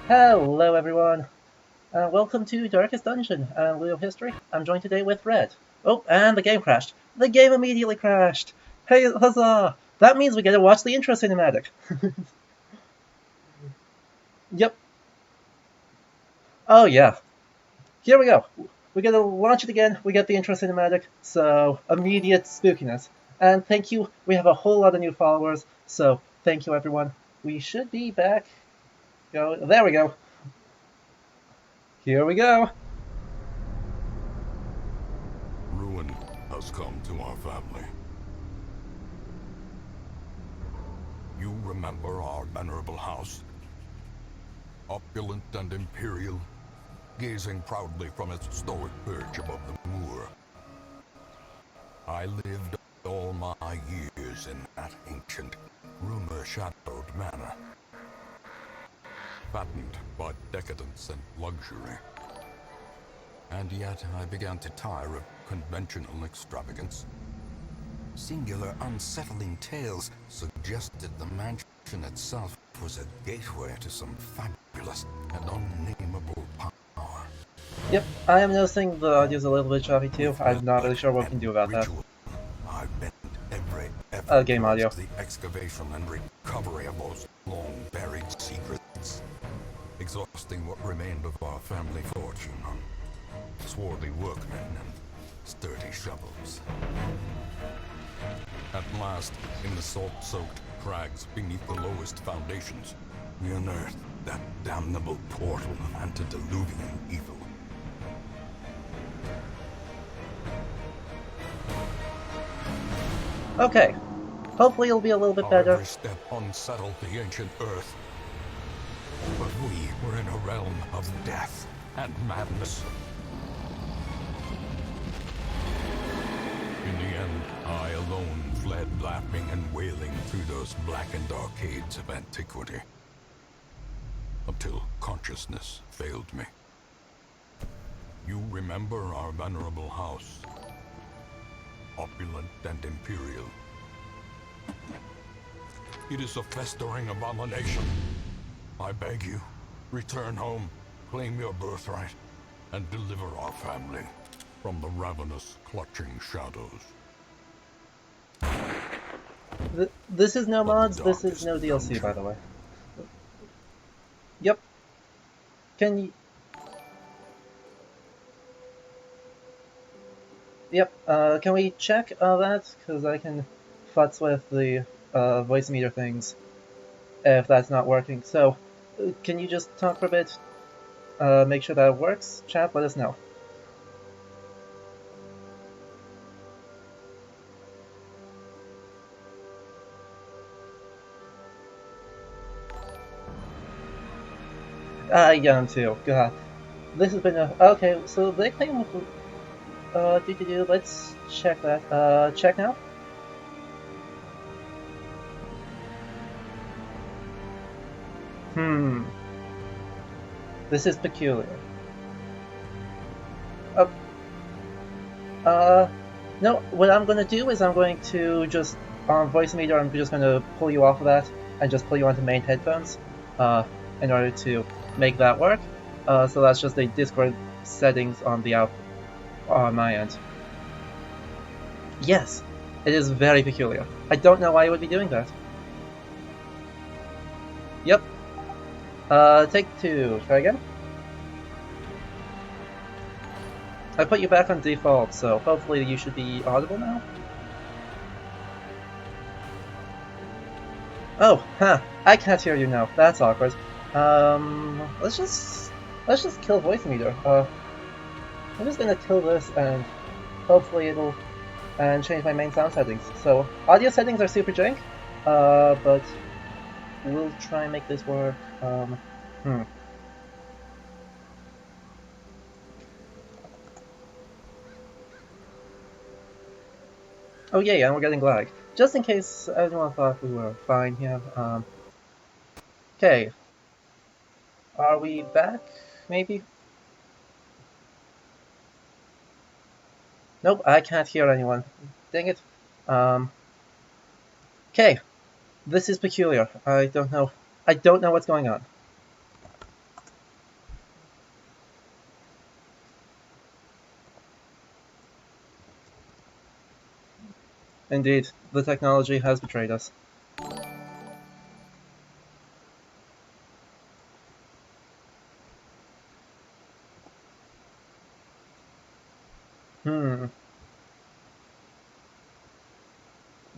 Hello everyone, welcome to Darkest Dungeon and Leo History. I'm joined today with Red. Oh, and the game crashed. The game immediately crashed! Hey, huzzah! That means we get to watch the intro cinematic. Yep. Oh yeah. Here we go. We get to launch it again, we get the intro cinematic, so immediate spookiness. And thank you, we have a whole lot of new followers, so thank you everyone. We should be back. There we go. Here we go. Ruin has come to our family. You remember our venerable house? Opulent and imperial, gazing proudly from its stoic perch above the moor. I lived all my years in that ancient, rumor-shadowed manor, fattened by decadence and luxury. And yet I began to tire of conventional extravagance. Singular, unsettling tales suggested the mansion itself was a gateway to some fabulous and unnameable power. Yep, I am noticing the audio's a little bit choppy too. I'm not really sure what we can do about that. I've bent every effort Game audio. towards the excavation and recovery of those long-buried secrets, exhausting what remained of our family fortune on swarthy workmen and sturdy shovels. At last, in the salt-soaked crags beneath the lowest foundations, we unearthed that damnable portal of antediluvian evil. Okay, hopefully it'll be a little bit better. Every step unsettled the ancient earth, but we were in a realm of death and madness. In the end, I alone fled laughing and wailing through those blackened arcades of antiquity, until consciousness failed me. You remember our venerable house, opulent and imperial. It is a festering abomination. I beg you, return home, claim your birthright, and deliver our family from the ravenous, clutching shadows. This is no mods, this is no DLC, by the way. Yep. Can you... Yep, can we check that? Because I can futz with the voice meter things if that's not working. So, can you just talk for a bit? Make sure that works? Chat, let us know. Yeah, too. God. This has been a... Okay, so they claim... let's check that. Check now? This is peculiar. No, what I'm gonna do is I'm going to just... On voice meter, I'm just gonna pull you off of that and just pull you onto main headphones, in order to make that work. So that's just a Discord settings on the out on my end. Yes, it is very peculiar. I don't know why you would be doing that. Yep. Take two. Try again. I put you back on default, so hopefully you should be audible now. Oh, huh. I can't hear you now. That's awkward. Let's just kill voice meter. I'm just gonna kill this and hopefully it'll change my main sound settings. So audio settings are super jank, but we'll try and make this work. Oh yeah, and we're getting lag. Just in case everyone thought we were fine here. Okay. Are we back? Maybe? Nope, I can't hear anyone. Dang it. Okay. This is peculiar. I don't know what's going on. Indeed, the technology has betrayed us.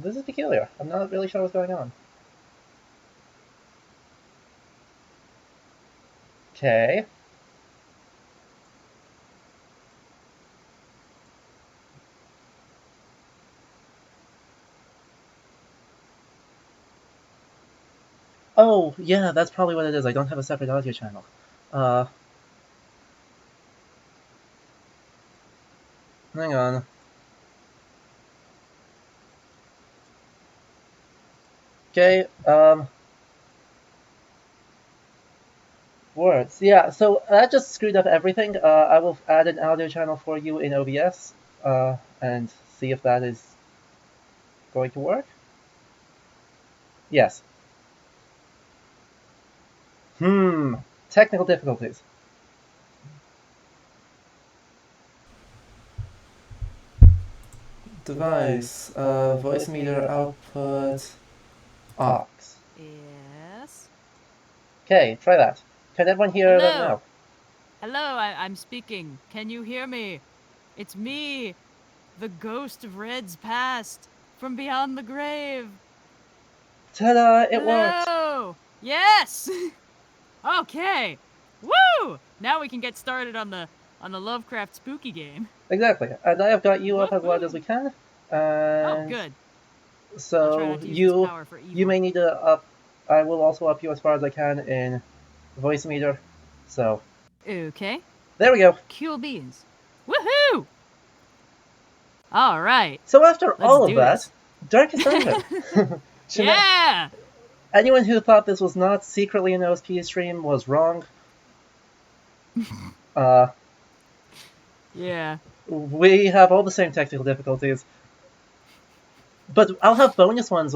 This is peculiar. I'm not really sure what's going on. Okay. Oh, yeah, that's probably what it is. I don't have a separate audio channel. Hang on. Okay, words. Yeah, so that just screwed up everything. I will add an audio channel for you in OBS, and see if that is going to work. Yes. Technical difficulties. Device, voice meter output, aux. Yes? Okay, try that. Can everyone hear that now? Hello, I'm speaking. Can you hear me? It's me, the ghost of Red's past, from beyond the grave. Ta-da! It worked! Hello! Yes! Okay! Woo! Now we can get started on the Lovecraft spooky game. Exactly. And I have got you up as loud as we can. Oh, good. I'll try So not to use this power for evil. you may need to up. I will also up you as far as I can in voice meter. So Okay. there we go. Cool beans. Woohoo! All right. So after all of that, this. Darkest Dungeon. Yeah! Anyone who thought this was not secretly an OSP stream was wrong. Yeah. We have all the same technical difficulties, but I'll have bonus ones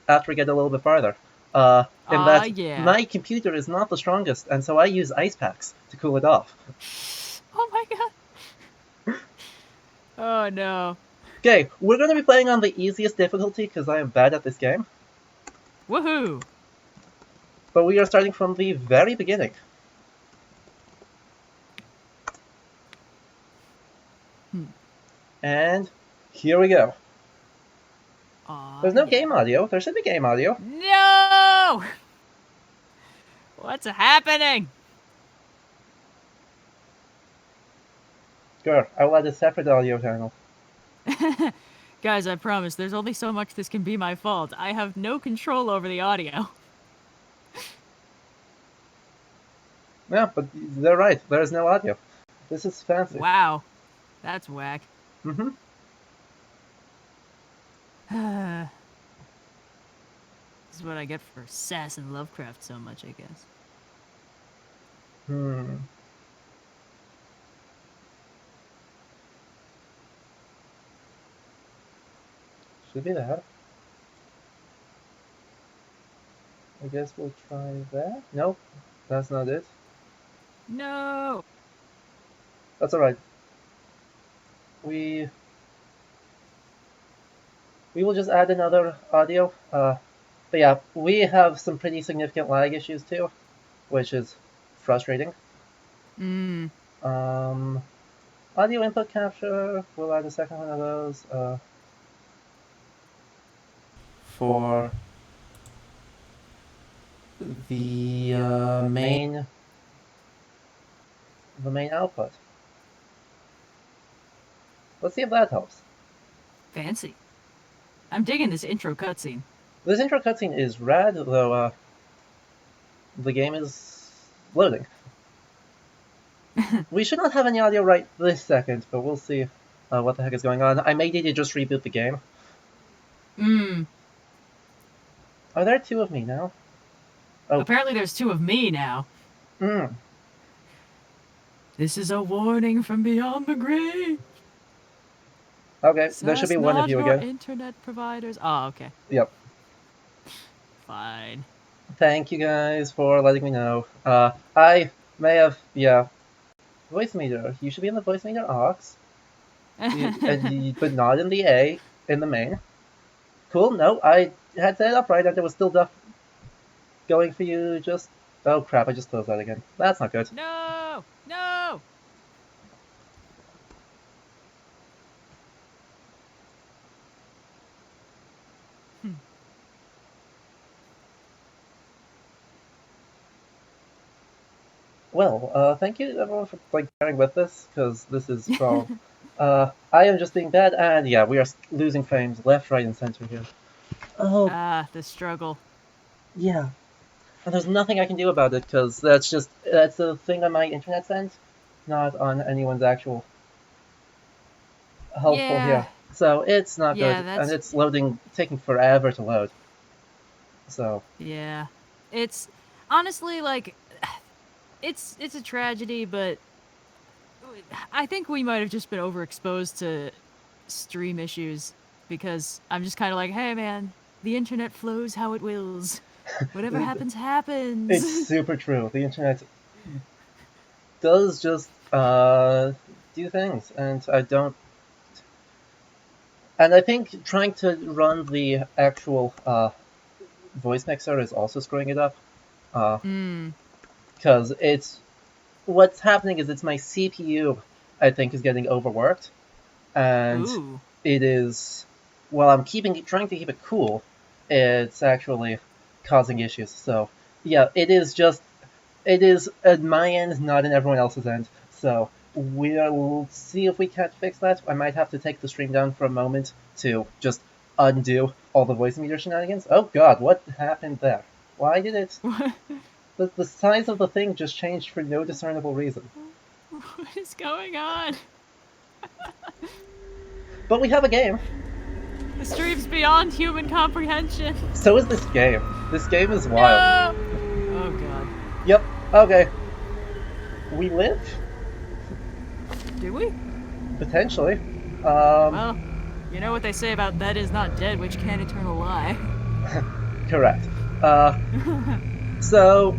after we get a little bit farther. Yeah. My computer is not the strongest, and so I use ice packs to cool it off. Oh my god. Oh no. Okay, we're going to be playing on the easiest difficulty because I am bad at this game. Woohoo! But we are starting from the very beginning. And here we go. There's no game audio. There should be game audio. No! What's happening? Sure, I'll add a separate audio channel. Guys, I promise, there's only so much this can be my fault. I have no control over the audio. Yeah, but they're right. There is no audio. This is fancy. Wow. That's whack. Mm-hmm. This is what I get for sassing Lovecraft so much, I guess. Should be that. I guess we'll try that. Nope, that's not it. No! That's alright. We will just add another audio. But yeah, we have some pretty significant lag issues too, which is frustrating. Audio input capture, we'll add a second one of those. For the main output. Let's see if that helps. Fancy. I'm digging this intro cutscene. This intro cutscene is rad, though the game is loading. We should not have any audio right this second, but we'll see what the heck is going on. I may need to just reboot the game. Are there two of me now? Oh. Apparently there's two of me now. This is a warning from beyond the grave. Okay, there should be one of you again. Internet providers. Oh, okay. Yep. Fine. Thank you guys for letting me know. I may have, voice meter. You should be in the voice meter aux, but not in the A, in the main. Cool. No, I had set it up right, and there was still stuff going for you. Just oh crap! I just closed that again. That's not good. No! No! Well, thank you everyone for bearing with this, because this is from. I am just being bad, and yeah, we are losing frames left, right, and center here. Oh. The struggle. Yeah. And there's nothing I can do about it, because that's a thing on my internet end, not on anyone's actual helpful here. So it's not good, and it's taking forever to load. So. Yeah. It's honestly it's a tragedy, but I think we might have just been overexposed to stream issues, because I'm just kind of like, hey man, the internet flows how it wills. Whatever happens, happens. It's super true. The internet does just do things, and I don't. And I think trying to run the actual voice mixer is also screwing it up. Because what's happening is it's my CPU, I think, is getting overworked, and it is, while I'm trying to keep it cool, it's actually causing issues. So yeah, it is at my end, not in everyone else's end. So we'll see if we can't fix that. I might have to take the stream down for a moment to just undo all the voice meter shenanigans. Oh god, what happened there? Why did it? The size of the thing just changed for no discernible reason. What is going on? But we have a game. The stream's beyond human comprehension. So is this game. This game is wild. No! Oh god. Yep. Okay. We live? Do we? Potentially. Well, you know what they say about that is not dead, which can eternal lie. Correct. So,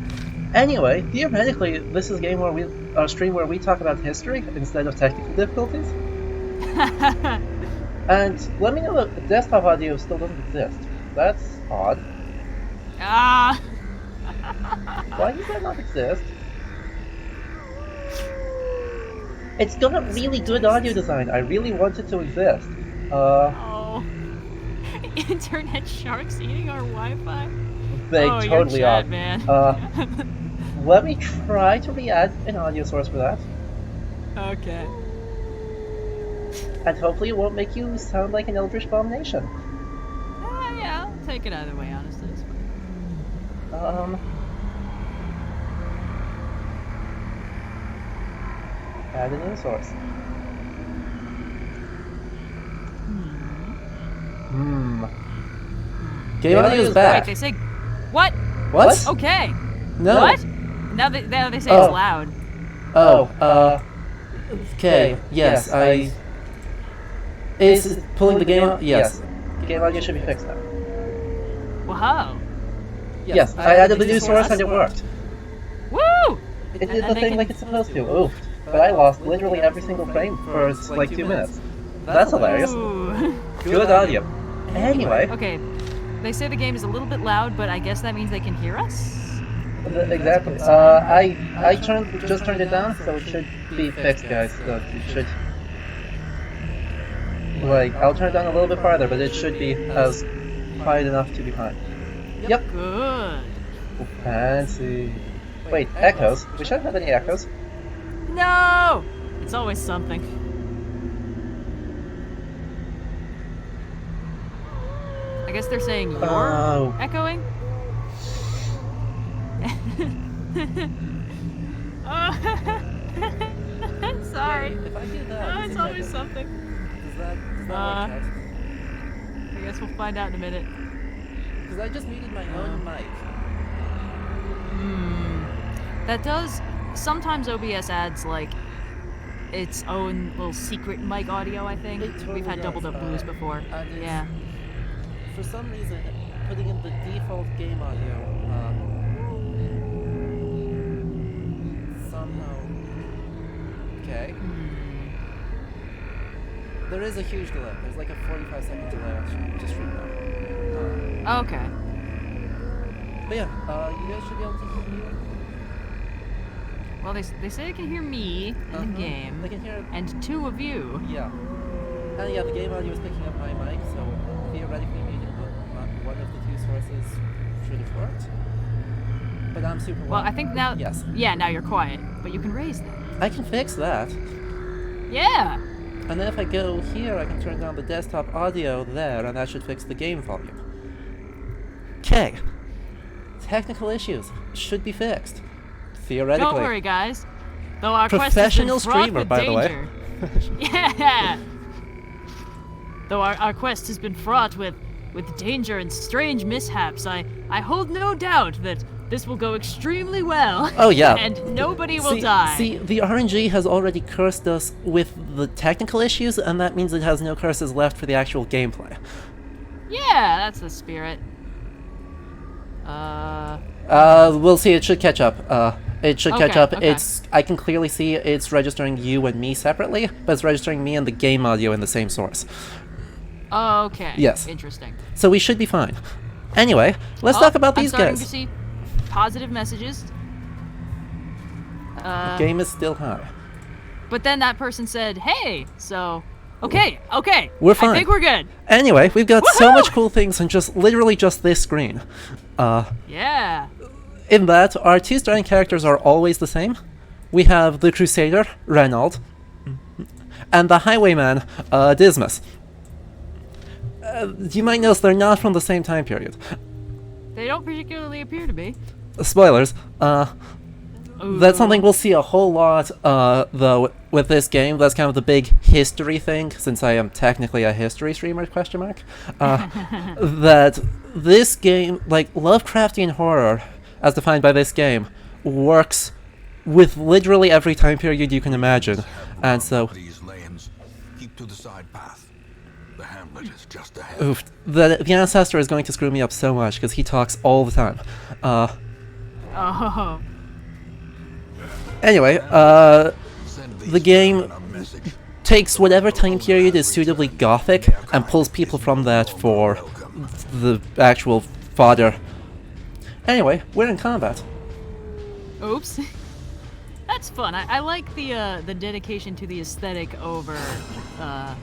anyway, theoretically, this is a game a stream where we talk about history instead of technical difficulties. And let me know that the desktop audio still doesn't exist. That's odd. Why does that not exist? It's got a really good audio design. I really want it to exist. Oh. Internet sharks eating our Wi-Fi? They totally are. Man. Let me try to re-add an audio source for that. Okay. And hopefully it won't make you sound like an eldritch abomination. Yeah, I'll take it either way, honestly. It's fine. Add a new source. Game audio is back. Wait, they say... What? What? Okay. No. What? Now they say it's loud. Okay, yes, Is pulling the game up? Yes. The game audio should be fixed now. Wow. Yes, I added the new source and it worked. Woo! It did the thing like it's supposed to. Oof. But I lost literally every single frame for like 2 minutes. That's hilarious. Ooh. Good audio. Anyway. Okay. They say the game is a little bit loud, but I guess that means they can hear us? Exactly. I just turned it down, so it should be fixed, guys. So it should... I'll turn it down a little bit farther, but it should be as quiet enough to be fine. Yep. Good. Fancy. Wait, echoes? We shouldn't have any echoes. No! It's always something. I guess they're saying you're echoing? Sorry. If I do that, it's always something. Does that work out? I guess we'll find out in a minute. Because I just muted my own mic. That does... Sometimes OBS adds, its own little secret mic audio, I think. Totally We've had doubled up blues before. Yeah. For some reason, putting in the default game audio, somehow... Okay. there is a huge delay. There's like a 45-second delay to stream now. Okay. But yeah, you guys should be able to hear me. Well, they say they can hear me in the game, They can hear. and 2 of you. Yeah. And yeah, the game audio is picking up my mic, so theoretically maybe one of the 2 sources should have worked. But I'm super Well, I think now. Yes. Yeah, now you're quiet, but you can raise them. I can fix that. Yeah. And then if I go here, I can turn down the desktop audio there, and that should fix the game volume. Okay. Technical issues should be fixed. Theoretically. Don't worry, guys. Though our Professional quest has been fraught streamer, with by the way. danger. Yeah. Though our quest has been fraught with danger and strange mishaps, I hold no doubt that this will go extremely well. Oh yeah. And nobody will die. See, the RNG has already cursed us with the technical issues, and that means it has no curses left for the actual gameplay. Yeah, that's the spirit. We'll see. It should catch up. It should catch Okay, up. okay. I can clearly see it's registering you and me separately, but it's registering me and the game audio in the same source. Okay. Yes. Interesting. So we should be fine. Anyway, let's talk about these I'm starting guys. to see positive messages. The game is still high. But then that person said, "Hey," so okay. We're fine. I think we're good. Anyway, we've got so Woohoo! much cool things on literally just this screen. Yeah. In that, our 2 starting characters are always the same. We have the Crusader, Reynold, and the Highwayman, Dismas. You might notice they're not from the same time period. They don't particularly appear to be. Spoilers. Ooh. That's something we'll see a whole lot, though, with this game. That's kind of the big history thing, since I am technically a history streamer, question mark. That this game, like Lovecraftian horror, as defined by this game, works with literally every time period you can imagine. And so, These lanes keep to the side path. The Hamlet is just ahead. oof, the Ancestor is going to screw me up so much, because he talks all the time. Oh. Anyway, Send the these game men a message. takes whatever time period is suitably gothic and pulls people from that for the actual fodder. Anyway, we're in combat. Oops. That's fun. I like the dedication to the aesthetic over well,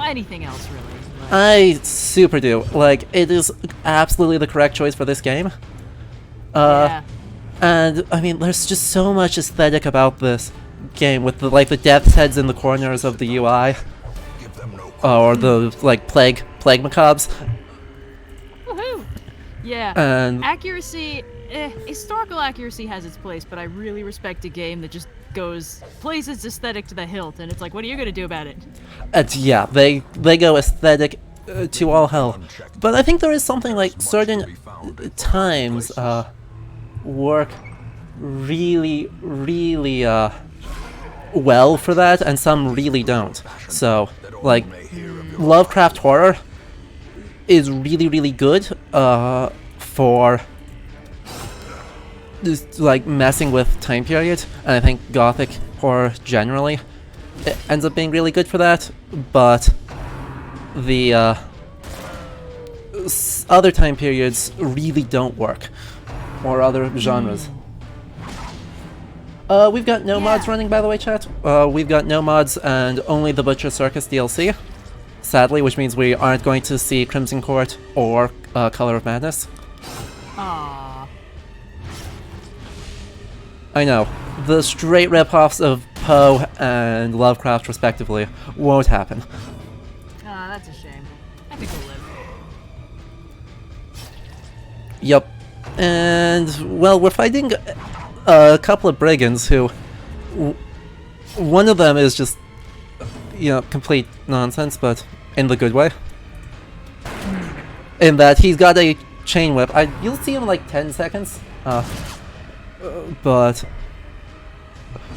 anything else really. But I super do. Like, it is absolutely the correct choice for this game. yeah. And I mean, there's just so much aesthetic about this game, with the death's heads in the corners of the UI, Give them no or the plague macabres. Woohoo! Yeah. And Accuracy, historical accuracy has its place, but I really respect a game that just plays its aesthetic to the hilt, and it's like, what are you gonna do about it? yeah, they go aesthetic to all hell. But I think there is something like certain times work really well for that, and some really don't. So, like, Lovecraft horror is really good for just like messing with time period, and I think Gothic horror generally it ends up being really good for that. But the other time periods really don't work, or other genres. We've got no mods running, by the way, chat. We've got no mods and only the Butcher Circus DLC, sadly, which means we aren't going to see Crimson Court or Color of Madness. Aww. I know, the straight rip-offs of Poe and Lovecraft, respectively, won't happen. Ah, that's a shame. I think we'll live. Yep. And, well, we're fighting a couple of brigands who... one of them is just, complete nonsense, but in the good way. In that he's got a chain whip. You'll see him in like 10 seconds. But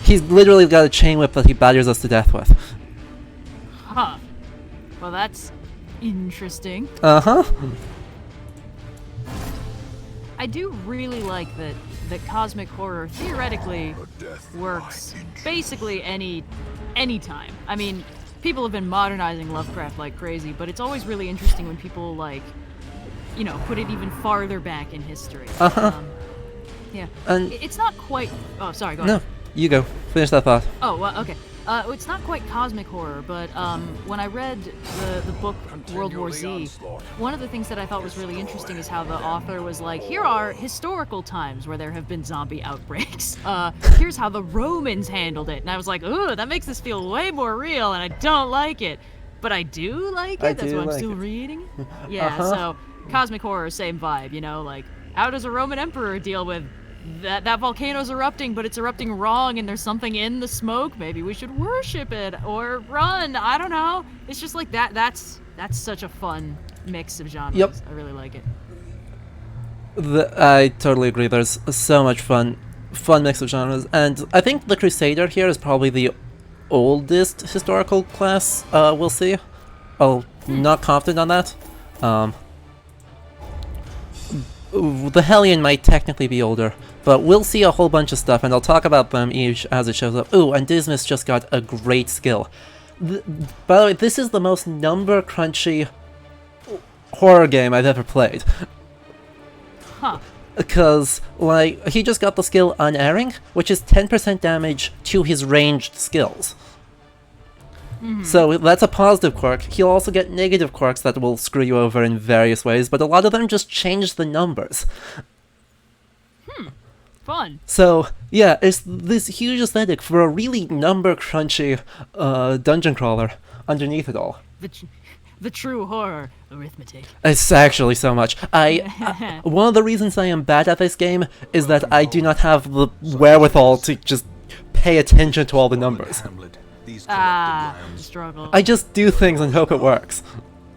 he's literally got a chain whip that he batters us to death with. Huh. Well, that's interesting. Uh-huh. I do really like that cosmic horror theoretically works basically any time. I mean, people have been modernizing Lovecraft like crazy, but it's always really interesting when people, like, you know, put it even farther back in history. Yeah. And It's not quite... Oh, sorry, go no, ahead. you go. Finish that thought. Oh, well, okay. It's not quite cosmic horror, but when I read the book World War Z, one of the things that I thought was really interesting is how the author was like, here are historical times where there have been zombie outbreaks. Here's how the Romans handled it. And I was like, ooh, that makes this feel way more real, and I don't like it. But I do like it. That's why I'm still reading. Yeah, so cosmic horror, same vibe, you know? Like, how does a Roman emperor deal with that volcano's erupting, but it's erupting wrong and there's something in the smoke? Maybe we should worship it or run. I don't know. It's just like that's such a fun mix of genres. Yep. I really like it. I totally agree. There's so much fun mix of genres, and I think the Crusader here is probably the oldest historical class we'll see. I'm not confident on that. The Hellion might technically be older, but we'll see a whole bunch of stuff, and I'll talk about them each as it shows up. Ooh, and Dismas just got a great skill. By the way, this is the most number-crunchy horror game I've ever played. Huh. Because, like, he just got the skill Unerring, which is 10% damage to his ranged skills. So that's a positive quirk. He'll also get negative quirks that will screw you over in various ways, but a lot of them just change the numbers. Fun. So, yeah, it's this huge aesthetic for a really number-crunchy dungeon crawler underneath it all. The true horror arithmetic. It's actually so much. One of the reasons I am bad at this game is that I do not have the wherewithal to just pay attention to all the numbers. Hamlet, these Struggle. I just do things and hope it works.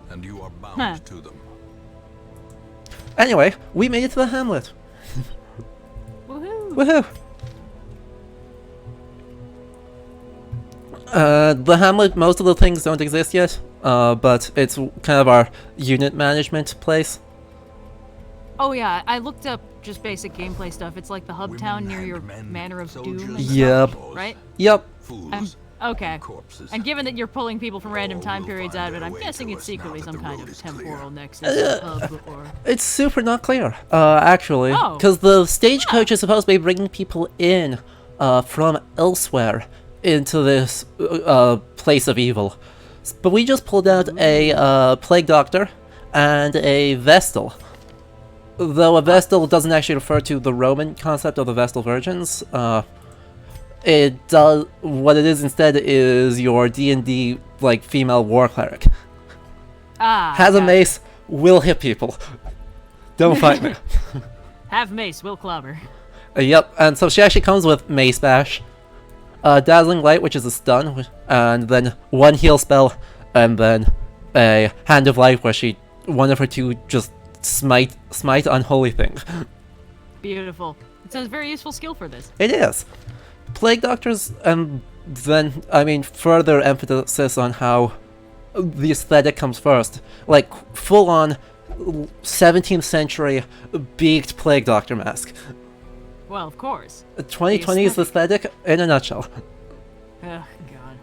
and you are bound to them. Anyway, we made it to the Hamlet. Woohoo! Woohoo! The Hamlet, most of the things don't exist yet, but it's kind of our unit management place. Oh yeah, I looked up just basic gameplay stuff. It's like the hub town near your Manor of Doom. and Yep. stuff, right? Yep. Okay. Corpses. And given that you're pulling people from random time periods out of it, I'm guessing it's secretly some kind of temporal nexus hub or... It's super not clear, actually. Oh. Because the stagecoach is supposed to be bringing people in from elsewhere into this place of evil. But we just pulled out a Plague Doctor and a Vestal. Though a Vestal doesn't actually refer to the Roman concept of the Vestal Virgins. It does. What it is instead is your D&D like female war cleric. Has a mace, will hit people. Don't fight me. Have mace, will clobber. Yep, and so she actually comes with Mace Bash, Dazzling Light, which is a stun, and then one heal spell, and then a Hand of Life, where one of her two just smite unholy thing. Beautiful. It's a very useful skill for this. It is. Plague Doctors, and then, I mean, further emphasis on how the aesthetic comes first. Like, full-on 17th century beaked Plague Doctor mask. Well, of course. 2020's aesthetic in a nutshell. Ugh, God.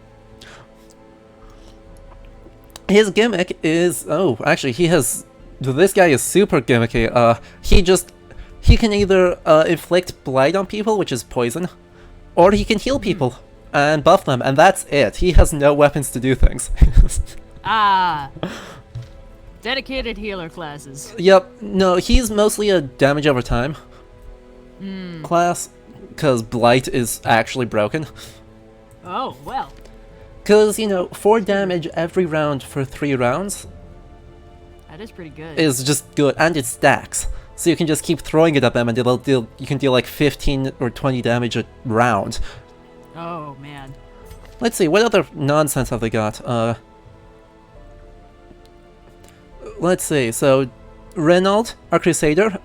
His gimmick is... Oh, actually, this guy is super gimmicky. He can either inflict blight on people, which is poison, or he can heal people and buff them, and that's it. He has no weapons to do things. Dedicated healer classes. Yep, no, he's mostly a damage over time class, because blight is actually broken. Oh, well. Because, 4 damage every round for 3 rounds That is pretty good. is just good, and it stacks. So you can just keep throwing it at them, and you can deal like 15 or 20 damage a round. Oh, man. Let's see, what other nonsense have they got? Let's see, so Renault, our Crusader,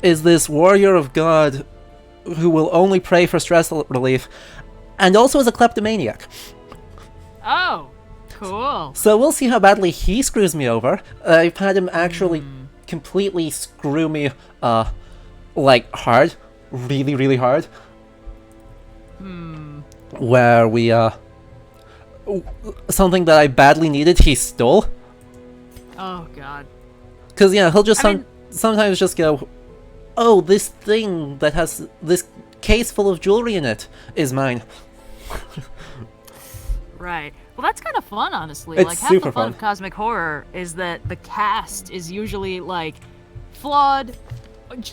is this warrior of God who will only pray for stress relief, and also is a kleptomaniac. Oh, cool. So we'll see how badly he screws me over. I've had him actually completely screw me, like, hard. Really, really hard. Where we something that I badly needed, he stole. Oh god. Because, yeah, he'll just I mean- sometimes just go, oh, this thing that has this case full of jewelry in it is mine. Right. Well, that's kind of fun, honestly. It's like, half super the fun fun. of cosmic horror is that the cast is usually, like, flawed,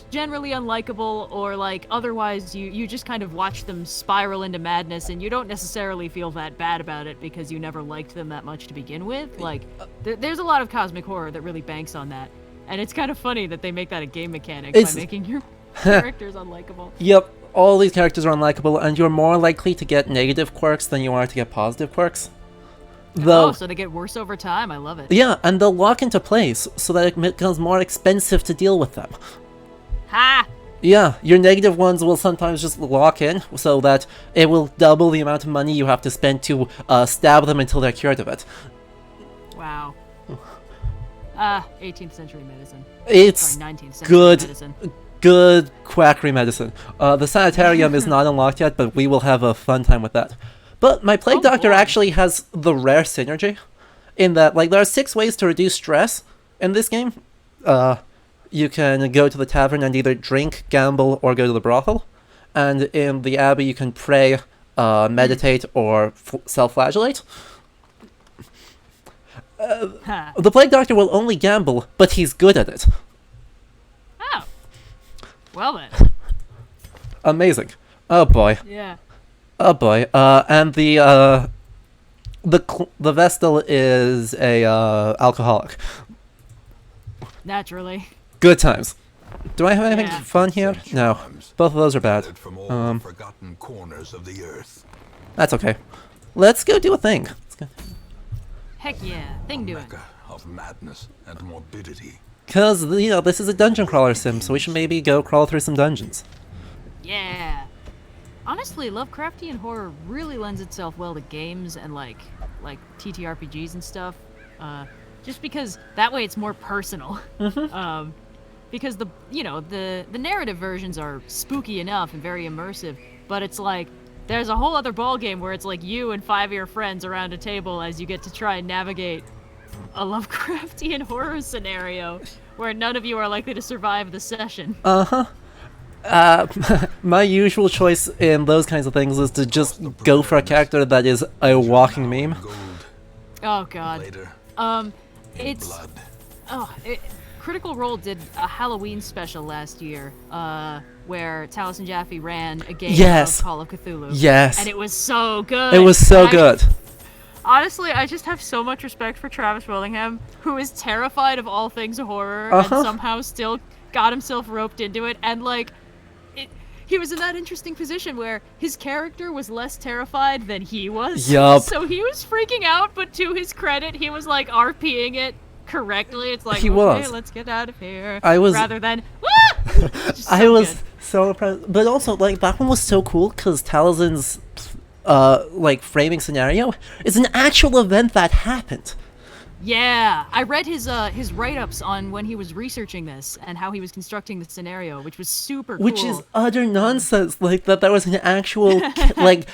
generally unlikable, or, like, otherwise you just kind of watch them spiral into madness, and you don't necessarily feel that bad about it because you never liked them that much to begin with. Like, there's a lot of cosmic horror that really banks on that. And it's kind of funny that they make that a game mechanic by making your characters unlikable. Yep, all these characters are unlikable, and you're more likely to get negative quirks than you are to get positive quirks. Though, Oh, so they get worse over time. I love it. yeah, and they'll lock into place so that it becomes more expensive to deal with them. Ha! Yeah, your negative ones will sometimes just lock in so that it will double the amount of money you have to spend to stab them until they're cured of it. Wow. 18th century medicine. It's Sorry, 19th century good, medicine. good quackery medicine. The sanitarium is not unlocked yet, but we will have a fun time with that. But my Plague Oh, Doctor boy. actually has the rare synergy in that, like, there are 6 ways to reduce stress in this game. You can go to the tavern and either drink, gamble, or go to the brothel. And in the abbey, you can pray, meditate, or self-flagellate. Ha. The Plague Doctor will only gamble, but he's good at it. Oh. Well then. Amazing. Oh boy. Yeah. Oh boy. And the Vestal is a alcoholic. Naturally. Good times. Do I have anything Yeah. fun here? No. Both of those are bad. Gathered from all the forgotten corners of the earth. That's okay. Let's go do a thing. Let's go. Heck yeah. Thing doing. Mecca of madness and morbidity. Cause, you know, this is a dungeon crawler sim, so we should maybe go crawl through some dungeons. Yeah. Honestly, Lovecraftian horror really lends itself well to games and like TTRPGs and stuff. Just because that way it's more personal. Because the narrative versions are spooky enough and very immersive, but it's like there's a whole other ball game where it's like you and 5 of your friends around a table as you get to try and navigate a Lovecraftian horror scenario where none of you are likely to survive the session. My usual choice in those kinds of things is to just go for a character that is a walking meme. Gold, Oh god. later, It's blood. Critical Role did a Halloween special last year, where Taliesin Jaffe ran a game Yes. of Call of Cthulhu. Yes. And it was so good. It was so And good. Honestly, I just have so much respect for Travis Willingham, who is terrified of all things horror Uh-huh. and somehow still got himself roped into it. And like, he was in that interesting position where his character was less terrified than he was. Yup. So he was freaking out, but to his credit, he was like RPing it correctly. It's like, He okay, was. let's get out of here. I was- rather than "Ah!" Just I so was good. so impressed, but also like that one was so cool because Taliesin's like framing scenario is an actual event that happened. Yeah, I read his write-ups on when he was researching this and how he was constructing the scenario, which was super cool. Which is utter nonsense. Like that there was an actual like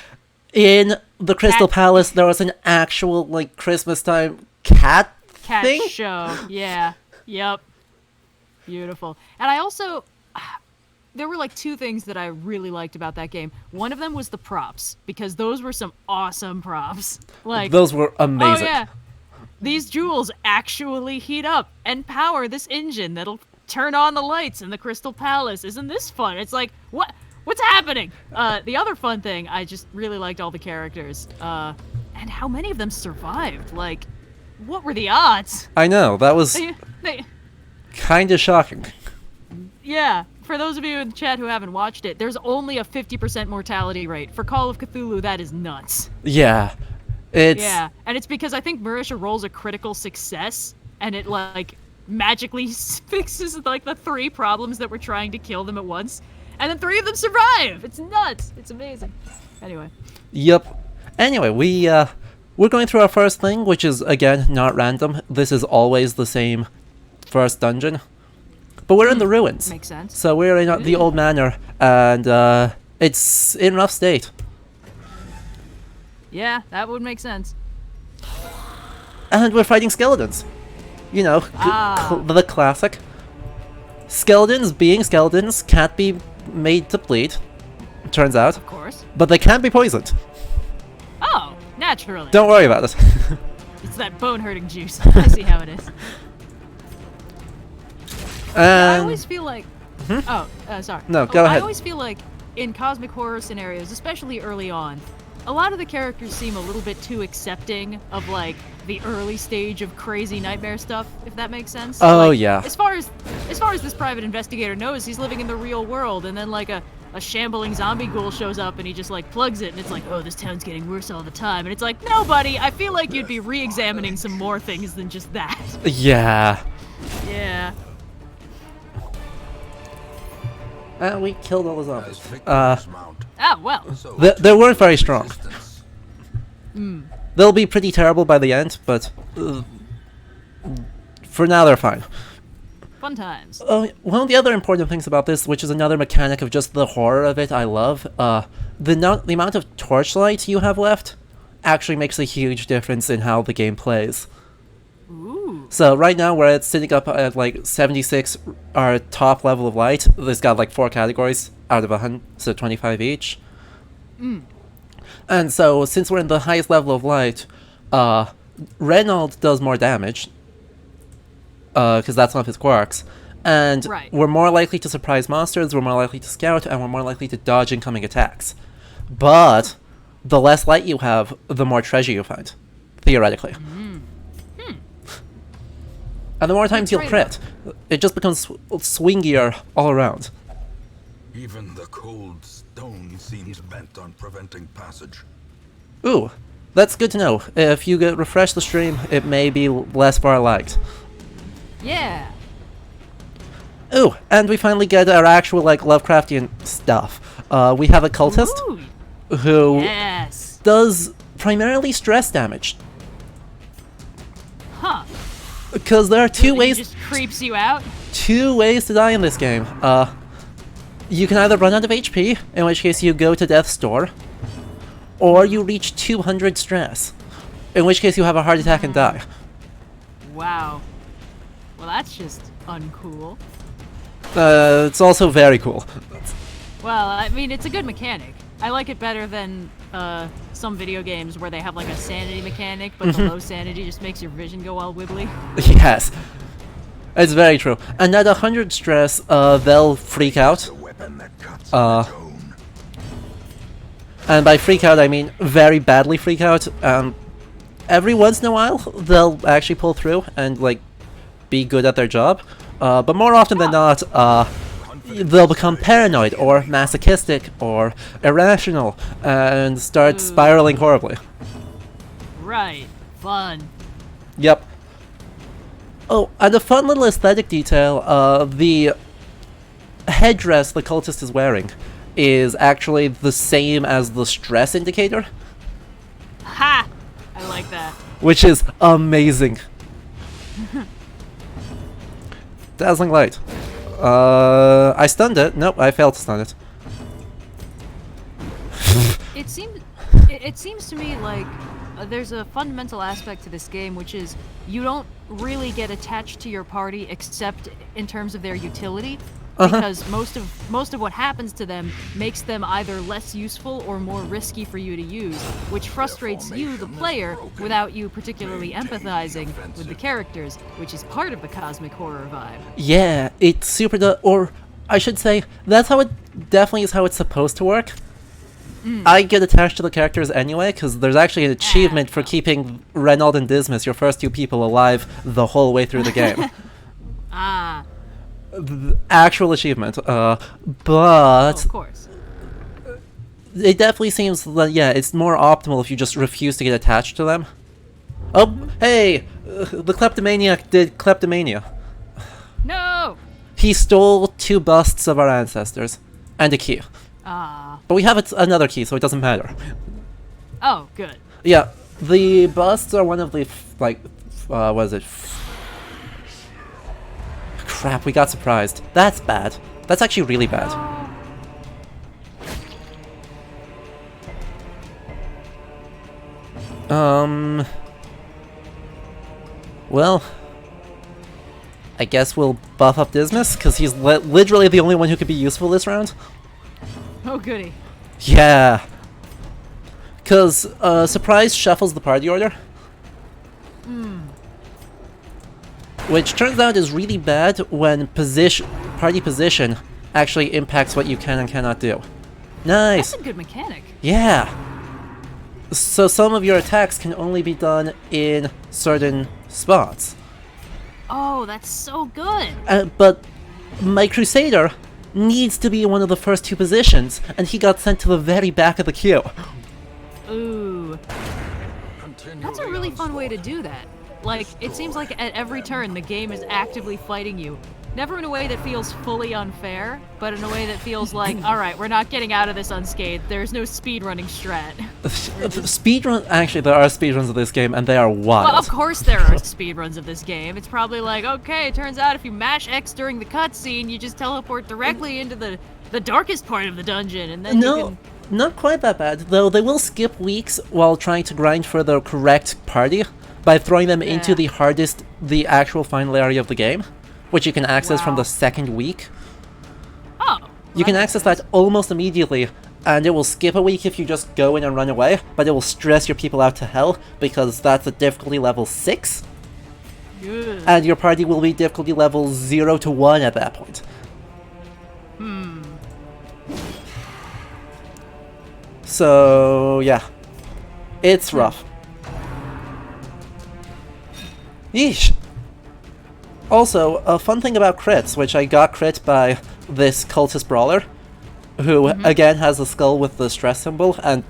in the Crystal Cat. Palace there was an actual like Christmas time cat cat thing. show. Yeah. Yep. Beautiful. And I also there were like 2 things that I really liked about that game. One of them was the props, because those were some awesome props. Like Those were amazing. Oh yeah. These jewels actually heat up and power this engine that'll turn on the lights in the Crystal Palace. Isn't this fun? It's like, what's happening? The other fun thing, I just really liked all the characters. And how many of them survived? Like, what were the odds? I know, that was They, kind of shocking. yeah, for those of you in the chat who haven't watched it, there's only a 50% mortality rate. For Call of Cthulhu, that is nuts. Yeah. It's Yeah, and it's because I think Marisha rolls a critical success, and it like magically fixes like the 3 problems that were trying to kill them at once, and then 3 of them survive. It's nuts. It's amazing. Anyway, Yep. Anyway, we're going through our first thing, which is again not random. This is always the same first dungeon. But we're in the ruins. makes sense. So we're in the old manor, and it's in rough state. Yeah, that would make sense. And we're fighting skeletons. You know, the classic. Skeletons, being skeletons, can't be made to bleed, turns out. Of course. But they can be poisoned. Oh, naturally. Don't worry about it. It's that bone-hurting juice. I see how it is. I always feel like... sorry. No, go ahead. I always feel like in cosmic horror scenarios, especially early on, a lot of the characters seem a little bit too accepting of, like, the early stage of crazy nightmare stuff, if that makes sense. Oh, like, yeah. As far as this private investigator knows, he's living in the real world, and then, like, a shambling zombie ghoul shows up and he just, like, plugs it, and it's like, oh, this town's getting worse all the time. And it's like, no, buddy, I feel like you'd be re-examining some more things than just that. Yeah. Yeah. We killed all the zombies. Well. They weren't very strong. They'll be pretty terrible by the end, but for now they're fine. Fun times. One of the other important things about this, which is another mechanic of just the horror of it, I love, the amount of torchlight you have left actually makes a huge difference in how the game plays. Ooh. So right now we're sitting up at like 76, our top level of light. This got like 4 categories out of 100, so 25 each. And so since we're in the highest level of light, Reynald does more damage, because that's one of his quirks. And we're more likely to surprise monsters, we're more likely to scout, and we're more likely to dodge incoming attacks. But the less light you have, the more treasure you find, theoretically. And the more times you'll crit, it just becomes swingier all around. Even the cold stone seems bent on preventing passage. Ooh, that's good to know. If you refresh the stream, it may be less far lagged. Yeah. Ooh, and we finally get our actual, like, Lovecraftian stuff. We have Occultist, who does primarily stress damage. Huh. Because there are two ways... He just creeps you out? 2 ways to die in this game. You can either run out of HP, in which case you go to death's door, or you reach 200 stress, in which case you have a heart attack and die. Wow. Well, that's just uncool. It's also very cool. Well, I mean, it's a good mechanic. I like it better than some video games where they have like a sanity mechanic, but the low sanity just makes your vision go all wibbly. Yes. It's very true. And at 100 stress, they'll freak out. And by freak out, I mean very badly freak out. Every once in a while, they'll actually pull through and, like, be good at their job. But more often than not, they'll become paranoid or masochistic or irrational and start spiraling horribly. Right. Fun. Yep. Oh, and a fun little aesthetic detail, the headdress the cultist is wearing is actually the same as the stress indicator. Ha! I like that. Which is amazing. Dazzling light. I stunned it. Nope, I failed to stun it. It seems to me like there's a fundamental aspect to this game, which is you don't really get attached to your party except in terms of their utility, because most of what happens to them makes them either less useful or more risky for you to use, which frustrates you, the player, without you particularly empathizing with the characters, which is part of the cosmic horror vibe. Yeah, it's super or I should say, that's how it definitely is how it's supposed to work. I get attached to the characters anyway, because there's actually an achievement for keeping Reynald and Dismas, your first 2 people, alive the whole way through the game. The actual achievement. But of course. It definitely seems that, yeah, it's more optimal if you just refuse to get attached to them. Oh, hey! The kleptomaniac did kleptomania. No! He stole 2 busts of our ancestors. And a key. But we have another key, so it doesn't matter. Oh, good. Yeah, the busts are one of the, what is it? Crap, we got surprised. That's bad. That's actually really bad. Well, I guess we'll buff up Dismas, because he's literally the only one who could be useful this round. Oh, goody. Yeah. Because Surprise shuffles the party order. Which turns out is really bad when party position actually impacts what you can and cannot do. Nice! That's a good mechanic. Yeah! So some of your attacks can only be done in certain spots. Oh, that's so good. But my Crusader needs to be in one of the first two positions, and he got sent to the very back of the queue. Ooh. That's a really fun way to do that. Like, it seems like at every turn the game is actively fighting you. Never in a way that feels fully unfair, but in a way that feels like, alright, we're not getting out of this unscathed. There's no speedrunning strat. Speedrun. Actually, there are speedruns of this game, and they are wild. Well, of course there are speedruns of this game. It's probably like, okay, it turns out if you mash X during the cutscene, you just teleport directly into the darkest part of the dungeon, and then you can... Not quite that bad, though they will skip weeks while trying to grind for the correct party by throwing them into the actual final area of the game, which you can access from the second week. Oh. You can access that almost immediately, and it will skip a week if you just go in and run away, but it will stress your people out to hell, because that's a difficulty level 6. Good. And your party will be difficulty level 0 to 1 at that point. So, yeah. It's rough. Yeesh. Also, a fun thing about crits, which I got crit by this cultist brawler, who again has a skull with the stress symbol and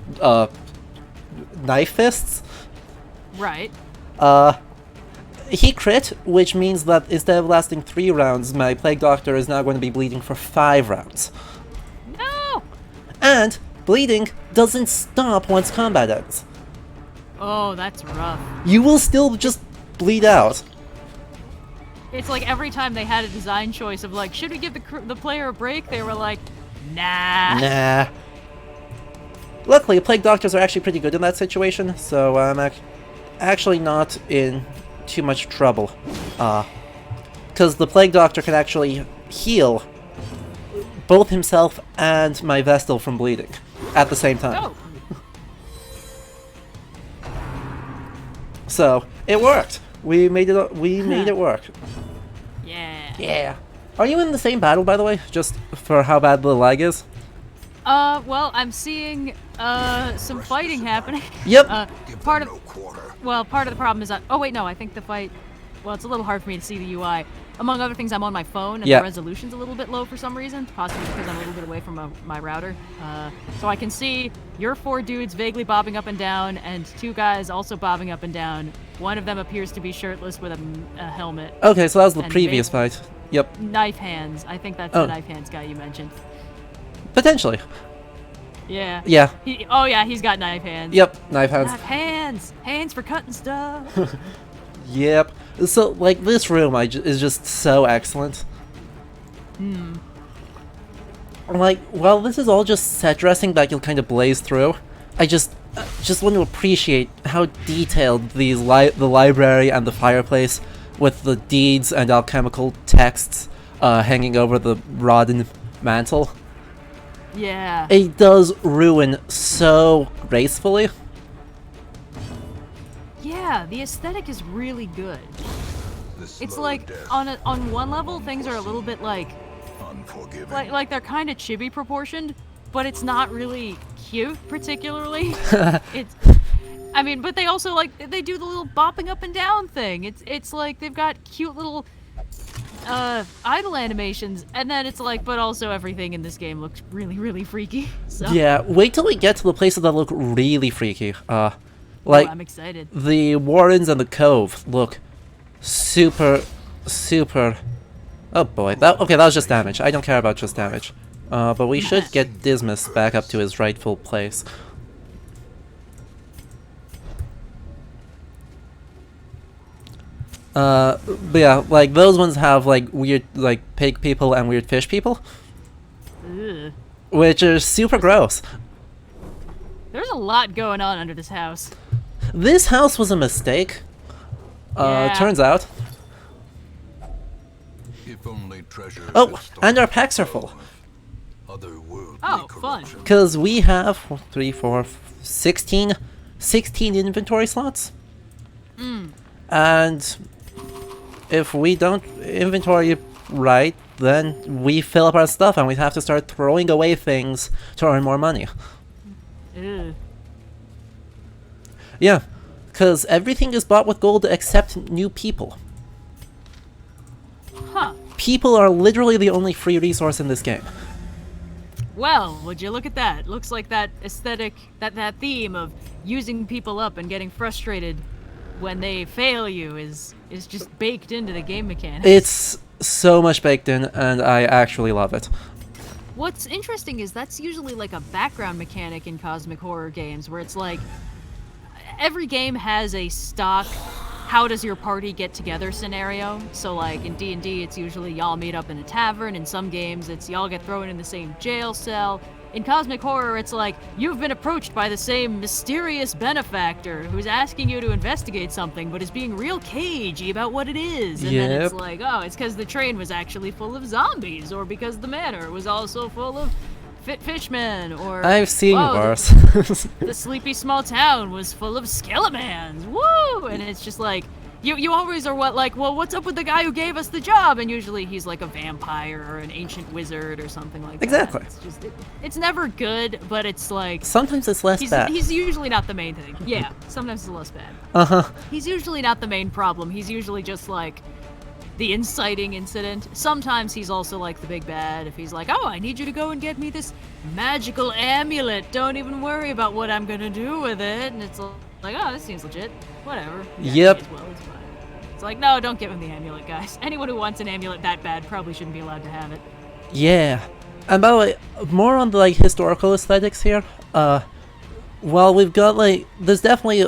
knife fists. Right. He crit, which means that instead of lasting 3 rounds, my Plague Doctor is now going to be bleeding for 5 rounds. No! And bleeding doesn't stop once combat ends. Oh, that's rough. You will still just bleed out. It's like every time they had a design choice of like, should we give the player a break? They were like, nah. Nah. Luckily, Plague Doctors are actually pretty good in that situation, so I'm actually not in too much trouble. Because the Plague Doctor can actually heal both himself and my Vestal from bleeding at the same time. Oh. So, it worked. We made it work. Yeah. Yeah. Are you in the same battle, by the way? Just for how bad the lag is? Well, I'm seeing, some fighting happening. Yep. Part of the problem is that, oh wait, no, I think the fight, well, it's a little hard for me to see the UI. Among other things, I'm on my phone, and the resolution's a little bit low for some reason, possibly because I'm a little bit away from my router. So I can see your 4 dudes vaguely bobbing up and down, and 2 guys also bobbing up and down. One of them appears to be shirtless with a helmet. Okay, so that was the previous fight. Yep. Knife hands. I think that's the knife hands guy you mentioned. Potentially. Yeah. Yeah. He's got knife hands. Yep, knife hands. Knife hands! Hands for cutting stuff! Yep. So, like, this room is just so excellent. Like, while this is all just set dressing that you'll kind of blaze through, I just want to appreciate how detailed the library and the fireplace with the deeds and alchemical texts hanging over the rodden mantle. Yeah. It does ruin so gracefully. Yeah, the aesthetic is really good. It's like, on one level, things are a little bit like they're kind of chibi proportioned, but it's not really cute, particularly. I mean, but they also, like, they do the little bopping up and down thing. It's like they've got cute little idle animations, and then it's like, but also everything in this game looks really, really freaky. So. Yeah, wait till we get to the places that look really freaky. Like, I'm excited. The Warrens and the Cove look super... Oh boy, that was just damage. I don't care about just damage. But we should get Dismas back up to his rightful place. But yeah, like, those ones have, like, weird, like, pig people and weird fish people. Ugh. Which are super gross. There's a lot going on under this house. This house was a mistake. Yeah. Turns out... If only treasure Oh, could stop and our packs are full. otherworldly Oh, fun. corruption. Because we have 16 inventory slots. And if we don't inventory right, then we fill up our stuff and we have to start throwing away things to earn more money. Ew. Yeah, because everything is bought with gold except new people. Huh. People are literally the only free resource in this game. Well, would you look at that? Looks like that aesthetic, that theme of using people up and getting frustrated when they fail you is just baked into the game mechanics. It's so much baked in, and I actually love it. What's interesting is that's usually like a background mechanic in cosmic horror games, where it's like every game has a stock how does your party get together scenario. So like in D&D it's usually y'all meet up in a tavern. In some games it's y'all get thrown in the same jail cell. In cosmic horror it's like you've been approached by the same mysterious benefactor who's asking you to investigate something but is being real cagey about what it is. And then it's Yep. like, oh, it's because the train was actually full of zombies, or because the manor was also full of fishmen, or I've seen "Whoa, worse. the sleepy small town was full of skeletons. Woo! And it's just like you always are well, what's up with the guy who gave us the job? And usually he's like a vampire or an ancient wizard or something like Exactly. that. It's just it's never good, but it's like Sometimes it's less bad. he's usually not the main thing. Yeah, sometimes it's less bad. Uh-huh. He's usually not the main problem. He's usually just like the inciting incident. Sometimes he's also like the big bad if he's like, oh, I need you to go and get me this magical amulet. Don't even worry about what I'm gonna do with it. And it's like, oh, this seems legit. Whatever. Yeah, Yep. may as well, it's fine. It's like, no, don't give him the amulet, guys. Anyone who wants an amulet that bad probably shouldn't be allowed to have it. Yeah. And by the way, more on the like historical aesthetics here. Well, we've got like there's definitely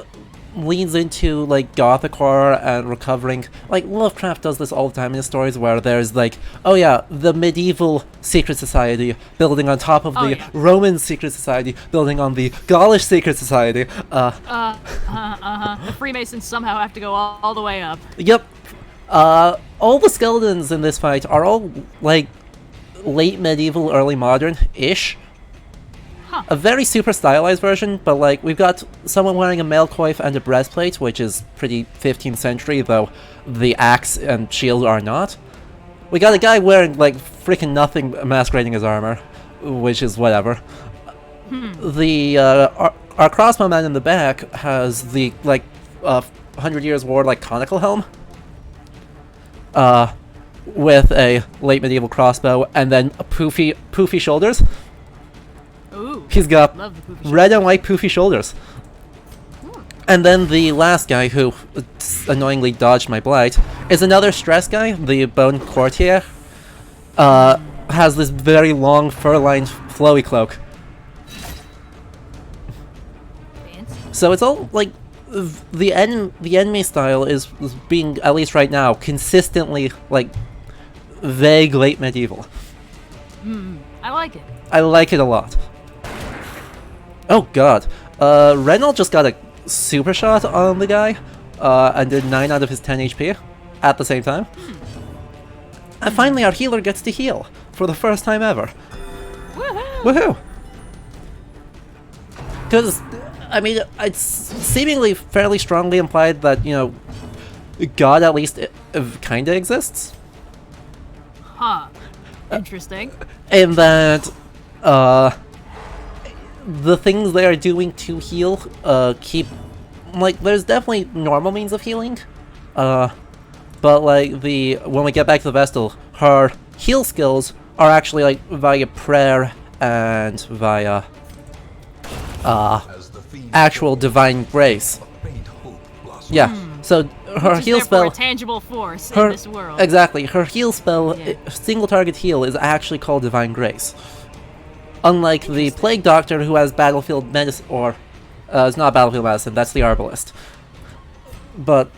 leans into like gothic horror and recovering. Like Lovecraft does this all the time in his stories, where there's like, oh yeah, the medieval secret society building on top of the yeah. Roman secret society building on the Gaulish secret society. The Freemasons somehow have to go all the way up. Yep. All the skeletons in this fight are all like late medieval, early modern-ish. Huh. A very super stylized version, but like we've got someone wearing a mail coif and a breastplate, which is pretty 15th century, though the axe and shield are not. We got a guy wearing like freaking nothing masquerading as armor, which is whatever. The our crossbow man in the back has the like 100 Years War like conical helm. With a late medieval crossbow and then a poofy shoulders. Ooh. He's got Love the poofy red and white poofy shoulders. And then the last guy, who annoyingly dodged my blight, is another stress guy, the Bone Courtier. Has this very long fur-lined flowy cloak. Fancy. So it's all like the enemy style is being, at least right now, consistently like vague late medieval. I like it. I like it a lot. Oh god. Reynolds just got a super shot on the guy, and did 9 out of his 10 HP at the same time. And finally our healer gets to heal, for the first time ever. Woohoo! Woohoo! Because, I mean, it's seemingly fairly strongly implied that, you know, God at least kinda exists. Huh. Interesting. And that, the things they are doing to heal, keep, like, there's definitely normal means of healing, but, like, when we get back to the Vestal, her heal skills are actually, like, via prayer and via, As the fiend actual divine grace. a faint hope blossomed. Yeah, so her Which is heal therefore spell... a tangible force Her, in this world. Exactly, her heal spell, Yeah. single target heal, is actually called Divine Grace. Unlike the Plague Doctor, who has Battlefield Medicine, or, it's not Battlefield Medicine, that's the Arbalist. But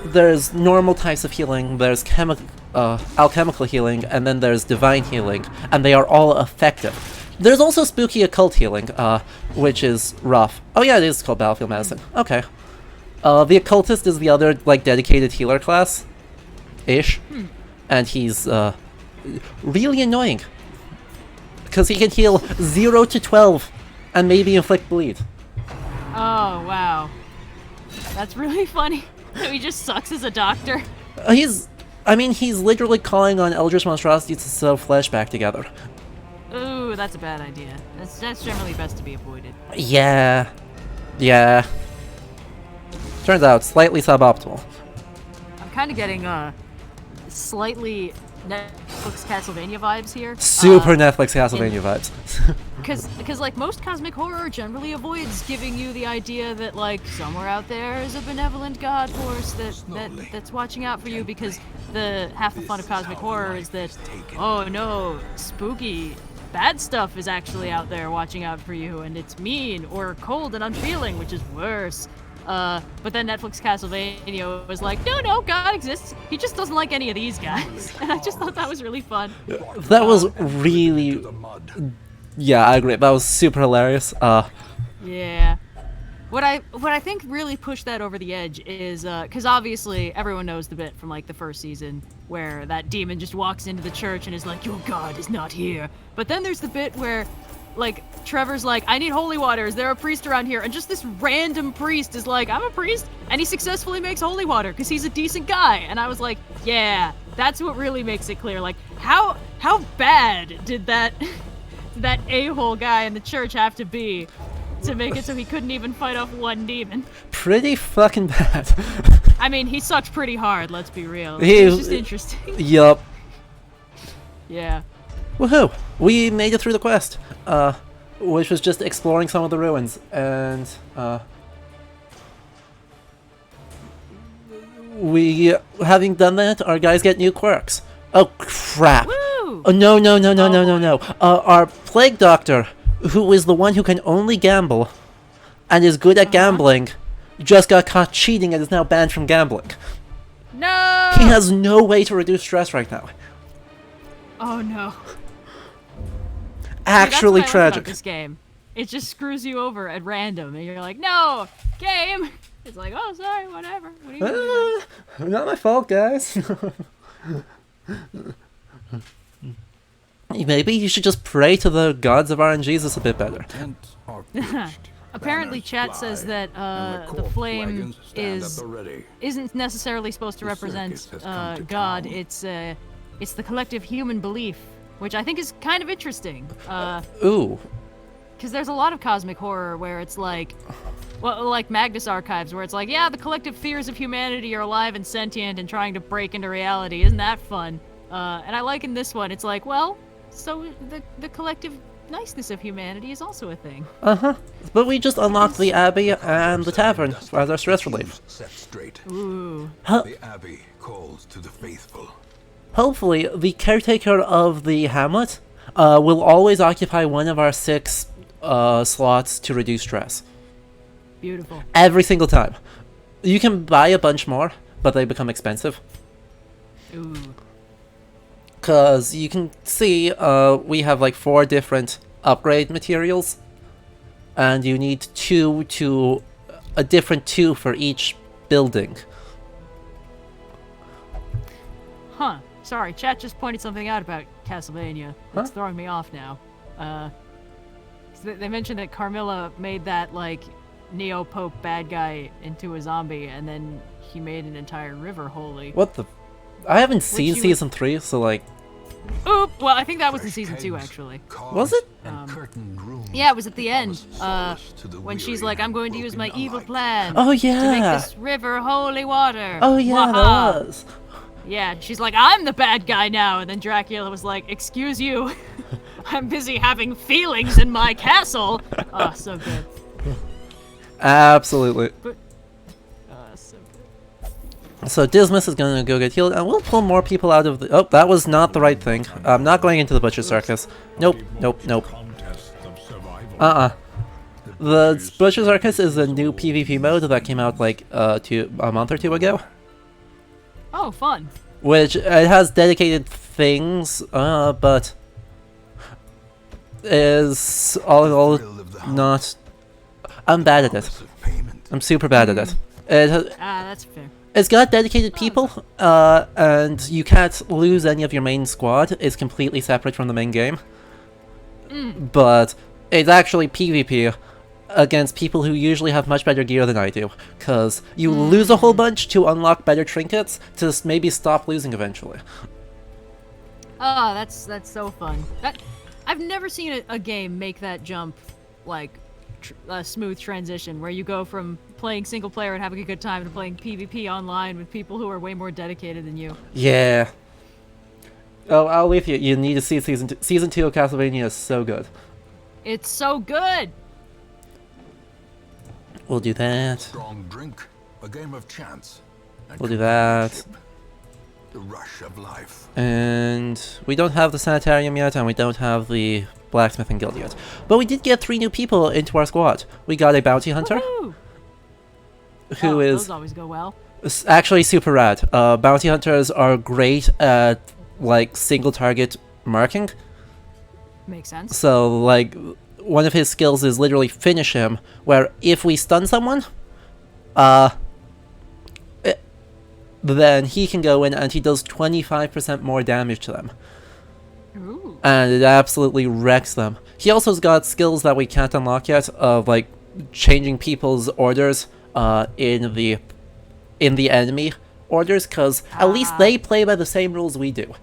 there's normal types of healing, there's alchemical healing, and then there's divine healing, and they are all effective. There's also spooky occult healing, which is rough. Oh yeah, it is called Battlefield Medicine. Okay. The Occultist is the other, like, dedicated healer class. Ish. And he's, really annoying. Because he can heal 0 to 12 and maybe inflict bleed. Oh, wow. That's really funny. He just sucks as a doctor. He's literally calling on Eldritch monstrosities to sew flesh back together. Ooh, that's a bad idea. That's generally best to be avoided. Yeah. Yeah. Turns out, slightly suboptimal. I'm kind of getting, slightly Netflix Castlevania vibes here. Super Netflix Castlevania vibes. Because like most cosmic horror generally avoids giving you the idea that like somewhere out there is a benevolent god force that's watching out for you, because half the fun of cosmic horror is that, oh no, spooky bad stuff is actually out there watching out for you, and it's mean or cold and unfeeling, which is worse. But then Netflix Castlevania was like, no, God exists. He just doesn't like any of these guys. And I just thought that was really fun. That was really... Yeah, I agree. That was super hilarious. Yeah. What I think really pushed that over the edge is, because obviously everyone knows the bit from like the first season where that demon just walks into the church and is like, your God is not here. But then there's the bit where like Trevor's like, I need holy water, is there a priest around here? And just this random priest is like, I'm a priest, and he successfully makes holy water because he's a decent guy. And I was like, yeah, that's what really makes it clear. Like, how bad did that a-hole guy in the church have to be to make it so he couldn't even fight off one demon? Pretty fucking bad. I mean, he sucked pretty hard, let's be real. It's just interesting. Yup. Yeah. Woohoo! We made it through the quest, which was just exploring some of the ruins, and having done that, our guys get new quirks. Oh crap! Woo! Oh no! Our plague doctor, who is the one who can only gamble, and is good at gambling, just got caught cheating and is now banned from gambling. No! He has no way to reduce stress right now. Oh no. Actually See, that's what I like tragic. about this game. It just screws you over at random, and you're like, no, game. It's like, oh, sorry, whatever. What are you doing? Not my fault, guys. Maybe you should just pray to the gods of RNGesus a bit better. Apparently, chat says that the flame isn't necessarily supposed to represent God. It's the collective human belief, which I think is kind of interesting. Ooh. Because there's a lot of cosmic horror where it's like, well, like Magnus Archives, where it's like, yeah, the collective fears of humanity are alive and sentient and trying to break into reality. Isn't that fun? And I like in this one, it's like, well, so the collective niceness of humanity is also a thing. Uh-huh. But we just unlocked the Abbey and the Tavern as our stress relief. Set straight. Ooh. The Abbey calls to the faithful. Hopefully, the caretaker of the Hamlet will always occupy one of our 6 slots to reduce stress. Beautiful. Every single time. You can buy a bunch more, but they become expensive. Ooh. Because you can see we have like 4 different upgrade materials, and you need a different 2 for each building. Huh. Sorry, chat just pointed something out about Castlevania. It's Huh? throwing me off now. They mentioned that Carmilla made that, like, Neo-Pope bad guy into a zombie, and then he made an entire river holy. What the... I haven't seen you Season 3, so like... Oop! Well, I think that was in Season 2, actually. Was it? Yeah, it was at the end, when she's like, I'm going to use my evil plan Oh to make yeah! this river holy water. Oh yeah, Waha. that was! Yeah, she's like, I'm the bad guy now, and then Dracula was like, excuse you, I'm busy having feelings in my castle. Oh, so good. Absolutely. So good. So Dismas is gonna go get healed, and we'll pull more people out of the... Oh, that was not the right thing. I'm not going into the Butcher Circus. Nope. The Butcher Circus is a new PvP mode that came out like a month or 2 ago. Oh, fun. Which, it has dedicated things, but is all in all not... I'm bad at it. I'm super bad at it. That's fair. It's got dedicated people, and you can't lose any of your main squad. It's completely separate from the main game. But it's actually PvP against people who usually have much better gear than I do, because you lose a whole bunch to unlock better trinkets to maybe stop losing eventually. Oh, that's so fun. I've never seen a game make that jump, like, a smooth transition, where you go from playing single player and having a good time to playing PvP online with people who are way more dedicated than you. Yeah. Oh, I'll leave you. You need to see Season 2. Season 2 of Castlevania is so good. It's so good! We'll do that. Strong drink, a game of chance. And We'll do that. companionship. The rush of life. And we don't have the sanitarium yet, and we don't have the blacksmithing guild yet. But we did get 3 new people into our squad. We got a bounty hunter, Woohoo! who is Those always go well. actually super rad. Bounty hunters are great at, like, single target marking. Makes sense. So, like, one of his skills is literally finish him, where if we stun someone, then he can go in and he does 25% more damage to them. Ooh. And it absolutely wrecks them. He also's got skills that we can't unlock yet, of, like, changing people's orders in the enemy orders, because at least they play by the same rules we do.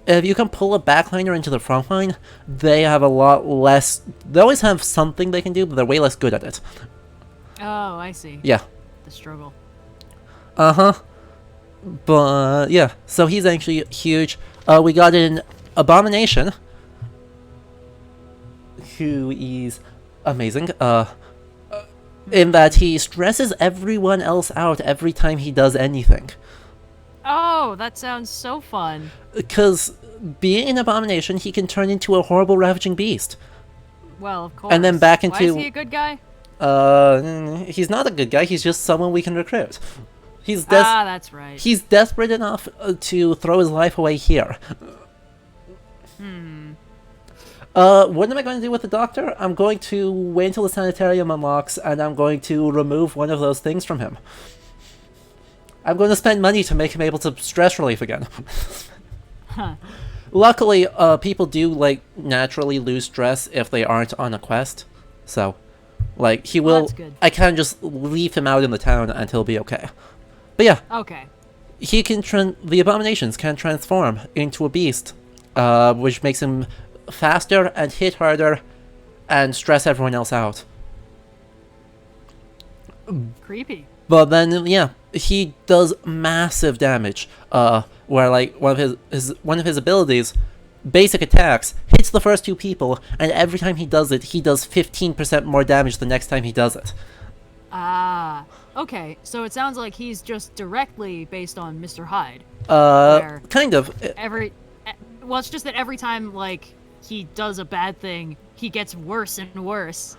If you can pull a backliner into the front line, they have a lot less... They always have something they can do, but they're way less good at it. Oh, I see. Yeah. The struggle. Uh-huh. But, yeah. So he's actually huge. We got an Abomination, who is amazing. In that he stresses everyone else out every time he does anything. Oh, that sounds so fun. Because being an Abomination, he can turn into a horrible ravaging beast. Well, of course. And then back into... Why is he a good guy? He's not a good guy, he's just someone we can recruit. That's right. He's desperate enough to throw his life away here. What am I going to do with the doctor? I'm going to wait until the sanitarium unlocks, and I'm going to remove one of those things from him. I'm going to spend money to make him able to stress relief again. Luckily, people do, like, naturally lose stress if they aren't on a quest. So, like, he will... That's good. I can't just leave him out in the town and he'll be okay. But yeah, Okay. he can the Abominations can transform into a beast, which makes him faster and hit harder and stress everyone else out. Creepy. But then, yeah, he does massive damage, where, like, one of his abilities, basic attacks, hits the first 2 people, and every time he does it, he does 15% more damage the next time he does it. Okay, so it sounds like he's just directly based on Mr. Hyde. Kind of. Well, it's just that every time, like, he does a bad thing, he gets worse and worse.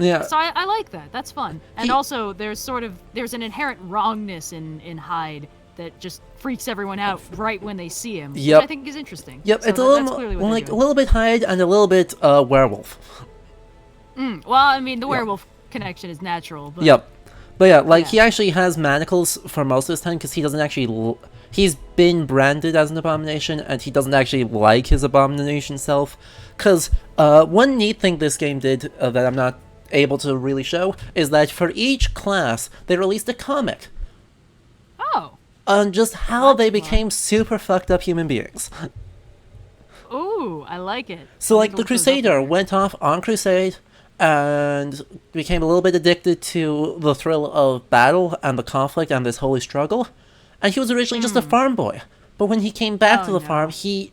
Yeah. So I like that. That's fun. And also, there's an inherent wrongness in Hyde that just freaks everyone out right when they see him, Yep. which I think is interesting. Yep, So it's a that's little, clearly what they're like, a doing. little bit Hyde and a little bit werewolf. Well, I mean, the werewolf connection is natural. But Yep. But yeah, like, Yeah. he actually has manacles for most of his time, because he doesn't actually... He's been branded as an Abomination, and he doesn't actually like his Abomination self. Because one neat thing this game did that I'm not able to really show is that for each class, they released a comic Oh. on just how That's they fun. became super fucked up human beings. Ooh, I like it. So, I'll like, take a the look at those Crusader up. went off on crusade and became a little bit addicted to the thrill of battle and the conflict and this holy struggle. And he was originally just a farm boy. But when he came back to the no. farm, he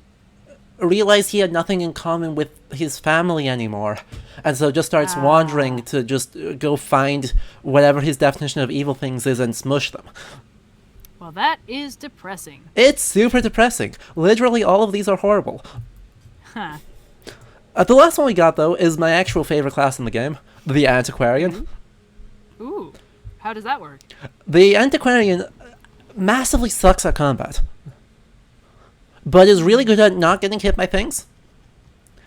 realized he had nothing in common with his family anymore. And so just starts wandering to just go find whatever his definition of evil things is and smush them. Well, that is depressing. It's super depressing. Literally all of these are horrible. Huh. The last one we got, though, is my actual favorite class in the game, the Antiquarian. Ooh. How does that work? The Antiquarian massively sucks at combat, but is really good at not getting hit by things,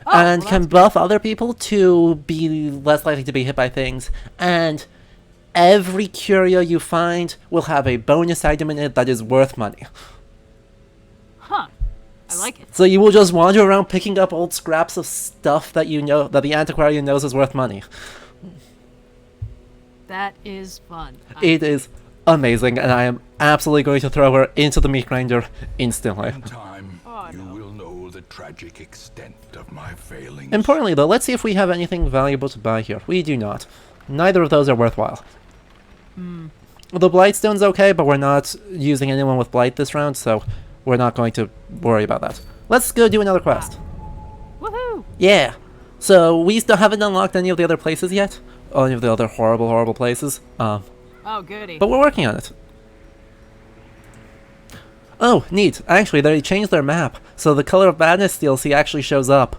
and well, can that's buff other people to be less likely to be hit by things, and every curio you find will have a bonus item in it that is worth money. Huh. I like it. So you will just wander around picking up old scraps of stuff that you know that the Antiquarian knows is worth money. That is fun. It is amazing, and I am absolutely going to throw her into the meat grinder instantly. In time, Oh, you no. will know the tragic extent of my failings. Importantly, though, let's see if we have anything valuable to buy here. We do not. Neither of those are worthwhile. The Blightstone's okay, but we're not using anyone with Blight this round, so we're not going to worry about that. Let's go do another quest. Woohoo! Yeah. So we still haven't unlocked any of the other places yet. Any of the other horrible, horrible places. Oh, goody. But we're working on it. Oh, neat. Actually, they changed their map, so the Color of Madness DLC actually shows up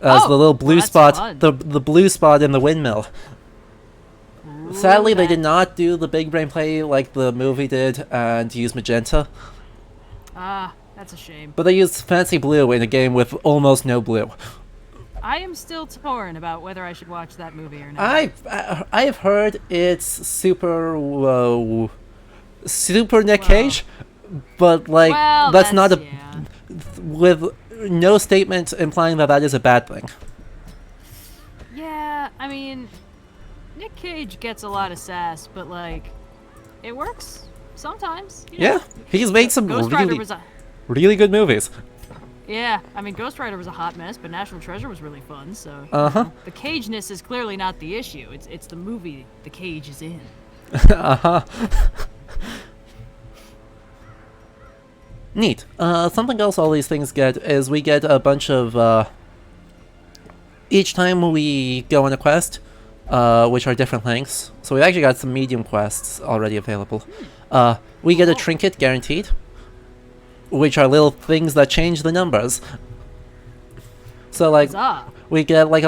as the little blue that's spot, fun. the blue spot in the windmill. Sadly, they did not do the big brain play like the movie did and use magenta, Ah, that's a shame. but they used fancy blue in a game with almost no blue. I am still torn about whether I should watch that movie or not. I've heard it's super super Nick Cage, but like Well, that's not a yeah. with no statement implying that that is a bad thing. Yeah, I mean, Nick Cage gets a lot of sass, but like, it works sometimes. You know? Yeah, he's made some Ghost Rider really was a really good movies. yeah. I mean, Ghost Rider was a hot mess, but National Treasure was really fun. So Uh-huh. the cageness is clearly not the issue. It's the movie the cage is in. Uh-huh. Neat. Something else all these things get is we get a bunch of, each time we go on a quest, which are different lengths. So we actually got some medium quests already available. We get a trinket guaranteed, which are little things that change the numbers. So like, Huzzah! we get like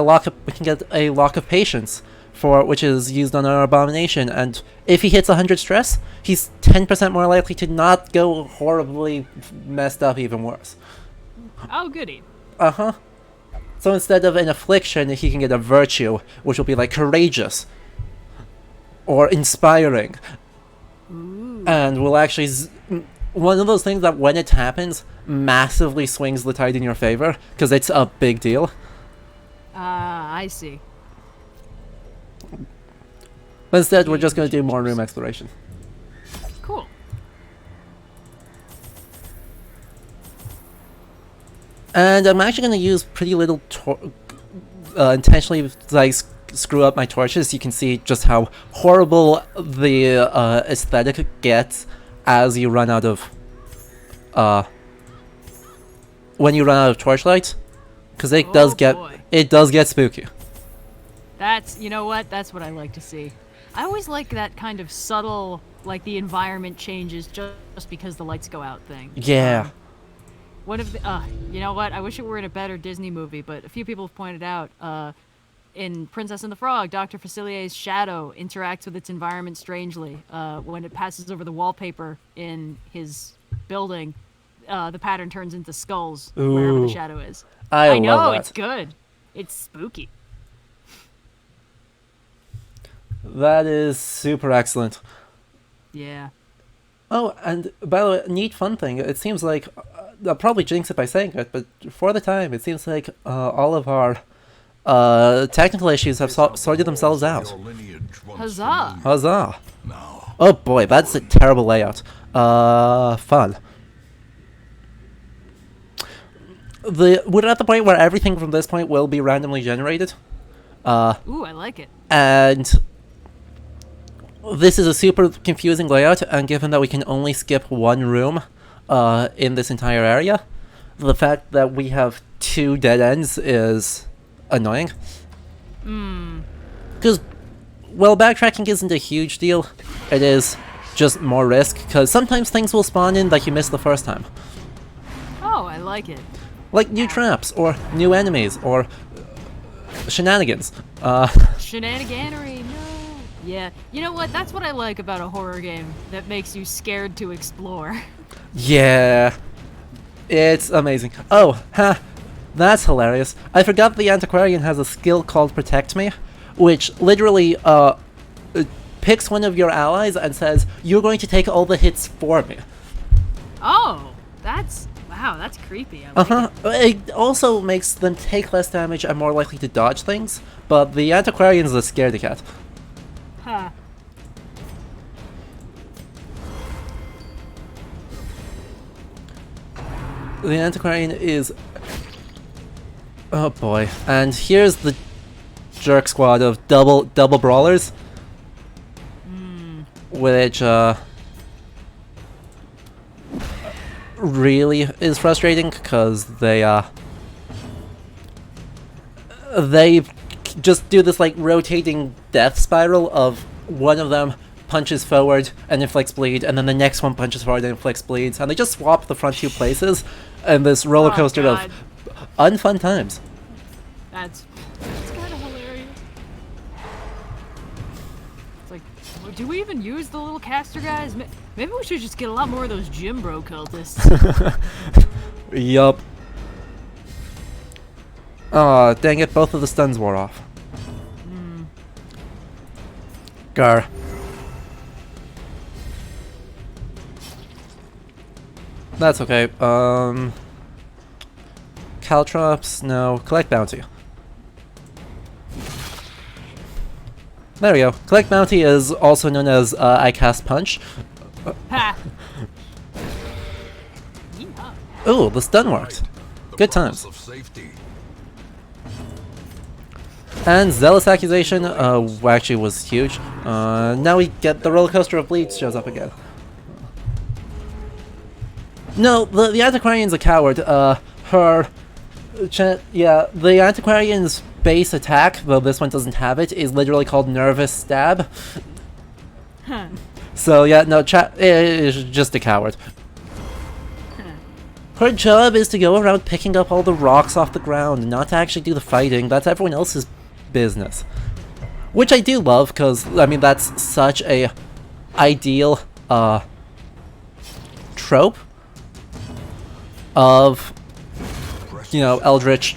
we can get a lock of patience which is used on our abomination, and if he hits 100 stress, he's 10% more likely to not go horribly messed up even worse. Oh, goody. Uh-huh. So instead of an affliction, he can get a virtue, which will be like courageous or inspiring. Ooh. And will actually one of those things that when it happens massively swings the tide in your favor because it's a big deal. Ah, I see. But instead, we're just going to do more room exploration. Cool. And I'm actually going to use pretty little intentionally like screw up my torches. You can see just how horrible the aesthetic gets as you run out of when you run out of torchlight, because it does get spooky. That's, you know what? That's what I like to see. I always like that kind of subtle, like the environment changes just because the lights go out thing. Yeah. One of the, you know what? I wish it were in a better Disney movie, but a few people have pointed out, in Princess and the Frog, Dr. Facilier's shadow interacts with its environment strangely. When it passes over the wallpaper in his building, the pattern turns into skulls wherever Ooh. the shadow is. I know, love that. it's good. It's spooky. That is super excellent. Yeah. Oh, and by the way, neat fun thing. It seems like I'll probably jinx it by saying it, but for the time, it seems like all of our technical issues have sorted themselves out. Huzzah! Huzzah! Now, Oh boy, that's a terrible layout. Fun. We're at the point where everything from this point will be randomly generated. Ooh, I like it. And this is a super confusing layout, and given that we can only skip one room in this entire area, the fact that we have 2 dead ends is annoying. Because, well, backtracking isn't a huge deal. It is just more risk, because sometimes things will spawn in that you missed the first time. Oh, I like it. Like new traps, or new enemies, or shenanigans. Shenaniganery, no. Yeah, you know what? That's what I like about a horror game that makes you scared to explore. Yeah. It's amazing. Oh, that's hilarious. I forgot the Antiquarian has a skill called Protect Me, which literally picks one of your allies and says, "You're going to take all the hits for me." Oh, wow, that's creepy. I like It also makes them take less damage and more likely to dodge things, but the Antiquarian is a scaredy cat. Huh. The Antiquarian is... Oh boy. And here's the jerk squad of double brawlers. Which, really is frustrating, because they just do this, like, rotating death spiral of one of them punches forward and inflicts bleed, and then the next one punches forward and inflicts bleeds, and they just swap the front two places, and this roller coaster of unfun times. That's kind of hilarious. It's like, do we even use the little caster guys? Maybe we should just get a lot more of those gym bro cultists. Yup. Aw, dang it, both of the stuns wore off. Gar. That's okay. Caltrops? No. Collect bounty. There we go. Collect bounty is also known as I cast punch. Ha! Ooh, the stun worked. Good times. And Zealous Accusation actually was huge. Now we get the roller coaster of bleeds shows up again. No, the Antiquarian's a coward. The Antiquarian's base attack, though this one doesn't have it, is literally called Nervous Stab. Huh. So yeah, no, is just a coward. Her job is to go around picking up all the rocks off the ground, not to actually do the fighting. That's everyone else's business. Which I do love, because, I mean, that's such a ideal, trope of, you know, Eldritch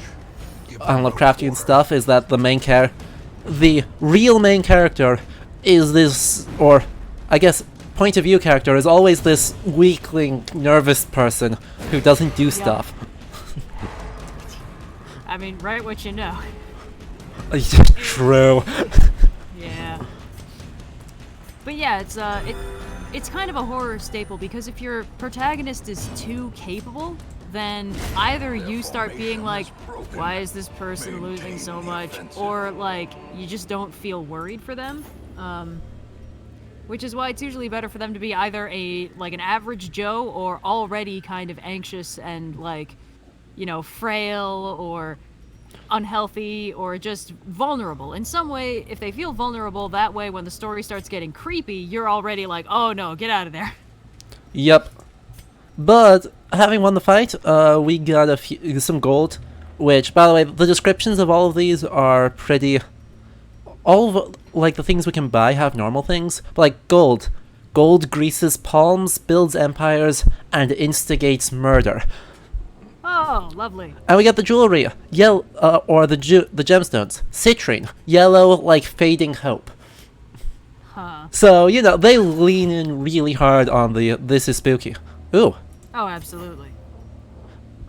and Lovecraftian stuff, is that the real main character is this, or, I guess, point of view character is always this weakling, nervous person who doesn't do stuff. I mean, write what you know. True. Yeah. But yeah, it's kind of a horror staple, because if your protagonist is too capable, then either you start being like, why is this person losing so much? Or like, you just don't feel worried for them. Which is why it's usually better for them to be either an average Joe, or already kind of anxious and, like, you know, frail or unhealthy or just vulnerable. In some way, if they feel vulnerable, that way when the story starts getting creepy, you're already like, oh no, get out of there. Yep. But having won the fight, we got some gold, which, by the way, the descriptions of all of these are pretty... All of, like, the things we can buy have normal things, but, like, gold. Gold greases palms, builds empires, and instigates murder. Oh, lovely. And we got the jewelry, or the gemstones. Citrine, yellow like fading hope. Huh. So, you know, they lean in really hard on the this is spooky. Ooh. Oh, absolutely.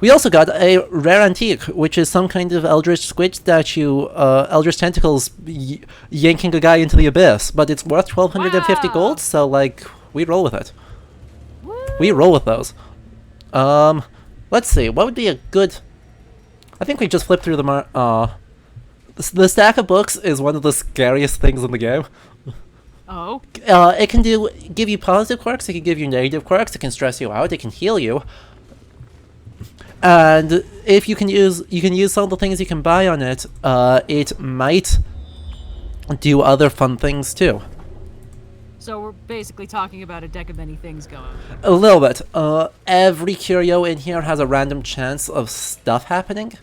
We also got a rare antique, which is some kind of Eldritch Squid statue, Eldritch Tentacles yanking a guy into the abyss, but it's worth 1,250 gold, so, like, we roll with it. Woo. We roll with those. Let's see, what would be a good... I think we just flipped through the the stack of books is one of the scariest things in the game. Oh? It can give you positive quirks, it can give you negative quirks, it can stress you out, it can heal you. And if you can use some of the things you can buy on it, it might do other fun things too. So we're basically talking about a deck of many things going. A little bit. Every curio in here has a random chance of stuff happening.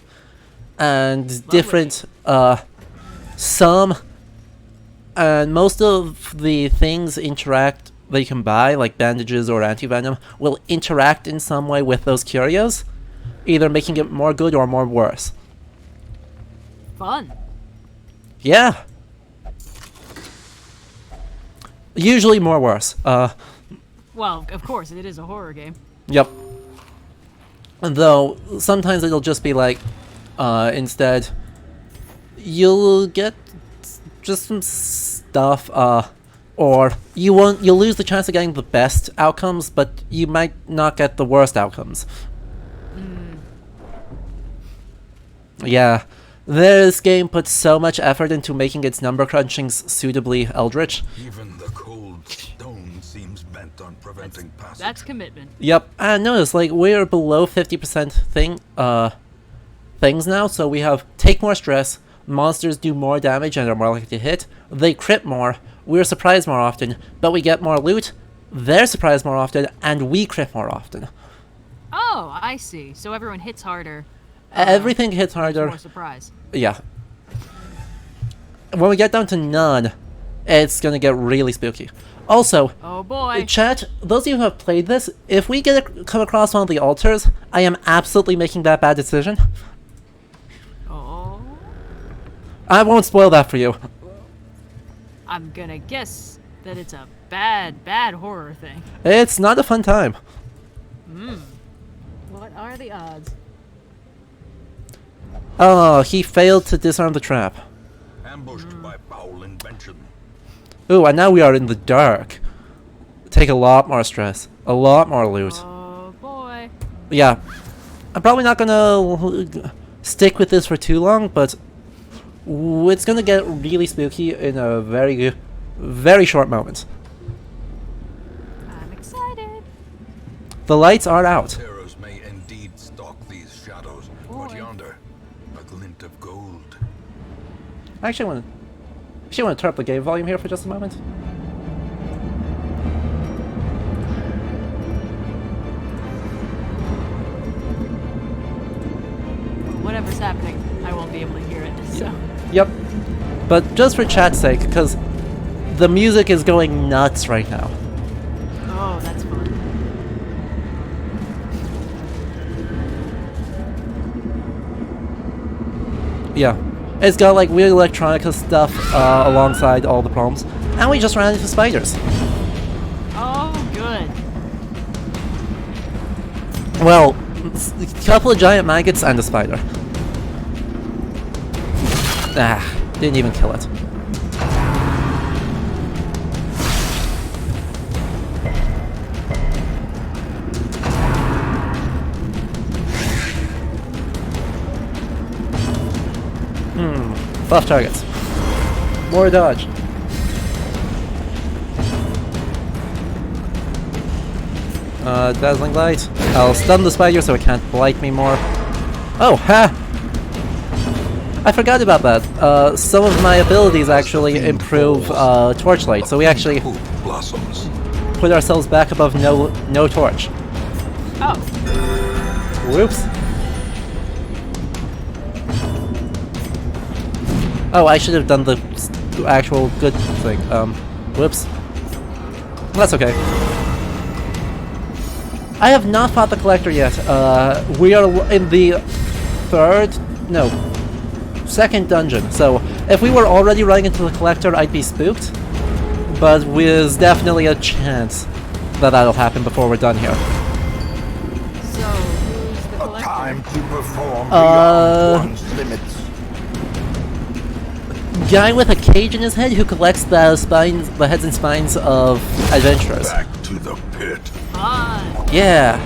And Lovely. Different, some, and most of the things that you can buy, like bandages or anti-venom, will interact in some way with those curios, either making it more good or more worse. Fun. Yeah. Usually more worse. Well, of course, it is a horror game. Yep. Though, sometimes it'll just be like, instead, you'll get just some stuff, or you'll lose the chance of getting the best outcomes, but you might not get the worst outcomes. Yeah. This game puts so much effort into making its number crunchings suitably eldritch. Even the cold stone seems bent on preventing passage. That's commitment. Yep, and notice, like, we're below 50% things now, so we have take more stress, monsters do more damage and are more likely to hit, they crit more, we're surprised more often, but we get more loot, they're surprised more often, and we crit more often. Oh, I see. So everyone hits harder. Everything hits harder. More surprise. Yeah. When we get down to none, it's gonna get really spooky. Also, Oh boy. chat, those of you who have played this, if we come across one of the altars, I am absolutely making that bad decision. Oh. I won't spoil that for you. I'm gonna guess that it's a bad horror thing. It's not a fun time. What are the odds? Oh, he failed to disarm the trap. Ambushed by foul invention. Ooh, and now we are in the dark. Take a lot more stress. A lot more loot. Oh boy. Yeah. I'm probably not gonna stick with this for too long, but it's gonna get really spooky in a very short moment. I'm excited. The lights are out. Terrors may indeed stalk these shadows, but Boy. yonder, a glint of gold. I actually want to turn up the game volume here for just a moment. Whatever's happening, I won't be able to hear it. So. Yep. But just for chat's sake, because the music is going nuts right now. Oh, that's fun. Yeah. It's got like weird electronica stuff alongside all the problems. And we just ran into spiders. Oh, good. Well, a couple of giant maggots and a spider. Ah, didn't even kill it. Buff targets. More dodge. Dazzling light. I'll stun the spider so it can't blight me more. Oh, ha! I forgot about that. Some of my abilities actually improve torchlight, so we actually Hope blossoms. put ourselves back above no torch. Oh, Whoops. Oh, I should have done the actual good thing. Whoops. That's okay. I have not fought the Collector yet. We are in the second dungeon. So, if we were already running into the Collector, I'd be spooked. But there's definitely a chance that that'll happen before we're done here. so who's the collector? Time to perform beyond one's limits. Guy with a cage in his head who collects the heads and spines of adventurers. Back to the pit. Fun. Yeah.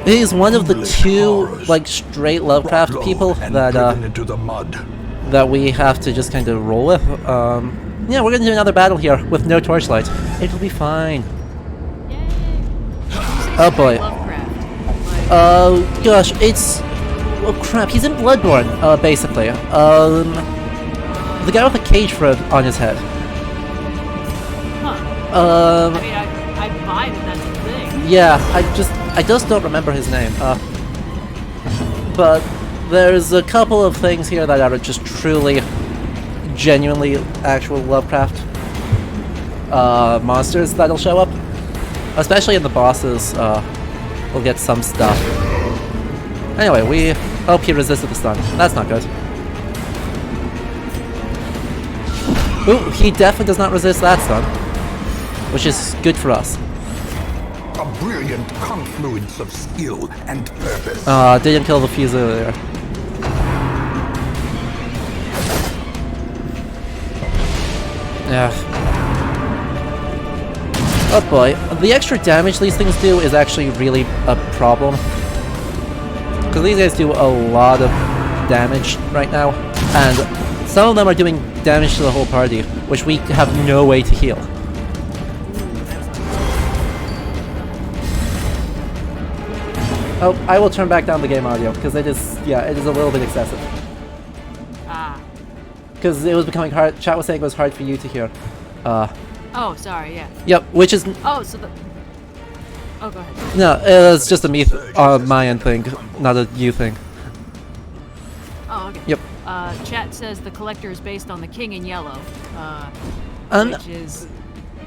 He's one of the two, like, straight Lovecraft Low people and that driven into the mud. that we have to just kind of roll with. Yeah, we're gonna do another battle here with no torchlight. It'll be fine. Yay. Oh boy. Lovecraft. Like, Gosh, it's... Oh crap, he's in Bloodborne, basically. The guy with a cage on his head. huh. I mean, I buy that that's a thing. Yeah, I just don't remember his name. But there's a couple of things here that are just truly, genuinely actual Lovecraft monsters that'll show up. Especially in the bosses, we'll get some stuff. Anyway, we hope he resisted the stun. That's not good. Ooh, he definitely does not resist that stun. Which is good for us. A brilliant confluence of skill and purpose. Didn't kill the fuse earlier. Yeah. Oh boy, the extra damage these things do is actually really a problem. Because these guys do a lot of damage right now, and some of them are doing damage to the whole party, which we have no way to heal. Oh, I will turn back down the game audio, because it is a little bit excessive. Because it was becoming hard, chat was saying it was hard for you to hear. Oh, sorry, yeah. Yep, which is... Oh, so the... Oh, go ahead. No, it's just a me, my end thing, not a you thing. Oh, okay. Yep. Chat says the collector is based on the King in Yellow, which is...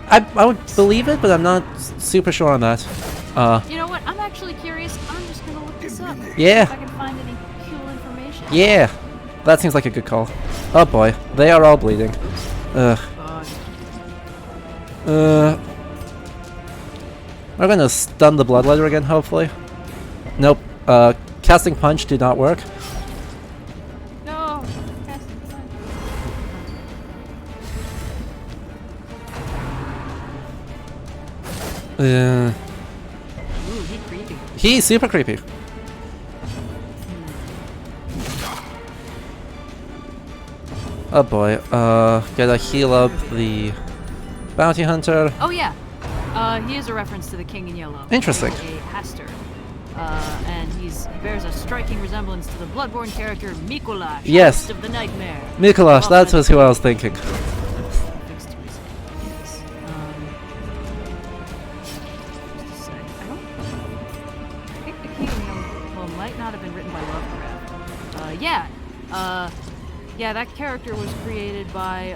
I would believe it, but I'm not super sure on that. You know what? I'm actually curious. I'm just gonna look this up. Yeah. If I can find any cool information. Yeah, that seems like a good call. Oh boy, they are all bleeding. Ugh. We're gonna stun the Bloodletter again, hopefully. Nope. Casting Punch did not work. No. Casting punch. Ooh, he's creepy. He's super creepy. Oh boy, gotta heal up the bounty hunter. Oh yeah. He is a reference to the King in Yellow. Interesting. A Haster. And he bears a striking resemblance to the Bloodborne character Mikolash, Yes. host of the Nightmare. Mikolash, that was who I was thinking. Fixed to his yes. Just a sec. I think the King in Yellow might not have been written by Lovecraft. Yeah, that character was created by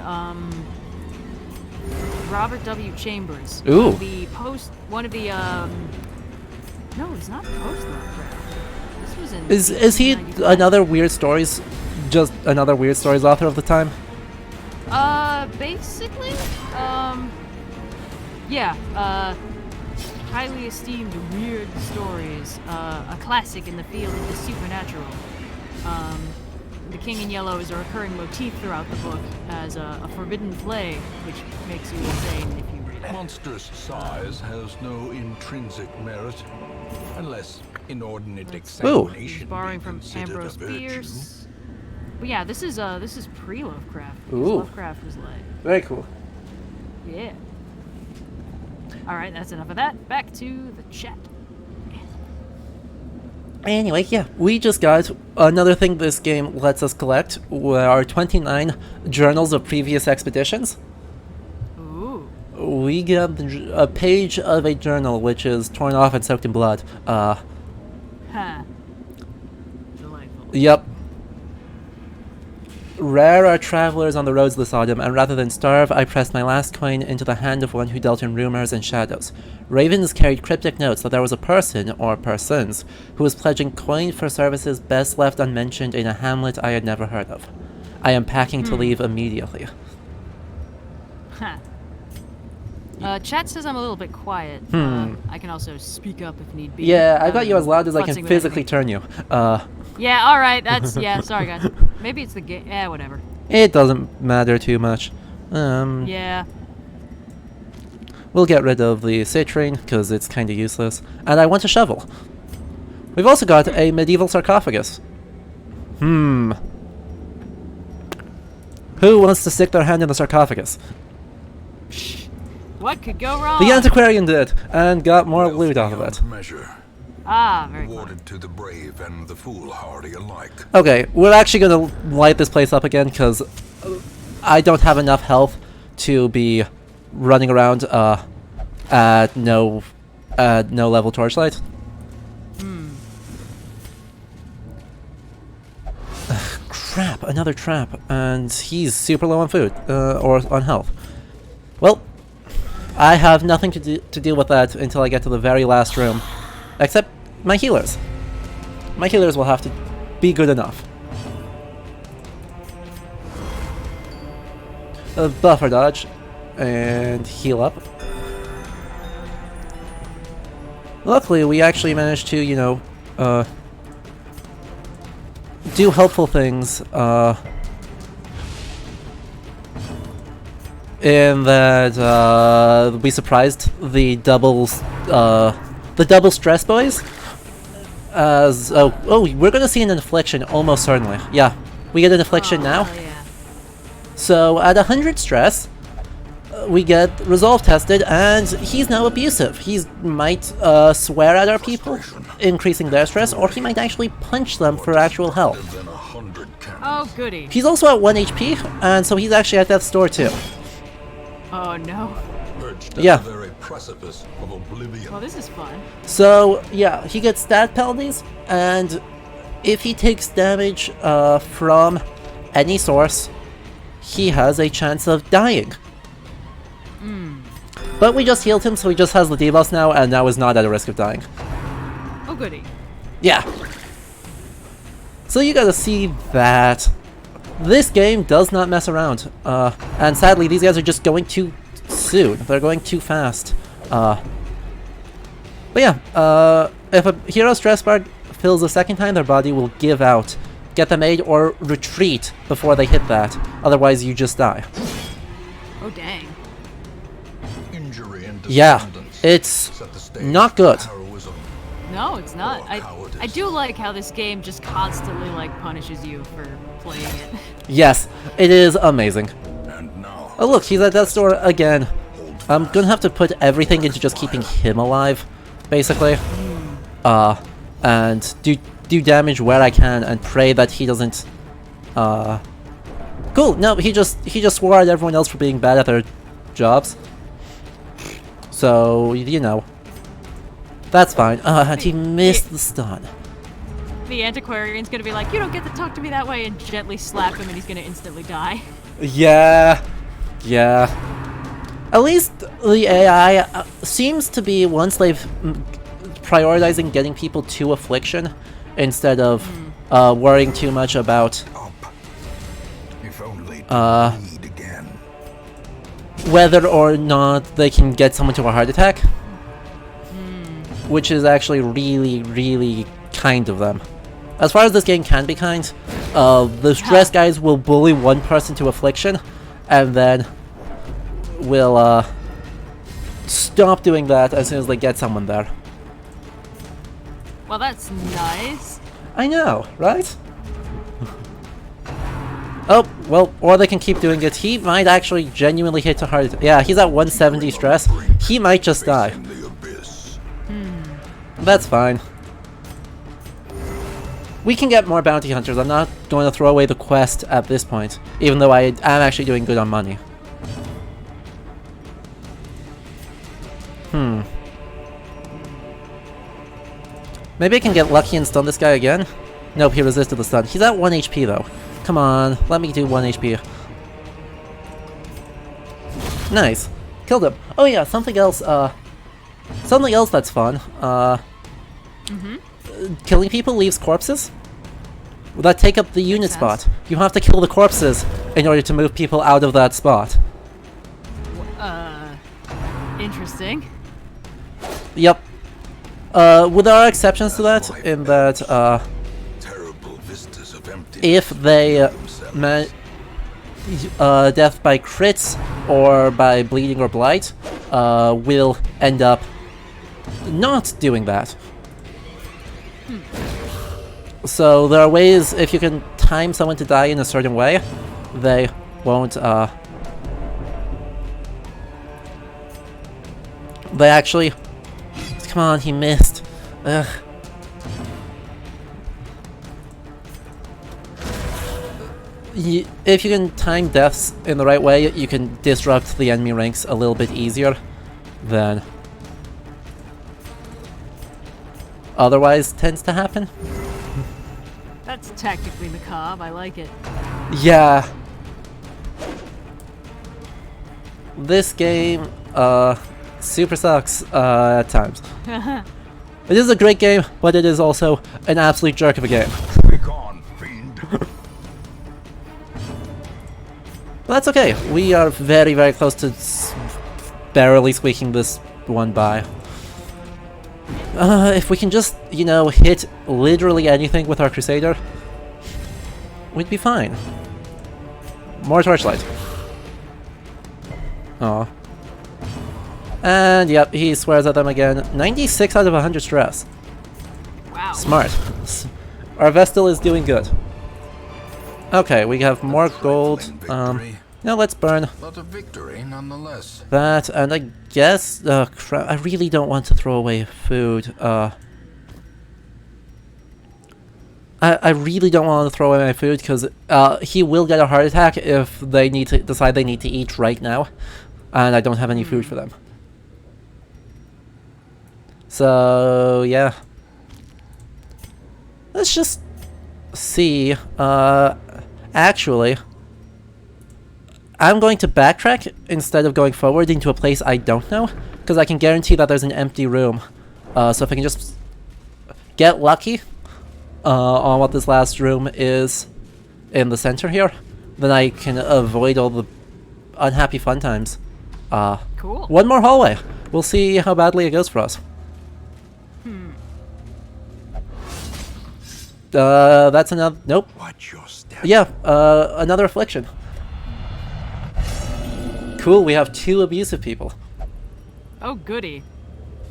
Robert W. Chambers. Ooh. One of the no, it's not post Lovecraft. This was in Is he 1895. another Weird Stories, just another Weird Stories author of the time? Basically, highly esteemed weird stories, a classic in the field of the supernatural. The King in Yellow is a recurring motif throughout the book as a forbidden plague, which makes you insane if you read it. Monstrous size has no intrinsic merit, unless inordinate examination He's borrowing be from considered Ambrose a virtue. Bierce. But yeah, this is pre-Lovecraft. Ooh. Lovecraft was like, Very cool. yeah. All right, that's enough of that. Back to the chat. Anyway, yeah, we just got another thing this game lets us collect, are 29 journals of previous expeditions. Ooh. We get a page of a journal which is torn off and soaked in blood. Ha. Delightful. Yep. Rare are travelers on the roads this autumn, and rather than starve, I pressed my last coin into the hand of one who dealt in rumors and shadows. Ravens carried cryptic notes that there was a person, or persons, who was pledging coin for services best left unmentioned in a hamlet I had never heard of. I am packing to leave immediately. Ha. Chat says I'm a little bit quiet. I can also speak up if need be. Yeah, I got you as loud as I can futzing with physically anything. turn you. Yeah, alright, yeah, sorry guys. Maybe it's the game. Yeah, whatever. It doesn't matter too much. Yeah. We'll get rid of the citrine, because it's kinda useless. And I want a shovel. We've also got a medieval sarcophagus. Who wants to stick their hand in the sarcophagus? What could go wrong? The Antiquarian did, and got more loot out of it. Measure, Ah, very good. awarded to the brave and the foolhardy alike. Okay, we're actually gonna light this place up again, because I don't have enough health to be running around at no level torchlight. Crap, another trap, and he's super low on food, or on health. Well, I have nothing to deal with that until I get to the very last room, except my healers. My healers will have to be good enough. buffer dodge and heal up. Luckily, we actually managed to, you know, do helpful things, in that, we surprised the double stress boys. As, we're gonna see an infliction, almost certainly. Yeah, we get an infliction now. Hell yeah. So, at 100 stress, we get resolve tested, and he's now abusive. He might swear at our people, increasing their stress, or he might actually punch them for actual help. Oh, goody. He's also at 1 HP, and so he's actually at death's door too. Oh, no. Yeah. Well, this is fun. So, yeah, he gets stat penalties, and if he takes damage from any source, he has a chance of dying. But we just healed him, so he just has the debuffs now, and now is not at a risk of dying. Oh, goody. Yeah. So you gotta see that this game does not mess around. And sadly, these guys are just going too soon. They're going too fast. But yeah, if a hero stress bar fills a second time, their body will give out, get them aid, or retreat before they hit that. Otherwise, you just die. Oh, dang. Yeah, it's not good. No, it's not. I do like how this game just constantly, like, punishes you for playing it. Yes, it is amazing. Oh look, he's at death's door again. I'm gonna have to put everything into just keeping him alive, basically. And do damage where I can and pray that he doesn't cool, no, he just swore at everyone else for being bad at their jobs. So, you know. That's fine. And he missed the stun. The Antiquarian's gonna be like, you don't get to talk to me that way, and gently slap him and he's gonna instantly die. Yeah. Yeah. At least the AI seems to be, once they've prioritizing getting people to affliction instead of worrying too much about whether or not they can get someone to a heart attack. Which is actually really, really kind of them. As far as this game can be kind, the stress guys will bully one person to affliction, and then will stop doing that as soon as they get someone there. Well, that's nice. I know, right? Oh, well, or they can keep doing it. He might actually genuinely hit a heart attack. Yeah, he's at 170 stress. He might just die. That's fine. We can get more bounty hunters. I'm not going to throw away the quest at this point, even though I am actually doing good on money. Maybe I can get lucky and stun this guy again? Nope, he resisted the stun. He's at 1 HP though. Come on, let me do 1 HP. Nice. Killed him. Oh yeah, something else that's fun. Killing people leaves corpses that take up the unit spot. You have to kill the corpses in order to move people out of that spot. Interesting. Yep. There are exceptions to that, in that if they death by crits or by bleeding or blight, will end up not doing that. So there are ways, if you can time someone to die in a certain way, they won't, they actually... Come on, he missed. Ugh. If you can time deaths in the right way, you can disrupt the enemy ranks a little bit easier than otherwise tends to happen. That's tactically macabre. I like it. Yeah. This game, super sucks, at times. It is a great game, but it is also an absolute jerk of a game. Be gone, fiend. But that's okay. We are very, very close to barely squeaking this one by. If we can just, you know, hit literally anything with our Crusader, we'd be fine. More torchlight. Aw. And yep, he swears at them again. 96 out of 100 stress. Wow. Smart. Our Vestal is doing good. Okay, we have more gold. Now let's burn But a victory nonetheless. that, and I guess, crap, I really don't want to throw away food. I really don't want to throw away my food because he will get a heart attack if they need to decide they need to eat right now, and I don't have any food for them. So yeah, let's just see. Actually, I'm going to backtrack instead of going forward into a place I don't know, because I can guarantee that there's an empty room. So if I can just get lucky on what this last room is in the center here, then I can avoid all the unhappy fun times. Cool. One more hallway. We'll see how badly it goes for us. That's another... Nope. Watch your step. Yeah, another affliction. Cool, we have 2 abusive people. Oh, goody.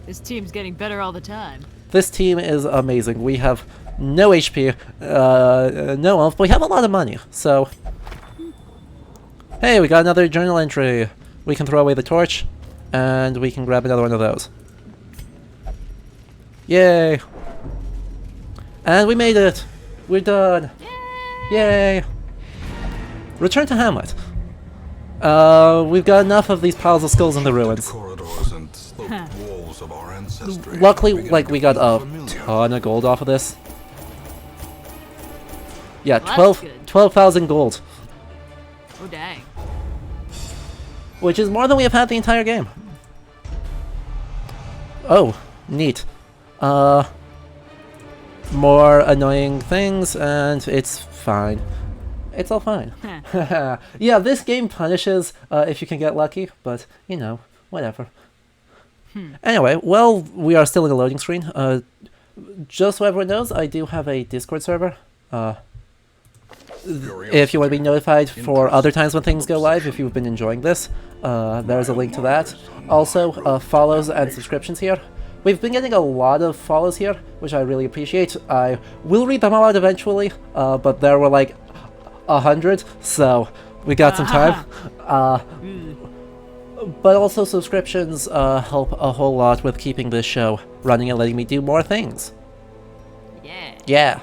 This team's getting better all the time. This team is amazing. We have no HP, no health, but we have a lot of money, so... Hey, we got another journal entry. We can throw away the torch, and we can grab another one of those. Yay! And we made it! We're done! Yay! Return to Hamlet. We've got enough of these piles of skulls in the ruins. Corridors and sloped walls of our ancestry. Luckily, Beginning like, to we got feel a familiar. ton of gold off of this. Yeah, Well, that's good. 12,000 gold. Oh, dang. Which is more than we have had the entire game. Oh, neat. More annoying things, and it's fine. It's all fine. Yeah, this game punishes if you can get lucky, but, you know, whatever. Anyway, well, we are still in the loading screen. Just so everyone knows, I do have a Discord server. If you want to be notified for other times when things go live, if you've been enjoying this, there's a link to that. Also, follows and subscriptions here. We've been getting a lot of follows here, which I really appreciate. I will read them all out eventually, but there were like 100, so we got some time. But also subscriptions help a whole lot with keeping this show running and letting me do more things. Yeah. Yeah.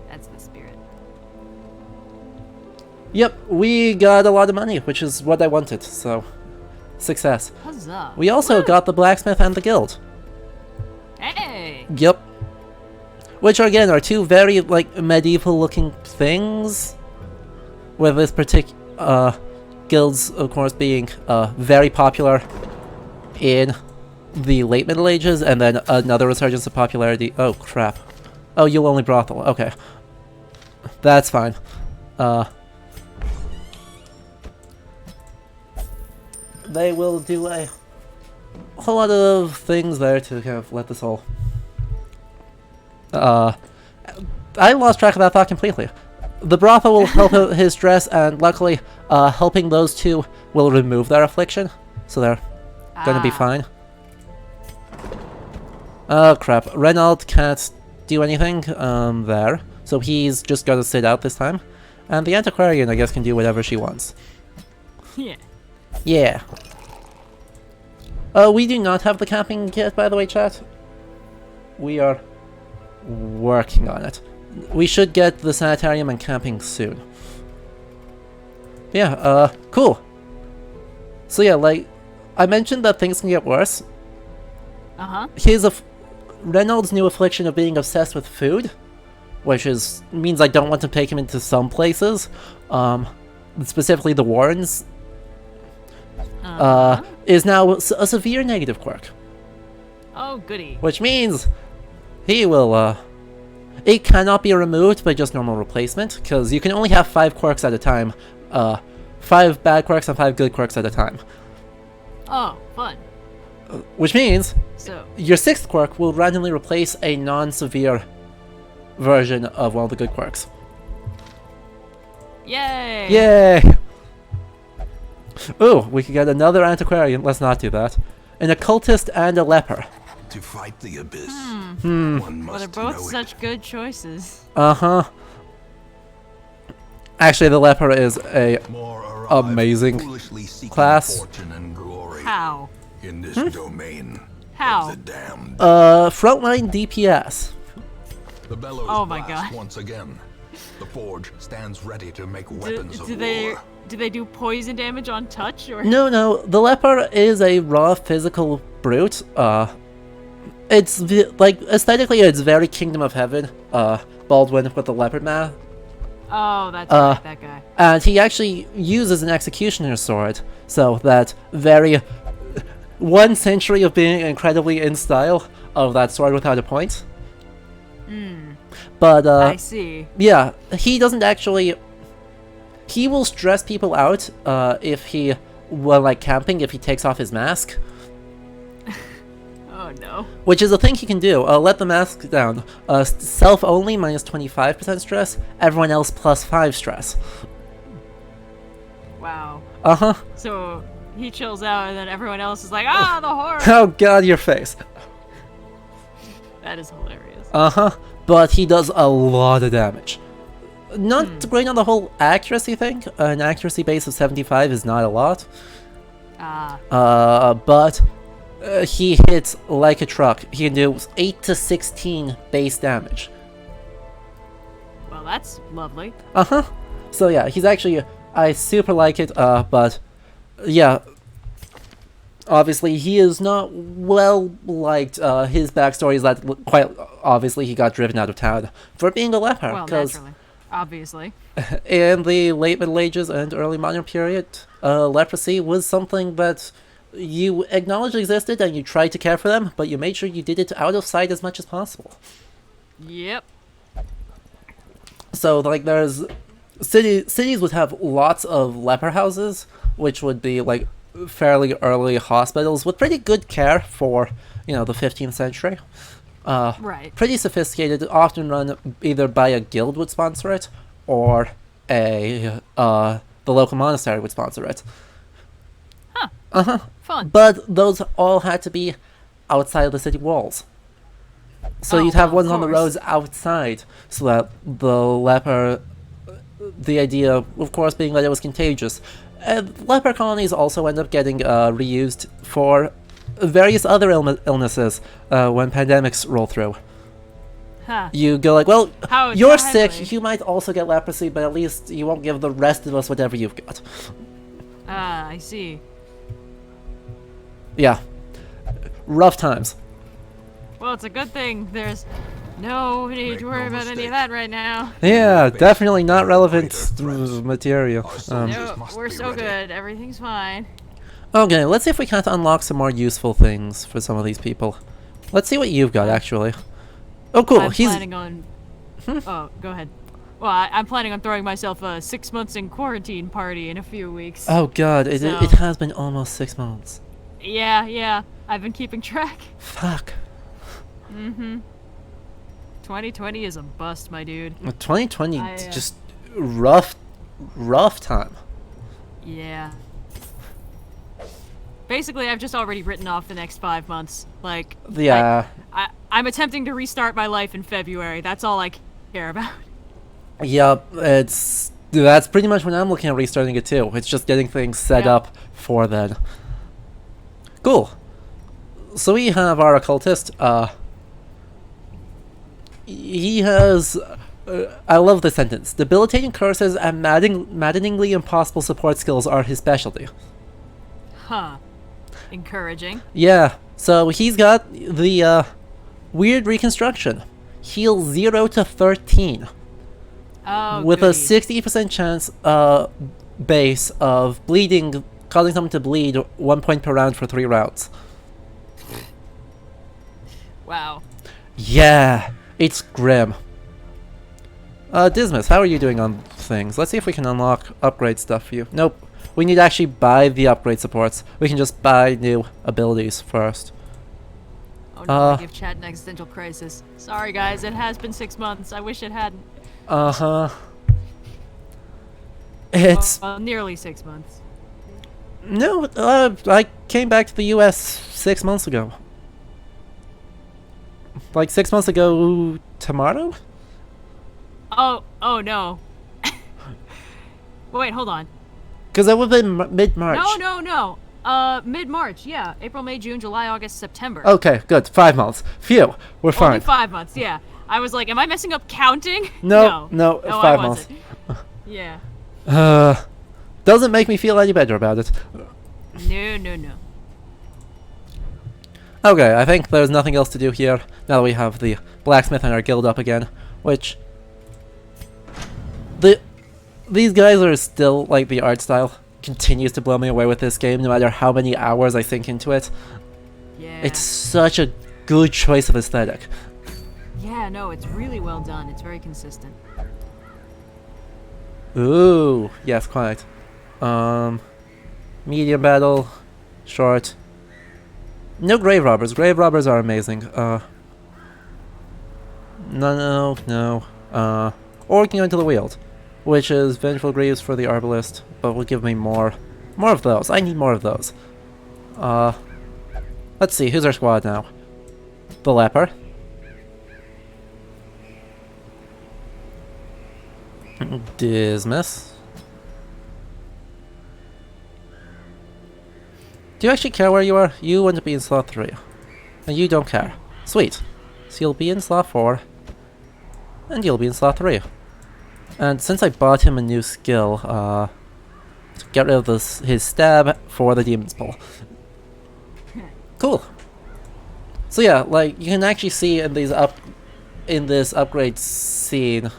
That's the spirit. Yep, we got a lot of money, which is what I wanted, so success. Huzzah. We also got the blacksmith and the guild. Hey! Yep. Which are, again, are 2 very, like, medieval-looking things. With this particular, guilds, of course, being, very popular in the late Middle Ages, and then another resurgence of popularity. Oh, crap. Oh, you'll only brothel. Okay. That's fine. They will do a whole lot of things there to kind of let this all... I lost track of that thought completely. The brothel will help his stress, and luckily, helping those 2 will remove their affliction, so they're gonna be fine. Oh crap, Renaud can't do anything, there, so he's just gotta sit out this time. And the Antiquarian, I guess, can do whatever she wants. Yeah. Yeah. We do not have the camping yet, by the way, chat. We are working on it. We should get the sanitarium and camping soon. Yeah, cool. So yeah, like, I mentioned that things can get worse. Uh-huh. Reynolds' new affliction of being obsessed with food, which means I don't want to take him into some places, specifically the Warrens, is now a severe negative quirk. Oh, goody. Which means he will, it cannot be removed by just normal replacement, because you can only have 5 quirks at a time, 5 bad quirks and 5 good quirks at a time. Oh, fun. Which means So, your 6th quirk will randomly replace a non-severe version of one of the good quirks. yay! Yay! Ooh, we could get another Antiquarian. Let's not do that. An Occultist and a Leper. To fight the abyss, Hmm. one Well, they're must both know such it. good choices. Uh-huh. Actually, the Leper is a More arrive, amazing foolishly seeking class. fortune and glory How? in this domain How? of the damned. Frontline DPS. The bellows Oh my blast God. once again. The forge stands ready to make Do, weapons of do they war. do they do poison damage on touch or? No, the Leper is a raw physical brute. It's like aesthetically, it's very Kingdom of Heaven. Baldwin with the leopard mask. Oh, that's right, that guy. And he actually uses an executioner's sword, so that very 1 century of being incredibly in style of that sword without a point. But I see. yeah, he doesn't actually. He will stress people out if he, well, like camping, if he takes off his mask, Oh no. which is a thing he can do. Let the mask down. Self only minus 25% stress. Everyone else plus 5 stress. Wow. Uh huh. So he chills out, and then everyone else is like, "Ah, the horror!" Oh god, your face. That is hilarious. Uh huh. But he does a lot of damage. Not great on the whole accuracy thing. An accuracy base of 75 is not a lot. But he hits like a truck. He can do 8 to 16 base damage. Well, that's lovely. Uh huh. So yeah, he's actually, I super like it. But yeah, obviously he is not well liked. His backstory is that quite obviously he got driven out of town for being a leper. Well, 'cause naturally, obviously. in the late Middle Ages and early modern period, leprosy was something that you acknowledged existed and you tried to care for them, but you made sure you did it out of sight as much as possible. Yep. So, like, there's cities would have lots of leper houses, which would be like fairly early hospitals with pretty good care for, the 15th century. Right. Pretty sophisticated, often run either by a guild would sponsor it, or the local monastery would sponsor it. Huh. Fun. But those all had to be outside the city walls. So Oh, you'd have well, ones of on the course. roads outside, so that the leper, the idea, of course, being that it was contagious. Leper colonies also end up getting reused for various other illnesses when pandemics roll through. Huh. You go like, well, How you're timely. sick, you might also get leprosy, but at least you won't give the rest of us whatever you've got. Ah, I see. Yeah. Rough times. Well, it's a good thing there's no need Make to worry no about any mistake. of that right now. Yeah, definitely not relevant Greater threats. material. Our Um, soldiers No, must we're be so ready. good. Everything's fine. Okay, let's see if we can't unlock some more useful things for some of these people. Let's see what you've got, actually. Oh, cool. I'm He's planning on. Oh, go ahead. Well, I'm planning on throwing myself a 6 months in quarantine party in a few weeks. Oh god, it So- has been almost 6 months. Yeah. I've been keeping track. Fuck. 2020 is a bust, my dude. 2020 I, just rough time. Yeah. Basically, I've just already written off the next 5 months. Like, Yeah. I'm attempting to restart my life in February. That's all I care about. Yep, that's pretty much when I'm looking at restarting it too. It's just getting things set Yeah. up for then. Cool. So we have our occultist. He has. I love this sentence. Debilitating curses and maddeningly impossible support skills are his specialty. Huh. Encouraging. Yeah. So he's got the weird reconstruction. Heal 0 to 13. Oh, With a goody. 60% chance base of bleeding, causing someone to bleed 1 point per round for 3 rounds. Wow. Yeah, it's grim. Dismas, how are you doing on things? Let's see if we can unlock upgrade stuff for you. Nope. we need to actually buy the upgrade supports. We can just buy new abilities first. Oh no, I give chat an existential crisis. Sorry guys, it has been 6 months. I wish it hadn't. It's... nearly 6 months. No, I came back to the US 6 months ago. Like 6 months ago tomorrow? Oh no. Wait, hold on. Because that would have been mid-March. No. Mid-March, yeah. April, May, June, July, August, September. Okay, good. 5 months. Phew, we're fine. Only 5 months, yeah. I was like, am I messing up counting? No, 5 I months. wasn't. Yeah. Doesn't make me feel any better about it. No. Okay, I think there's nothing else to do here now that we have the blacksmith and our guild up again, which... These guys are still, like, the art style continues to blow me away with this game, no matter how many hours I sink into it. Yeah. It's such a good choice of aesthetic. Yeah, no, it's really well done. It's very consistent. Ooh, yes, quite. Medium battle, short. No grave robbers. Grave robbers are amazing. No. Orking into the Wield, which is Vengeful Greaves for the Arbalist, but will give me more of those. I need more of those. Let's see, who's our squad now? The Leper. Dismiss. Do you actually care where you are? You want to be in slot 3. And you don't care. Sweet. So you'll be in slot 4. And you'll be in slot 3. And since I bought him a new skill, to get rid of his stab for the Demon's Pull. Cool. So yeah, like, you can actually see in this upgrade scene,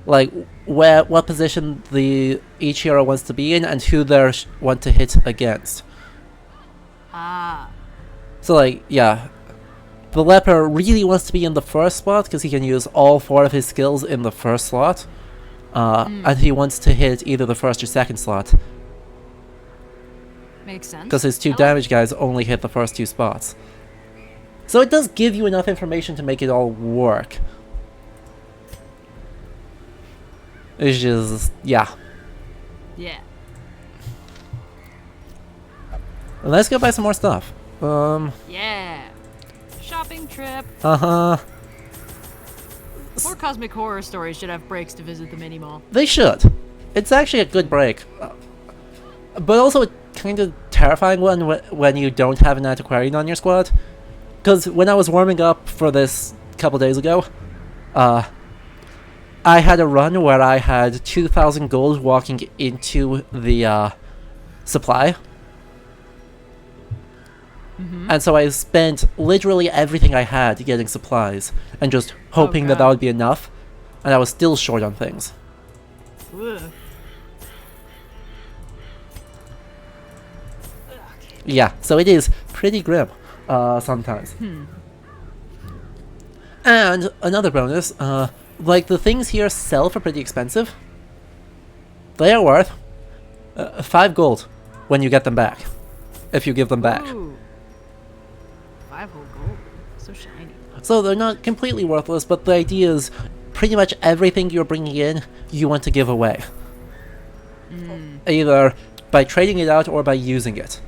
like, what position each hero wants to be in and who they want to hit against. Ah. So like, yeah, the Leper really wants to be in the first spot because he can use all 4 of his skills in the first slot, and he wants to hit either the first or second slot. Makes sense. Because his 2 damage guys only hit the first 2 spots. So it does give you enough information to make it all work. It's just, yeah. Yeah. Let's go buy some more stuff. Yeah. Shopping trip. Uh-huh. More Cosmic Horror Stories should have breaks to visit the mini mall. They should. It's actually a good break. But also a kind of terrifying one when you don't have an Antiquarian on your squad. Because when I was warming up for this a couple days ago, I had a run where I had 2,000 gold walking into the supply. Mm-hmm. And so I spent literally everything I had getting supplies and just hoping that God. would be enough. And I was still short on things. Ugh. Yeah, so it is pretty grim sometimes. And another bonus, like the things here sell for pretty expensive. They are worth 5 gold when you get them back. If you give them back. Ooh. 5 whole gold. So shiny. So they're not completely worthless, but the idea is pretty much everything you're bringing in, you want to give away. Either by trading it out or by using it.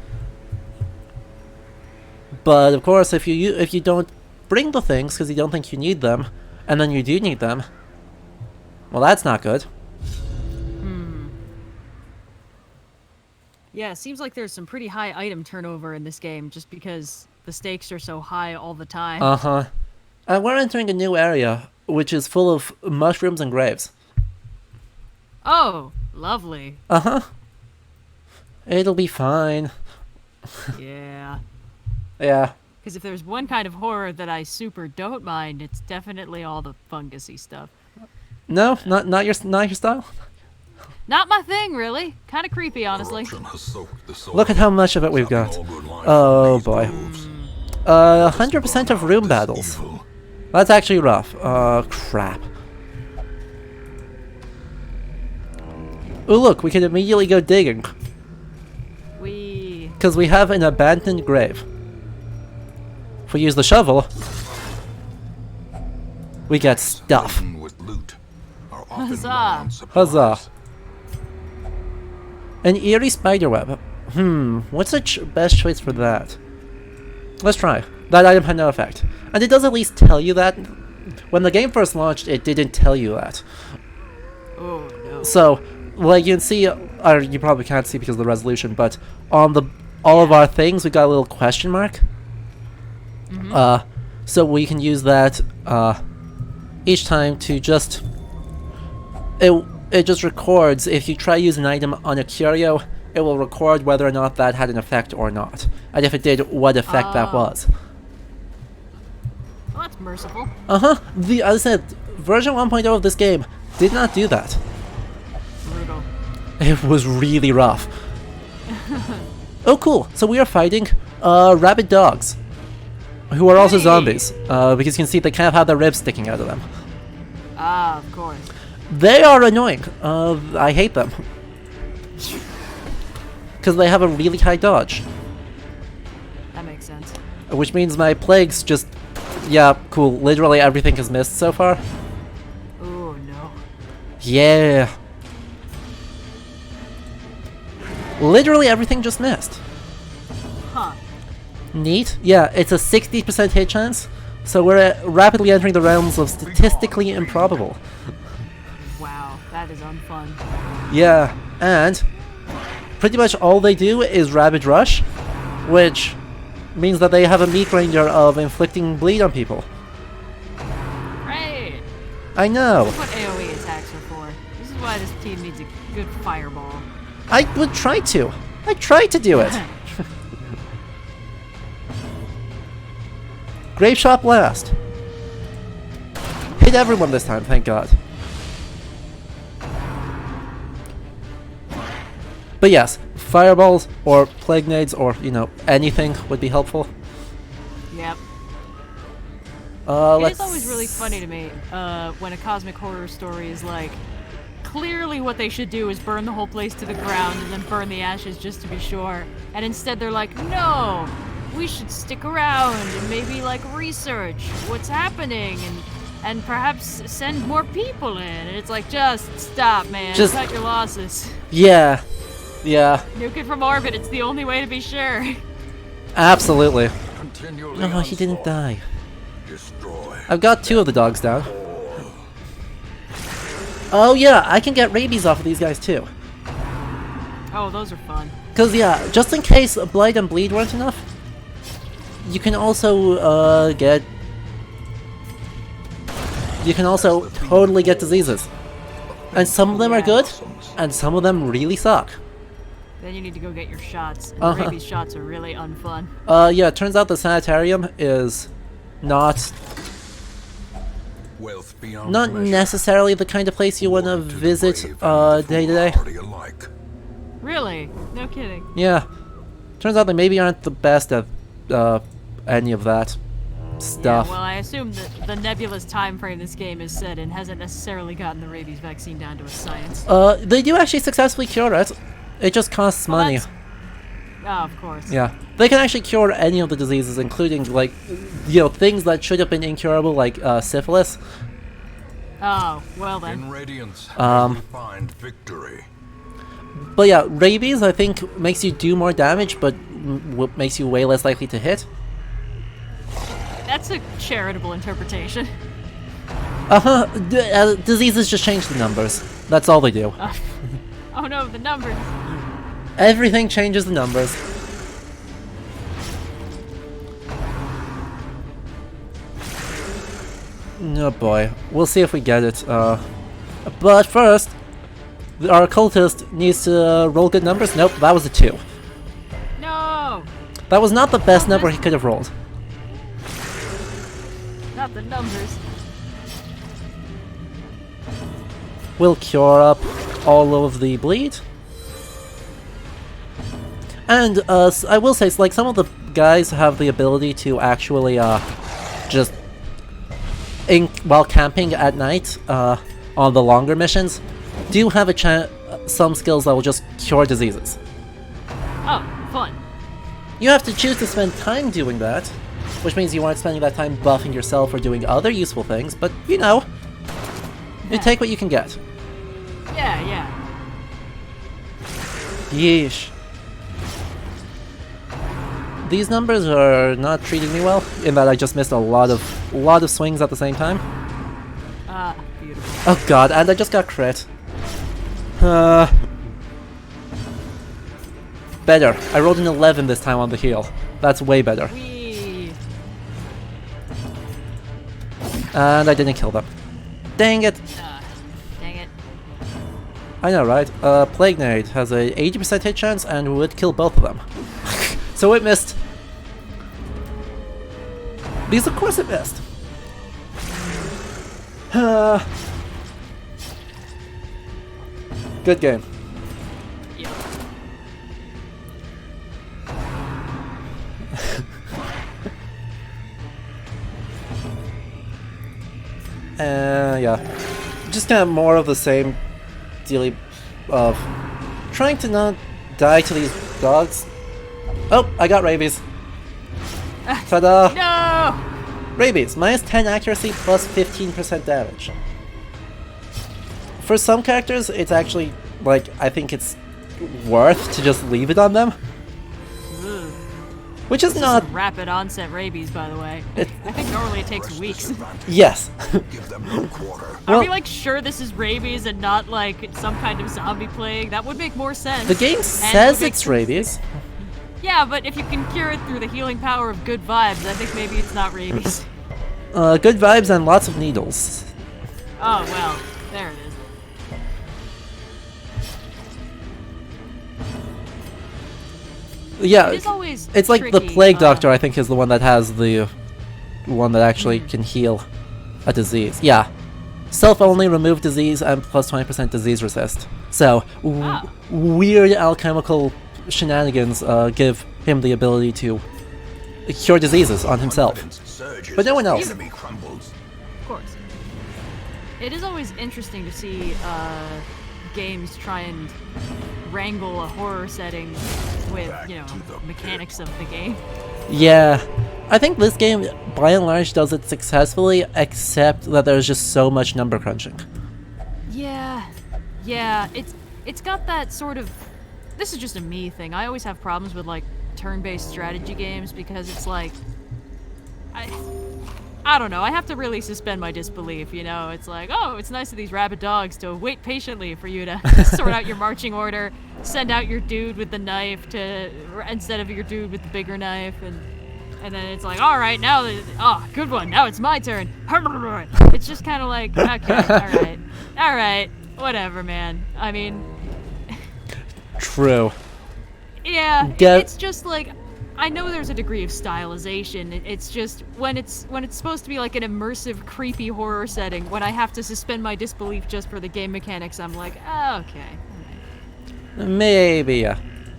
But of course, if you don't bring the things because you don't think you need them, and then you do need them, well, that's not good. Yeah, it seems like there's some pretty high item turnover in this game just because the stakes are so high all the time. Uh-huh. And we're entering a new area, which is full of mushrooms and graves. Oh, lovely. Uh-huh. It'll be fine. Yeah. Yeah. Because if there's one kind of horror that I super don't mind, it's definitely all the fungusy stuff. No, not your style. Not my thing, really. Kind of creepy, honestly. Look at how much of it we've got. Oh boy. 100% of room battles. That's actually rough. Crap. Oh look, we can immediately go digging because we have an abandoned grave. If we use the shovel, we get stuff. Laden with loot are often Huzzah. low on supplies. Huzzah. An eerie spiderweb. What's the best choice for that? Let's try. That item had no effect. And it does at least tell you that. When the game first launched, it didn't tell you that. Oh no. So, like you can see, or you probably can't see because of the resolution, but on all of our things, we got a little question mark. So we can use that each time to just it just records. If you try to use an item on a curio, it will record whether or not that had an effect or not, and if it did, what effect that was. Well, that's merciful. As I said, version 1.0 of this game did not do that. Brutal. It was really rough. Oh, cool. So we are fighting rabid dogs, who are also Hey. zombies, because you can see they kind of have their ribs sticking out of them. Ah, of course. They are annoying. I hate them. Because they have a really high dodge. That makes sense. Which means my plagues just... Yeah, cool. Literally everything has missed so far. Oh no. Yeah. Literally everything just missed. Huh. Neat. Yeah, it's a 60% hit chance. So we're rapidly entering the realms of statistically improbable. Wow, that is unfun. Yeah, and pretty much all they do is Rabid Rush, which means that they have a meat ranger of inflicting bleed on people. Right. I know. That's what AoE attacks are for. This is why this team needs a good fireball. I would try to. I tried to do it. Grave Shot Blast. Hit everyone this time, thank God. But yes, fireballs or plague nades or, anything would be helpful. Yep. It Let's... is always really funny to me when a cosmic horror story is like, clearly what they should do is burn the whole place to the ground and then burn the ashes just to be sure. And instead they're like, no, we should stick around and maybe like research what's happening and perhaps send more people in. And it's like, just stop, man. Just- Cut your losses. Yeah. Yeah, Nuke it from orbit, it's the only way to be sure. absolutely. Continually No, he didn't onslaught. die. Destroy. I've got 2 of the dogs down. Oh yeah, I can get rabies off of these guys too. Oh, those are fun. Cause yeah, just in case blight and bleed weren't enough, you can also totally get diseases. And some of them are good, and some of them really suck. Then you need to go get your shots. And Uh-huh. the rabies shots are really unfun. Yeah, it turns out the sanitarium is not Wealth beyond not measure. necessarily the kind of place you want to To the visit brave and the day to day. foolhardy alike. Really? No kidding. Yeah, turns out they maybe aren't the best at any of that stuff. Yeah, well, I assume that the nebulous time frame this game is set in hasn't necessarily gotten the rabies vaccine down to a science. They do actually successfully cure it. It just costs Well, money. that's- Oh, of course. Yeah, they can actually cure any of the diseases, including like, things that should have been incurable, like syphilis. Oh, well then. In radiance, Um, we find victory. But yeah, rabies I think makes you do more damage, but makes you way less likely to hit. That's a charitable interpretation. Diseases just change the numbers. That's all they do. Oh no, the numbers. Everything changes the numbers. Oh boy, we'll see if we get it. But first, our occultist needs to roll good numbers. Nope, that was a 2. No! That was not the best number he could have rolled. Not the numbers. We'll cure up all of the bleed. And I will say, like, some of the guys have the ability to actually just while camping at night on the longer missions, do have some skills that will just cure diseases. Oh, fun. You have to choose to spend time doing that, which means you aren't spending that time buffing yourself or doing other useful things, but you know, you take what you can get. Yeah. Yeesh. These numbers are not treating me well, in that I just missed a lot of swings at the same time. Beautiful. Oh god, and I just got crit. Better. I rolled an 11 this time on the heal. That's way better. Whee! And I didn't kill them. Dang it! Dang it. I know, right? Plague Nade has a 80% hit chance and would kill both of them. So it missed. Because of course it missed. Good game. Yep. Yeah. Just kind of more of the same dealy of trying to not die to these dogs. Oh, I got rabies. Ta-da! No! Rabies, minus 10 accuracy plus 15% damage. For some characters, it's actually, like, I think it's worth to just leave it on them. Ugh. Which is This not... is rapid onset rabies, by the way. I think normally it takes weeks. Yes. Give them no quarter. Are we Well- like sure this is rabies and not like some kind of zombie plague? That would make more sense. The game And says would make it's sense- rabies. Yeah, but if you can cure it through the healing power of good vibes, I think maybe it's not rabies. Good vibes and lots of needles. Oh, well, there it is. Yeah, It is always it's like the tricky, Plague Doctor, I think, is the one that has the one that actually Hmm. can heal a disease. Yeah. Self-only, remove disease, and plus 20% disease resist. So, Oh. weird alchemical shenanigans give him the ability to cure diseases on himself. Confidence surges But no one as the else. enemy crumbles. Of course. It is always interesting to see games try and wrangle a horror setting with, Back you know, to the mechanics of the game. Yeah. I think this game, by and large, does it successfully, except that there's just so much number crunching. Yeah, it's got that sort of. This is just a me thing. I always have problems with like turn-based strategy games because it's like, I don't know. I have to really suspend my disbelief. You know, it's like, oh, it's nice of these rabid dogs to wait patiently for you to sort out your marching order, send out your dude with the knife to instead of your dude with the bigger knife, and then it's like, all right, now, good one. Now it's my turn. It's just kind of like, okay, all right, whatever, man. I mean, True. yeah, Get- it's just like, I know there's a degree of stylization. It's just when it's supposed to be like an immersive, creepy horror setting, when I have to suspend my disbelief just for the game mechanics, I'm like, oh, okay. Maybe,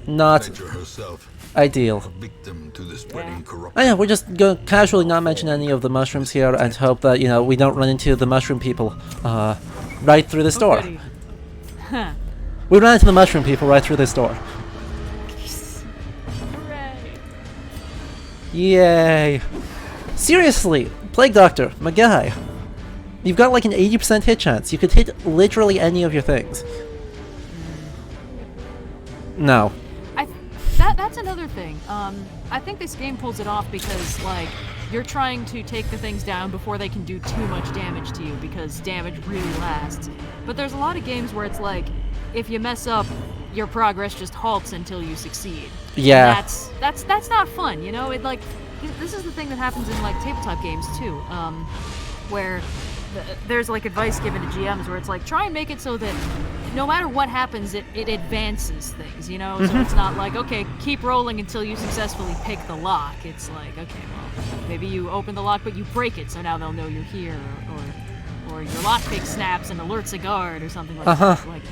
not Nature herself, ideal. a victim to the spreading corruption. Oh yeah, we're just gonna casually not mention any of the mushrooms here and hope that, you know, we don't run into the mushroom people, right through this door. Goody. Huh. We ran into the mushroom people right through this door. Hooray. Yay. Seriously, Plague Doctor, my guy. You've got like an 80% hit chance. You could hit literally any of your things. No. That's another thing. I think this game pulls it off because, like, you're trying to take the things down before they can do too much damage to you, because damage really lasts. But there's a lot of games where it's like, if you mess up, your progress just halts until you succeed. Yeah. And that's not fun, you know? It like this is the thing that happens in like tabletop games too, where there's like advice given to GMs where it's like, try and make it so that no matter what happens, it advances things, you know? So it's not like, okay, keep rolling until you successfully pick the lock. It's like, okay, well, maybe you open the lock but you break it, so now they'll know you're here, or your lockpick snaps and alerts a guard or something like that. Like,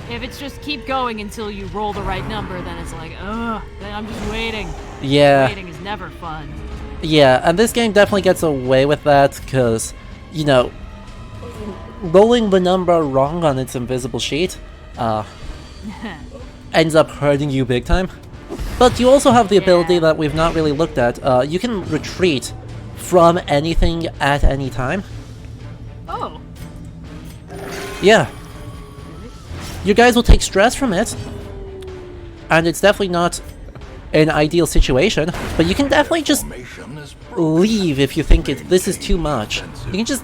if it's just keep going until you roll the right number, then it's like, ugh, then I'm just waiting. Yeah. Waiting is never fun. Yeah, and this game definitely gets away with that because, you know, rolling the number wrong on its invisible sheet ends up hurting you big time. But you also have the ability that we've not really looked at. You can retreat from anything at any time. Oh. Yeah. You guys will take stress from it. And it's definitely not an ideal situation. But you can definitely just leave if you think this is too much. You can just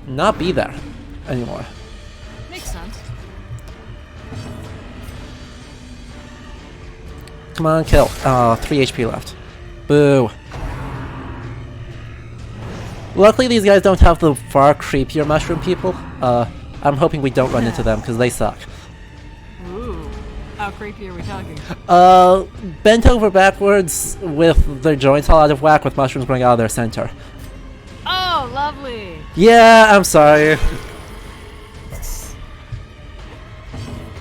not be there anymore. Makes sense. Come on, kill. 3 HP left. Boo. Luckily, these guys don't have the far creepier mushroom people. I'm hoping we don't run into them, because they suck. Ooh. How creepy are we talking? Bent over backwards with their joints all out of whack with mushrooms growing out of their center. Oh, lovely! Yeah, I'm sorry.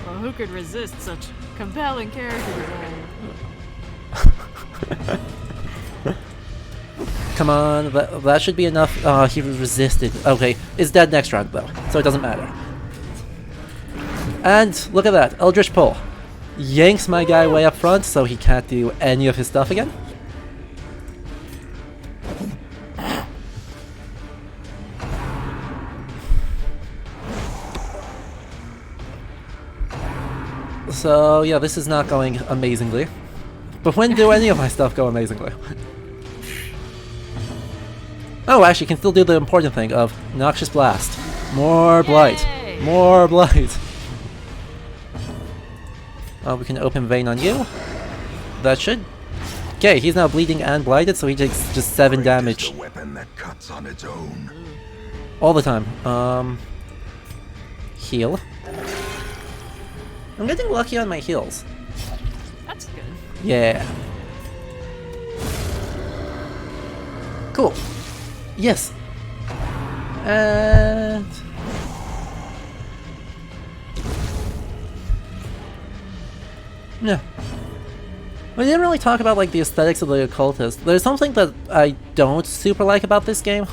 Well, who could resist such compelling character design? Come on, that should be enough. He resisted. Okay, it's dead next round though, so it doesn't matter. And look at that, Eldritch Pull. Yanks my guy way up front, so he can't do any of his stuff again. So yeah, this is not going amazingly. But when do any of my stuff go amazingly? Oh, actually, can still do the important thing of Noxious Blast. More Blight. Yay! More Blight. We can open Vein on you. That should... Okay, he's now bleeding and blighted, so he takes just 7 damage. A weapon that cuts on its own. All the time. Heal. I'm getting lucky on my heals. That's good. Yeah. Cool. Yes. And... yeah. We didn't really talk about like the aesthetics of the Occultist. There's something that I don't super like about this game,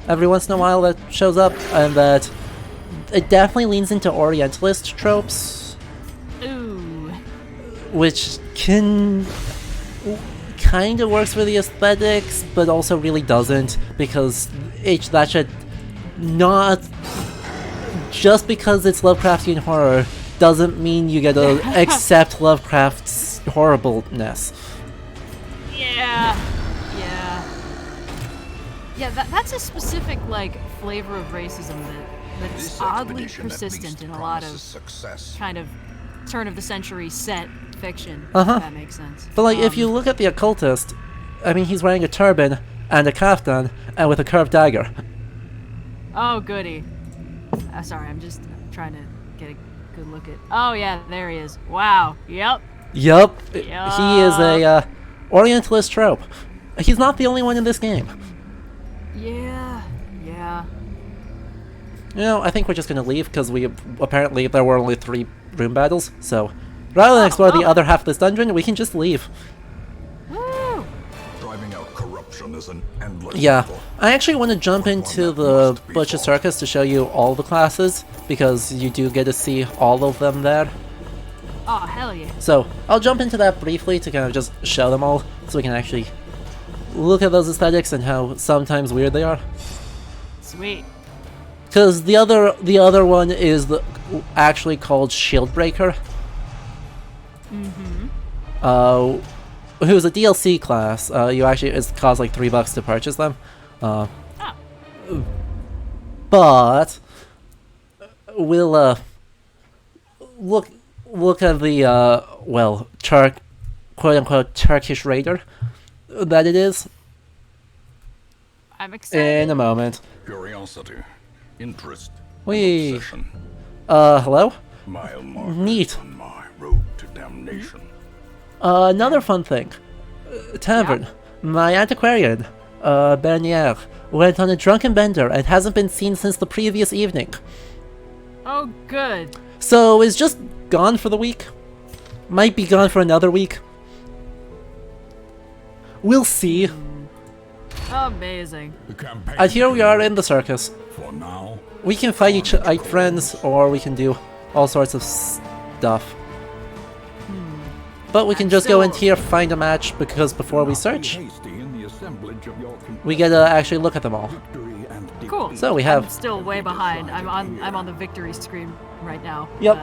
every once in a while that shows up, and that it definitely leans into Orientalist tropes. Ooh. Which kind of works for the aesthetics, but also really doesn't, because that should not... just because it's Lovecraftian horror doesn't mean you get to accept Lovecraft's horribleness. Yeah. Yeah, that's a specific, like, flavor of racism that's oddly persistent in a lot of kind of turn-of-the-century set fiction, if that makes sense. But, like, if you look at the Occultist, I mean, he's wearing a turban and a kaftan and with a curved dagger. Oh, goody. Sorry, I'm just trying to get a good look at... Oh, yeah, there he is. Wow. Yep. Yup. He is a Orientalist trope. He's not the only one in this game. Yeah. You know, I think we're just gonna leave, because apparently there were only 3 room battles, so rather than explore the other half of this dungeon, we can just leave. Woo! Driving out corruption is an endless Yeah, battle. I actually want to jump into the Butcher Circus to show you all the classes, because you do get to see all of them there. Oh, hell yeah. So, I'll jump into that briefly to kind of just show them all, so we can actually look at those aesthetics and how sometimes weird they are. Sweet. Because the other one is actually called Shieldbreaker. Who's a DLC class. It costs like $3 to purchase them. But we'll look at the quote unquote Turkish raider that it is. I'm excited. In a moment. Curiosity, interest, Wee. obsession. Hello? Mile markers Neat. on my road to damnation. Another fun thing. Tavern. Yeah. My Antiquarian, Bernier, went on a drunken bender and hasn't been seen since the previous evening. Oh, good. So is just gone for the week. Might be gone for another week. We'll see. Amazing. The campaign And here we are in the circus. for now. We can fight each friends, or we can do all sorts of stuff. but we can just go in here, find a match, because before we search, we get to actually look at them all. Cool. So we have... I'm still way behind. I'm on the victory screen right now. Yep.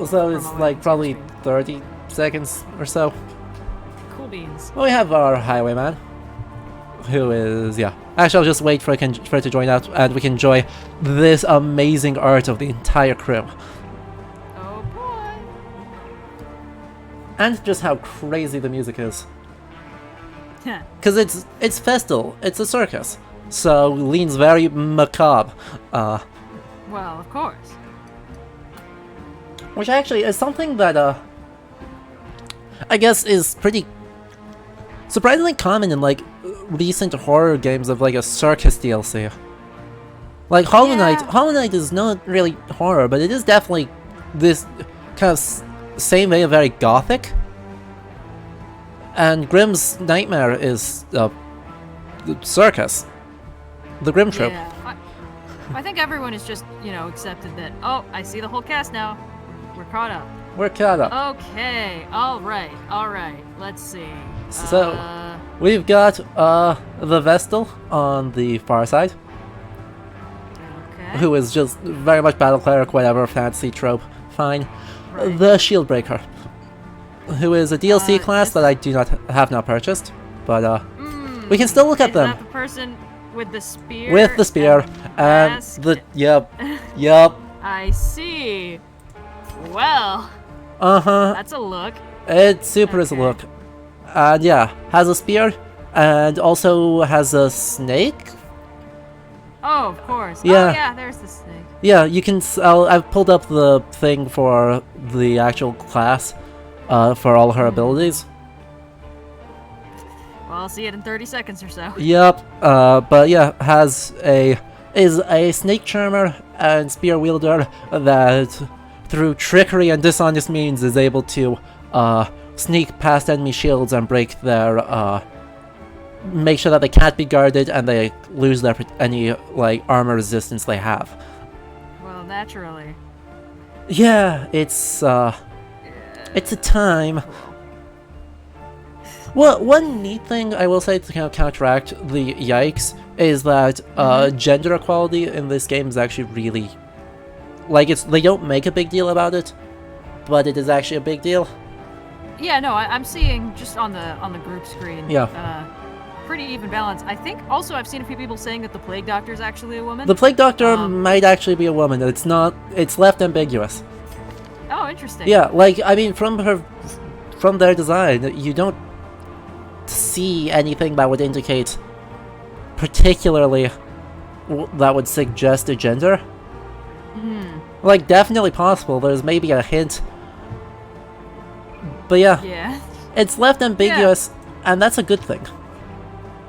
So it's like probably 30 seconds or so. Cool beans. Well, we have our highwayman, who is, yeah. Actually, I'll just wait for it to join out, and we can enjoy this amazing art of the entire crew. Oh boy. And just how crazy the music is. Because it's festal, it's a circus, so leans very macabre. Well, of course. Which actually is something that, I guess is pretty surprisingly common in, like, recent horror games of, like, a circus DLC. Like, Hollow Knight is not really horror, but it is definitely this kind of same way of very gothic. And Grimm's Nightmare is, the circus. The Grimm Trope. Yeah. I think everyone has just, accepted that, oh, I see the whole cast now. We're caught up. We're caught up. Okay, alright, let's see. So, we've got, the Vestal on the far side, Okay. who is just very much battle cleric, whatever, fantasy trope, fine. Right. The Shieldbreaker, who is a DLC class that I have not purchased, but, we can still look at them. Is that the person with the spear? With the spear, and mask? yep. I see. Well, that's a look. It super is a Okay. look. And yeah, has a spear, and also has a snake. Oh, of course. Yeah. Oh, yeah, there's the snake. Yeah, you can. I've pulled up the thing for the actual class, for all her abilities. Well, I'll see it in 30 seconds or so. Yep. But yeah, is a snake charmer and spear wielder that, through trickery and dishonest means, is able to sneak past enemy shields and break their make sure that they can't be guarded and they lose any like armor resistance they have. Well, naturally. Yeah, it's a time. Well, one neat thing I will say to kind of counteract the yikes is that gender equality in this game is actually really, like, they don't make a big deal about it, but it is actually a big deal. Yeah, no, I'm seeing just on the group screen. Yeah. Pretty even balance. I think also I've seen a few people saying that the Plague Doctor is actually a woman. The Plague Doctor might actually be a woman. It's not. It's left ambiguous. Oh, interesting. Yeah, like, I mean, from their design, you don't see anything that would indicate particularly that would suggest a gender. Like, definitely possible. There's maybe a hint. But yeah. Yeah. It's left ambiguous, and that's a good thing.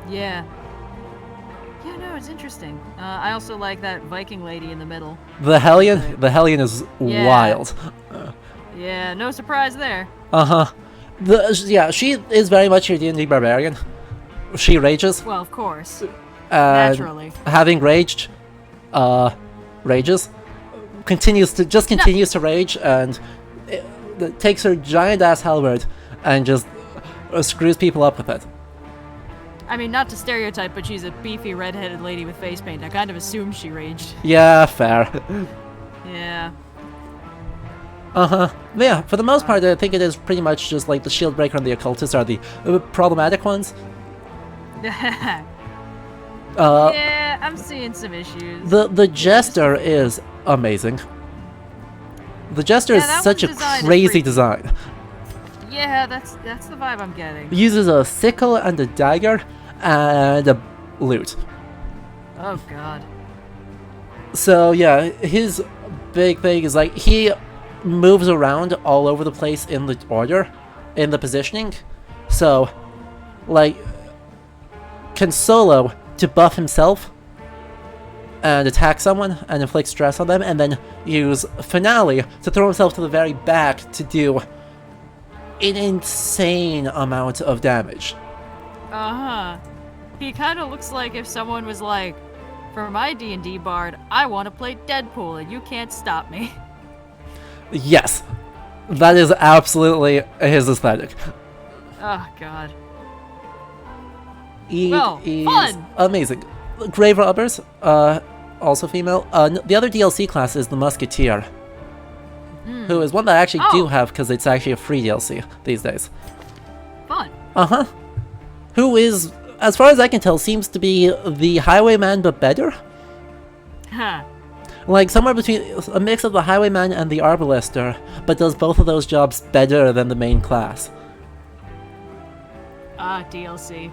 Yeah. Yeah, no, it's interesting. I also like that Viking lady in the middle. The Hellion? The Hellion is wild. Yeah, no surprise there. Yeah, she is very much your D&D barbarian. She rages. Well, of course. Naturally. Having raged, rages. Continues to rage, and it takes her giant ass halberd and just screws people up with it. I mean, not to stereotype, but she's a beefy redheaded lady with face paint. I kind of assumed she raged. Yeah, fair. Yeah. But yeah, for the most part, I think it is pretty much just like the Shieldbreaker and the Occultist are the problematic ones. Yeah, I'm seeing some issues. The Jester is amazing. The Jester is such a crazy design. Yeah, that's the vibe I'm getting. He uses a sickle and a dagger and a lute. Oh god. So yeah, his big thing is like he moves around all over the place in the order, in the positioning. So, like, can solo to buff himself and attack someone and inflict stress on them, and then use Finale to throw himself to the very back to do an insane amount of damage. He kind of looks like if someone was like, for my D&D bard, I want to play Deadpool and you can't stop me. Yes. That is absolutely his aesthetic. Oh god. It Well, is fun! amazing. Grave Robbers, also female. The other DLC class is the Musketeer, who is one that I actually do Oh. have because it's actually a free DLC these days. Fun. Uh-huh. Who is, as far as I can tell, seems to be the Highwayman but better. Huh. Like somewhere between a mix of the Highwayman and the Arbalister, but does both of those jobs better than the main class. Ah, DLC.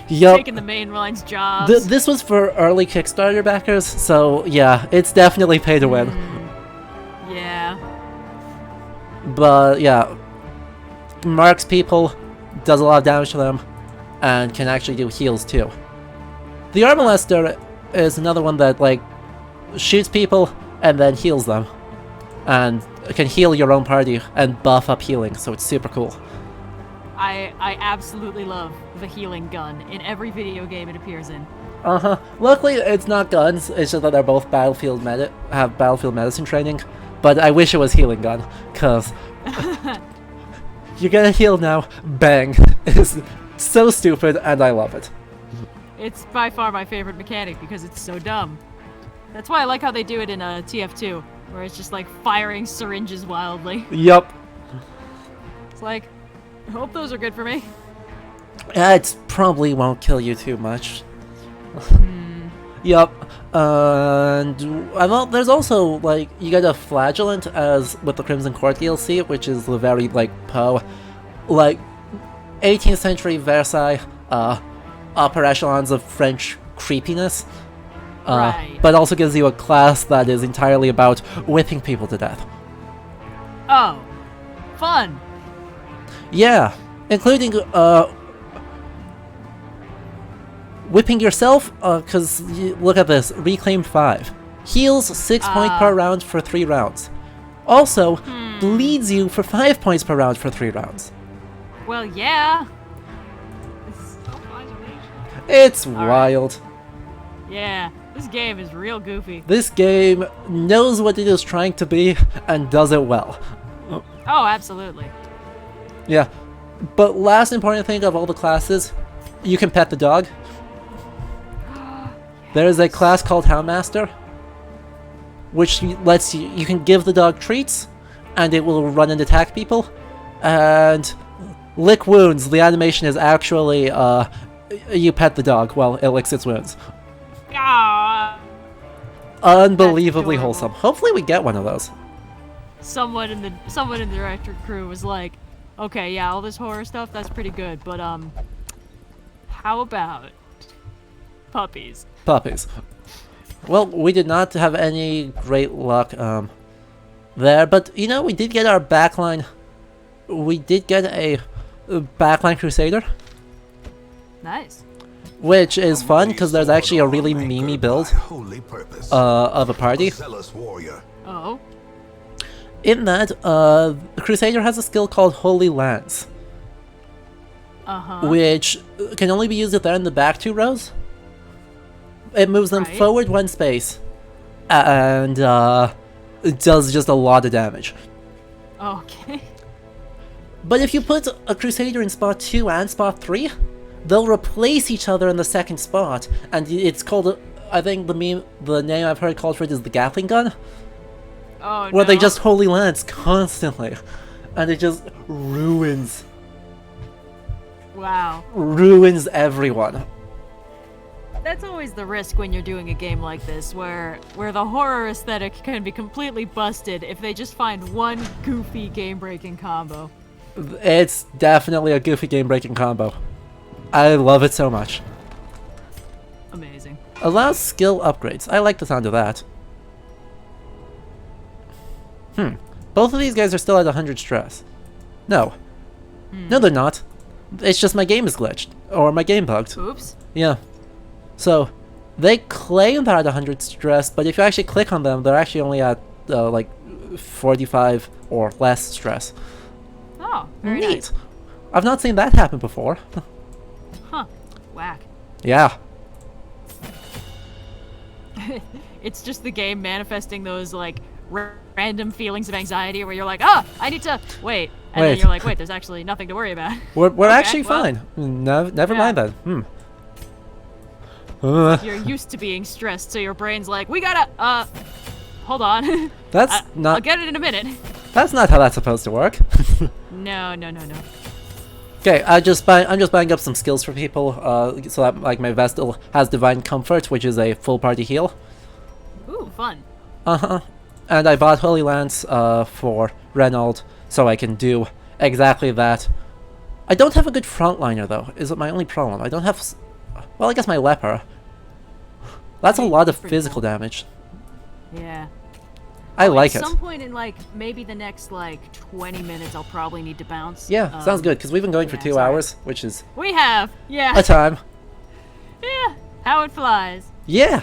Yup. Taking the main line's jobs. This was for early Kickstarter backers, so yeah, it's definitely pay to win. Yeah. But yeah, marks people, does a lot of damage to them, and can actually do heals too. The Arbalister is another one that like shoots people and then heals them, and can heal your own party and buff up healing, so it's super cool. I absolutely love the healing gun in every video game it appears in. Uh-huh. Luckily, it's not guns, it's just that they're both have battlefield medicine training, but I wish it was healing gun, cause you're gonna heal now, bang. It's so stupid, and I love it. It's by far my favorite mechanic because it's so dumb. That's why I like how they do it in TF2, where it's just like firing syringes wildly. Yup. It's like, I hope those are good for me. It probably won't kill you too much. Yup. And well, there's also like you get a flagellant as with the Crimson Court DLC, which is the very like Poe, like 18th century Versailles, upper echelons of French creepiness. Right. But also gives you a class that is entirely about whipping people to death. Oh, fun. Yeah, including whipping yourself, because look at this, Reclaim 5. Heals 6 points per round for 3 rounds. Also, bleeds you for 5 points per round for 3 rounds. Well, yeah. This is so fun to me. It's wild. Yeah, this game is real goofy. This game knows what it is trying to be and does it well. Oh, absolutely. Yeah, but last important thing of all the classes, you can pet the dog. There is a class called Houndmaster, which lets you can give the dog treats, and it will run and attack people, and lick wounds. The animation is actually you pet the dog while it licks its wounds. Ah. Unbelievably adorable. wholesome. Hopefully we get one of those. Someone in the director crew was like, okay, yeah, all this horror stuff, that's pretty good, but how about puppies? Puppies. Well, we did not have any great luck there, but you know, we did get our backline. We did get a backline Crusader, Nice. which is fun because there's actually a really memey build of a party. Oh. In that, the Crusader has a skill called Holy Lance, which can only be used if they're in the back 2 rows. It moves them Right. forward 1 space, and it does just a lot of damage. Okay. But if you put a Crusader in spot 2 and spot 3, they'll replace each other in the second spot, and it's called, I think the name I've heard called for it is the Gatling Gun, Oh, where no. they just Holy Lance constantly, and it just ruins Wow. everyone. That's always the risk when you're doing a game like this, where the horror aesthetic can be completely busted if they just find one goofy game-breaking combo. It's definitely a goofy game-breaking combo. I love it so much. Amazing. Allows skill upgrades. I like the sound of that. Both of these guys are still at 100 stress. No. No, they're not. It's just my game is glitched. Or my game bugged. Oops. Yeah. So, they claim they're at 100 stress, but if you actually click on them, they're actually only at, like, 45 or less stress. Oh, very Neat. nice. I've not seen that happen before. Huh. Whack. Yeah. It's just the game manifesting those, like, random feelings of anxiety where you're like, oh, I need to wait, and then Wait. you're like, wait, there's actually nothing to worry about. We're Okay, actually well, fine. Never yeah. mind that. You're used to being stressed, so your brain's like, we gotta, hold on. That's I'll not. get it in a minute. That's not how that's supposed to work. No. Okay, I'm just buying up some skills for people, so that like my Vestal has Divine Comfort, which is a full party heal. Ooh, fun. And I bought Holy Lance for Renauld, so I can do exactly that. I don't have a good frontliner though. Is it my only problem? I don't have. Well, I guess my Leper. That's a lot of pretty physical cool. damage. Yeah. I like At it. some point in like maybe the next like 20 minutes, I'll probably need to bounce. Yeah, sounds good, because we've been going for yeah, 2 sorry. hours, which is We have, yeah. a time. Yeah, how it flies. Yeah!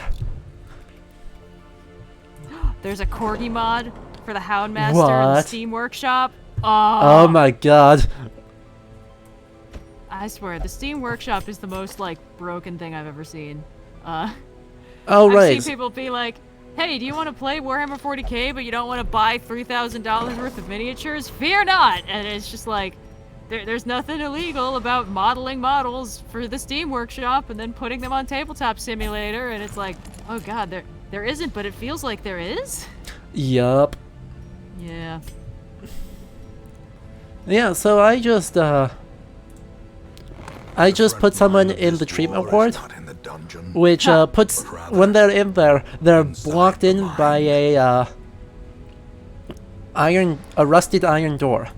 There's a corgi mod for the Houndmaster in the What? Steam Workshop. Oh my god. I swear, the Steam Workshop is the most like broken thing I've ever seen. Oh, I've right. seen people be like, hey, do you want to play Warhammer 40k but you don't want to buy $3,000 worth of miniatures? Fear not! And it's just like, there's nothing illegal about modeling models for the Steam Workshop and then putting them on Tabletop Simulator, and it's like, oh god, there isn't, but it feels like there is? Yup. Yeah. Yeah, so I just put someone in the treatment ward, which puts, when they're in there, they're blocked in by a rusted iron door.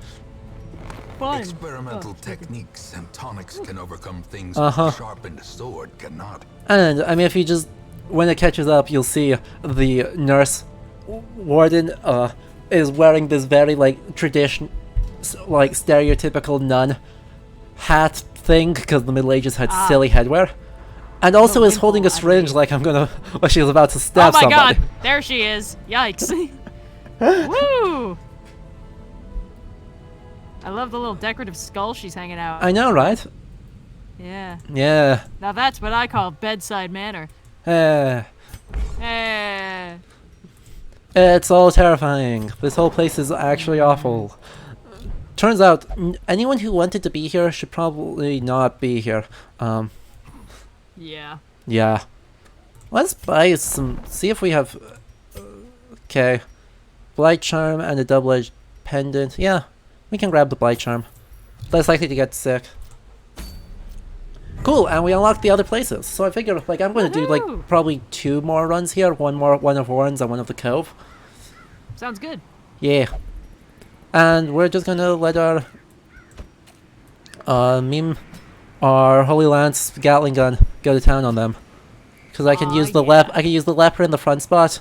Fun. Experimental techniques and tonics can overcome things Uh-huh. a sharpened sword cannot. And, I mean, if you just, when it catches up, you'll see the nurse warden is wearing this very, like, like, stereotypical nun hat thing, because the Middle Ages had silly headwear. And also is holding a syringe like like she was about to Oh stab my somebody. god, there she is. Yikes. Woo! I love the little decorative skull she's hanging out. I know, right? Yeah. Yeah. Now that's what I call bedside manner. Eh. It's It's all terrifying. This whole place is actually awful. Turns out, anyone who wanted to be here should probably not be here. Yeah. Yeah. Let's buy some, see if we have, okay. Blight Charm and a double-edged pendant. Yeah, we can grab the Blight Charm. Less likely to get sick. Cool, and we unlocked the other places. So I figure, like, I'm going to do, like, Woohoo! probably 2 more runs here. One of Warren's and one of the Cove. Sounds good. Yeah. And we're just gonna let our our Holy Lance Gatling gun go to town on them. Cause I can use the yeah. I can use the leper in the front spot,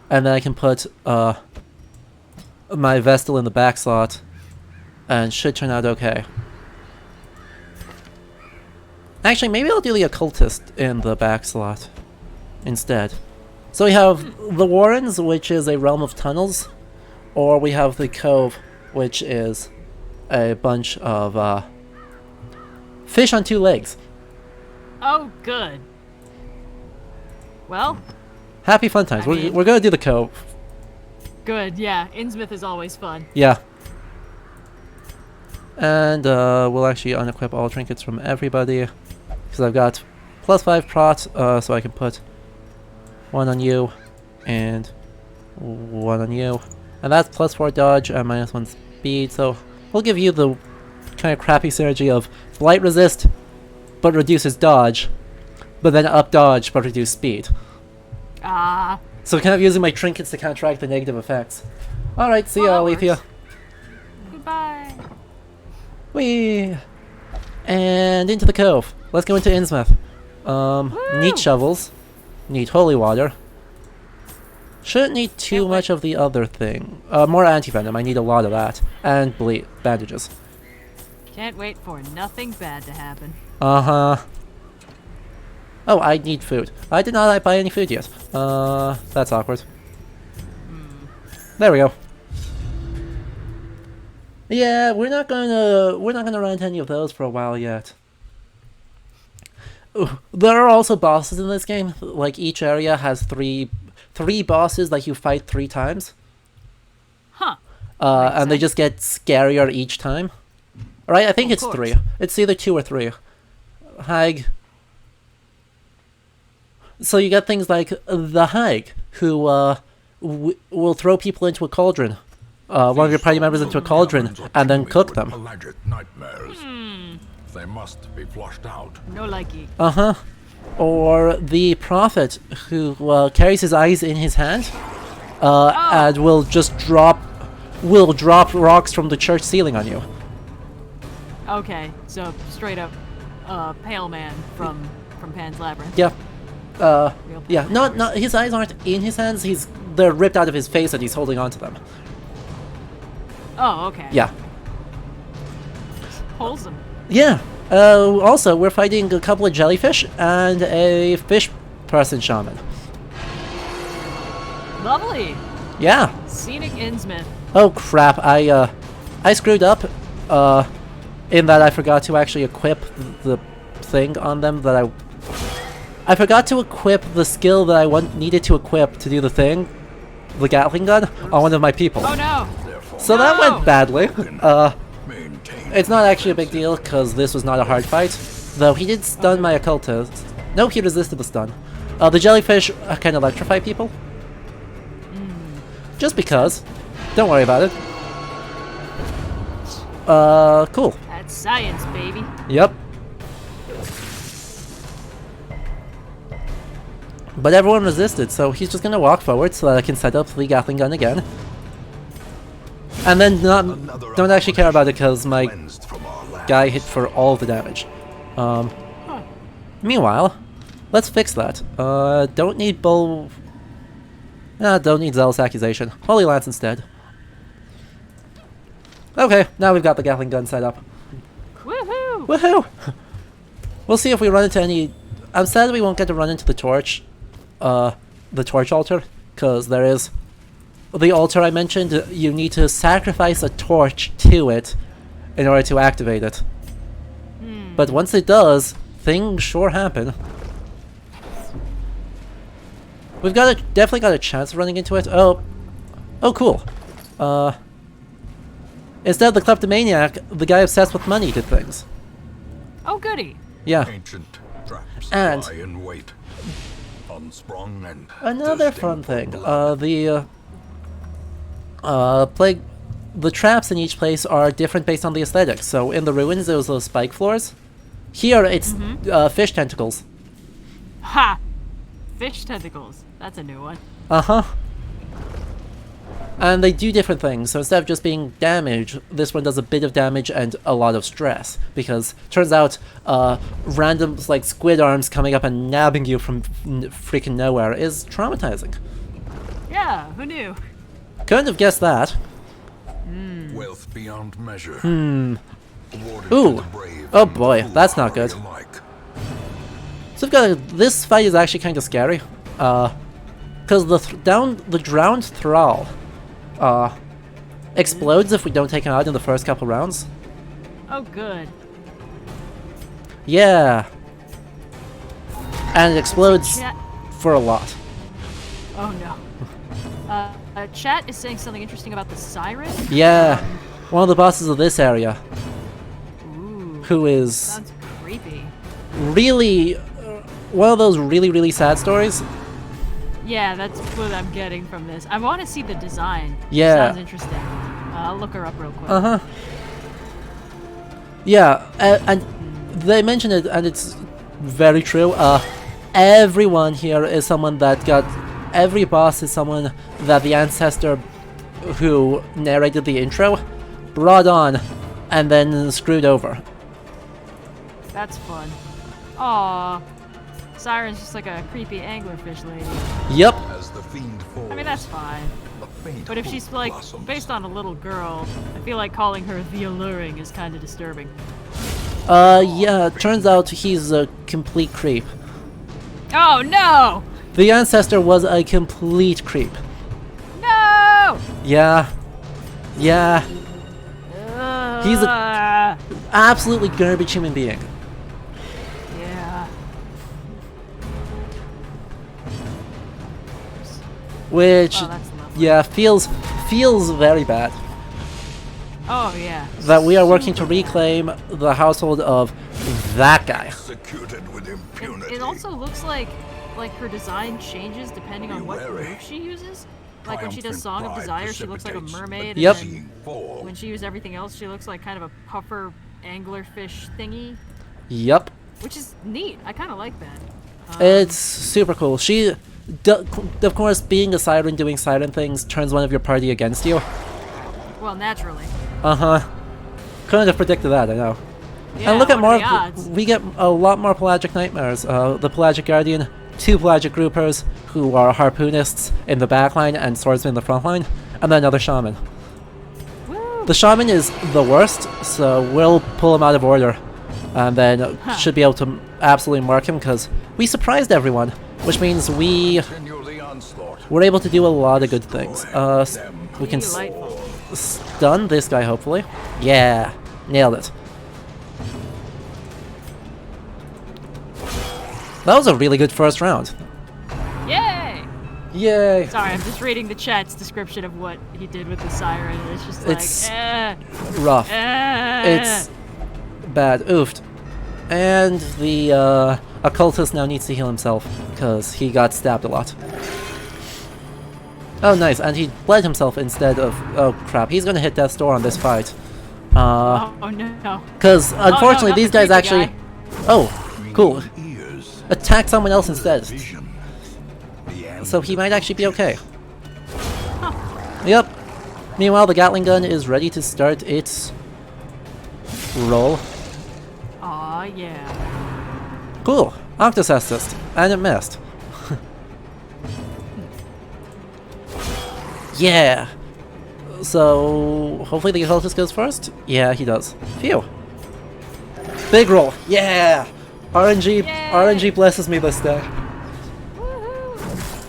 and then I can put my Vestal in the back slot, and should turn out okay. Actually, maybe I'll do the Occultist in the back slot instead. So we have the Warrens, which is a realm of tunnels, or we have the Cove, which is a bunch of fish on 2 legs. Oh, good. Well, Happy fun times. I mean- We're gonna do the Cove. good, yeah. Innsmouth is always fun. Yeah. And we'll actually unequip all trinkets from everybody, because I've got +5 prot, so I can put 1 on you and 1 on you. And that's +4 dodge and -1 speed, so we'll give you the kind of crappy synergy of blight resist, but reduces dodge, but then up dodge, but reduce speed. Ah, So kind of using my trinkets to counteract the negative effects. Alright, see Well, ya, that Alethea. works. goodbye. Whee! And into the Cove. Let's go into Innsmouth. Need Woo! shovels. Need holy water. Shouldn't need too Can't much of the other thing. More anti-venom, I need a lot of that. And bandages. Can't wait for nothing bad to happen. Uh-huh. Oh, I need food. I did not buy any food yet. That's awkward. There we go. Yeah, we're not gonna run into any of those for a while yet. Ooh, there are also bosses in this game. Like each area has three bosses that you fight 3 times. and they just get scarier each time. Right? I think it's course. 3. It's either 2 or 3. Hag. So you get things like the Hag, who will throw people into a cauldron. One of your party members into a cauldron, and then cook them. Alleged nightmares. They must be flushed out. No likey. Uh-huh. Or the Prophet, who carries his eyes in his hand, and will just drop rocks from the church ceiling on you. Okay, so straight up, Pale Man from Pan's Labyrinth. Yeah. Real Yeah, not his eyes aren't in his hands, they're ripped out of his face and he's holding on to them. Oh, okay. Yeah. Wholesome. Yeah. Also, we're fighting a couple of jellyfish and a fish person shaman. Lovely. Yeah. Scenic Innsmouth. Oh crap, I screwed up, in that I forgot to actually equip the thing on them that I forgot to equip the skill that I needed to equip to do the thing, the Gatling gun, on one of my people. Oh no. So that No! went badly. Maintain. It's not actually a big deal, because this was not a hard fight. Though he did stun my occultist. No, he resisted the stun. The jellyfish can electrify people. Just because. Don't worry about it. Cool. That's science, baby. Yep. But everyone resisted, so he's just gonna walk forward so that I can set up the Gatling gun again. And then don't actually care about it because my Cleansed from our land. guy hit for all the damage. Meanwhile, let's fix that. Don't need don't need Zealous Accusation. Holy Lance instead. Okay, now we've got the Gatling gun set up. Woohoo! Woohoo! We'll see if we run into any... I'm sad we won't get to run into the torch altar, because there is... The altar I mentioned, you need to sacrifice a torch to it in order to activate it. But once it does, things sure happen. We've definitely got a chance of running into it. Oh, cool. Instead of the kleptomaniac, the guy obsessed with money did things. Oh goody. Yeah. Ancient traps And- lie in wait. Unsprung and Another thirsting fun for thing, blood. the traps in each place are different based on the aesthetics. So in the ruins, there was those spike floors. Here, it's fish tentacles. Ha! Fish tentacles. That's a new one. Uh-huh. And they do different things, so instead of just being damage, this one does a bit of damage and a lot of stress. Because, turns out, random, like, squid arms coming up and nabbing you from freaking nowhere is traumatizing. Yeah, who knew? Couldn't have guessed that. Wealth beyond measure. Ooh. To the brave Oh and boy, that's not good. foolhardy alike. So we've got this fight is actually kind of scary. Because the drowned thrall explodes if we don't take him out in the first couple rounds. Oh good. Yeah. And it explodes Chat. for a lot. Oh no. Chat is saying something interesting about the siren. Yeah. One of the bosses of this area, Ooh. who is Sounds creepy. really one of those really, really sad stories. Yeah, that's what I'm getting from this. I want to see the design. Yeah. Sounds interesting. I'll look her up real quick. Uh-huh. Yeah, and they mention it, and it's very true. Everyone here is someone that got... Every boss is someone that the ancestor who narrated the intro brought on and then screwed over. That's fun. Aww. Siren's just like a creepy anglerfish lady. Yep. As the fiend falls, I mean, that's fine. the faint But if hope she's like blossoms. based on a little girl, I feel like calling her the Alluring is kind of disturbing. Yeah, turns out he's a complete creep. Oh no! The ancestor was a complete creep. No! Yeah. Yeah. He's a Absolutely garbage human being. yeah. Which, Oh, that's lovely. yeah, feels very bad. Oh yeah. that we are working to reclaim the household of that guy. Executed with impunity. It also looks like her design changes depending on what move she uses. Like when she does Song of Desire, she looks like a mermaid. Yep. And then when she uses everything else, she looks like kind of a puffer anglerfish thingy, Yep. which is neat. I kind of like that. It's super cool. She, of course, being a siren doing siren things turns one of your party against you. Well, naturally. Uh-huh. Couldn't have predicted that, I know. Yeah, And look at what more. are the odds? We get a lot more pelagic nightmares. The pelagic guardian, 2 pelagic groupers who are harpoonists in the backline and swordsmen in the front line, and then another shaman. Woo! The shaman is the worst, so we'll pull him out of order, and then should be able to absolutely mark him because we surprised everyone, which means Continue the onslaught. we're able to do a lot of good things. We can Delightful. stun this guy, hopefully. Yeah, nailed it. That was a really good first round. Yay! Yay! Sorry, I'm just reading the chat's description of what he did with the siren. And it's just like, It's rough. It's bad. Oofed. And the occultist now needs to heal himself because he got stabbed a lot. Oh, nice. And he bled himself instead of. Oh crap! He's gonna hit death's door on this fight. oh no. Because unfortunately not these the guys creepy actually. guy. Oh, cool. Ears. Attack someone else instead. Vision. The end. So he might actually be okay. Yep. Meanwhile, the Gatling gun is ready to start its roll. Aw, yeah. Cool. Octus assist. And it missed. Yeah. So, hopefully the occultist goes first? Yeah, he does. Phew. Big roll. Yeah! RNG, Yay! RNG blesses me this day. Woohoo!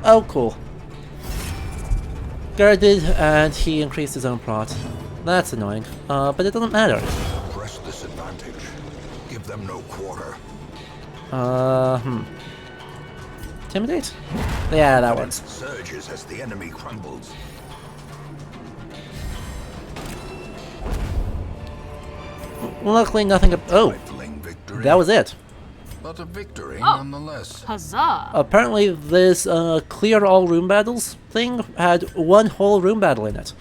Oh, cool. Guarded, and he increased his own prot. That's annoying. But it doesn't matter. Press this advantage. Give them no quarter. Intimidate? Yeah, that works. Surges as the enemy crumbles. Luckily, nothing. Oh, Trifling victory. that was it. But a victory Oh. nonetheless. Huzzah! Apparently, this clear all room battles thing had one whole room battle in it.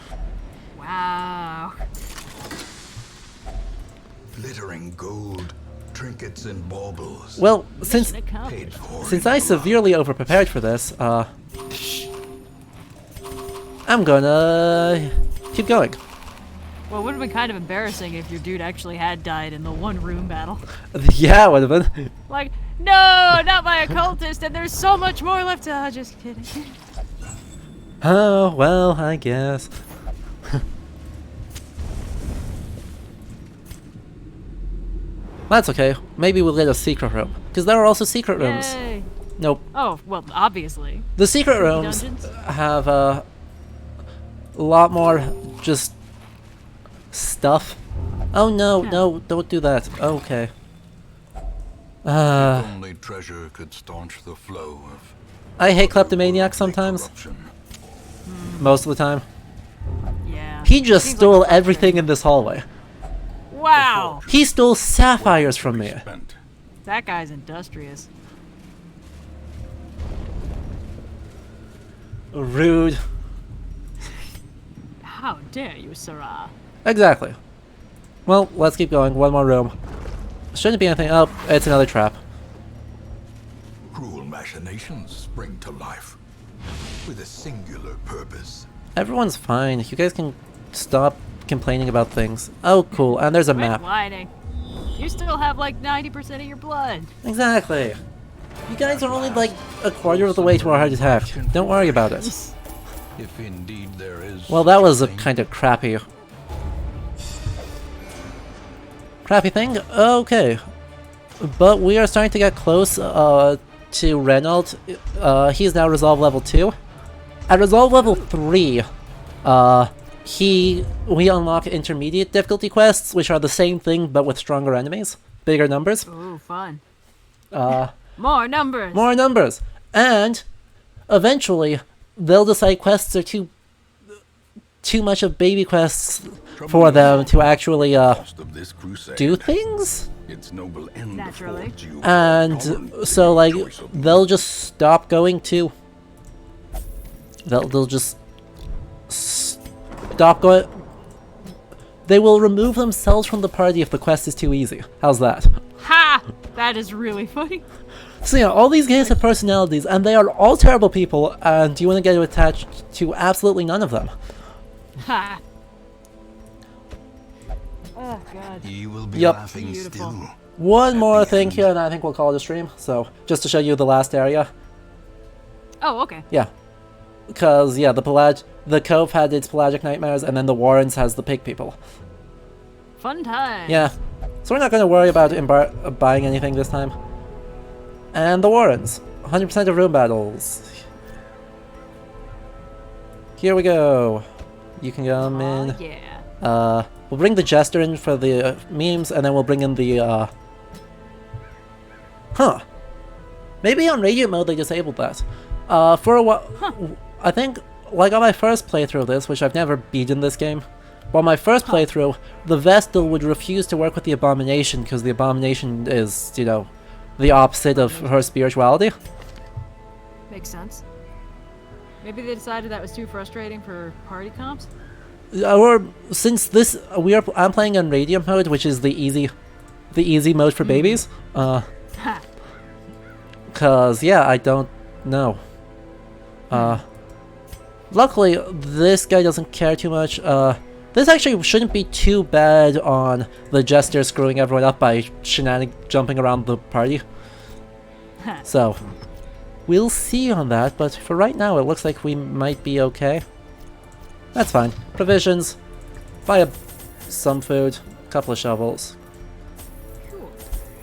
Wow. Glittering gold, trinkets and baubles. Well, since Mission accomplished. Paid for since in I blood. severely overprepared for this, I'm gonna keep going. Well, it would have been kind of embarrassing if your dude actually had died in the one room battle. Yeah, it would have been. Like, no, not my occultist, and there's so much more left to. Just kidding. Oh, well, I guess. That's okay. Maybe we'll get a secret room. Because there are also secret rooms. Yay. Nope. Oh, well, obviously. The secret rooms dungeons? have a lot more just stuff. Oh no, Huh. no, don't do that. Okay. Only treasure could staunch the flow of I hate kleptomaniacs sometimes. corruption. Most of the time. Yeah. He just Seems like stole a fun everything thing. in this hallway. Wow. He stole sapphires from me. Spent. That guy's industrious. Rude. How dare you, Sarah? Exactly. Well, let's keep going. One more room. Shouldn't be anything. Oh, it's another trap. Cruel machinations spring to life with a singular purpose. Everyone's fine. You guys can stop complaining about things. Oh, cool. And there's a Quit map. whining. You still have like 90% of your blood. Exactly. You guys are only like a quarter of the way to our heart attack. Don't worry about it. If indeed there is. Well, that was a such thing. kind of crappy thing. Okay. But we are starting to get close to Renault. He's now Resolve level 2. At Resolve level 3, we unlock intermediate difficulty quests, which are the same thing but with stronger enemies. Bigger numbers. Ooh, fun. Uh, More numbers. More numbers. And eventually, they'll decide quests are too too much of baby quests for them to actually Cost of this crusade. do things. Its noble end Naturally. affords you And tolerance so and like choice of they'll just stop going to they'll just stop going. They will remove themselves from the party if the quest is too easy. How's that? Ha! That is really funny. So yeah, all these guys have personalities, and they are all terrible people, and you want to get attached to absolutely none of them. Ha! Oh god. He will be Yep. laughing Beautiful. still. One more the thing end. here, and I think we'll call it a stream. So, just to show you the last area. Oh, okay. Yeah. Because, yeah, the Cove had its pelagic nightmares, and then the Warrens has the pig people. Fun time. Yeah. So we're not going to worry about buying anything this time. And the Warrens. 100% of room battles. Here we go. You can come in. Oh, yeah. We'll bring the Jester in for the memes, and then we'll bring in the, Huh. Maybe on Radiant mode they disabled that. For a while... I think, like on my first playthrough of this, which I've never beaten this game, well, my first playthrough, the Vestal would refuse to work with the Abomination, because the Abomination is, you know, the opposite of her spirituality. Makes sense. Maybe they decided that was too frustrating for party comps? Or since this I'm playing on Radiant mode, which is the easy mode for babies. Ha! Cause yeah, I don't know. Luckily this guy doesn't care too much. This actually shouldn't be too bad on the Jester screwing everyone up by jumping around the party. So we'll see on that, but for right now it looks like we might be okay. That's fine. Provisions, buy some food, couple of shovels. Cool.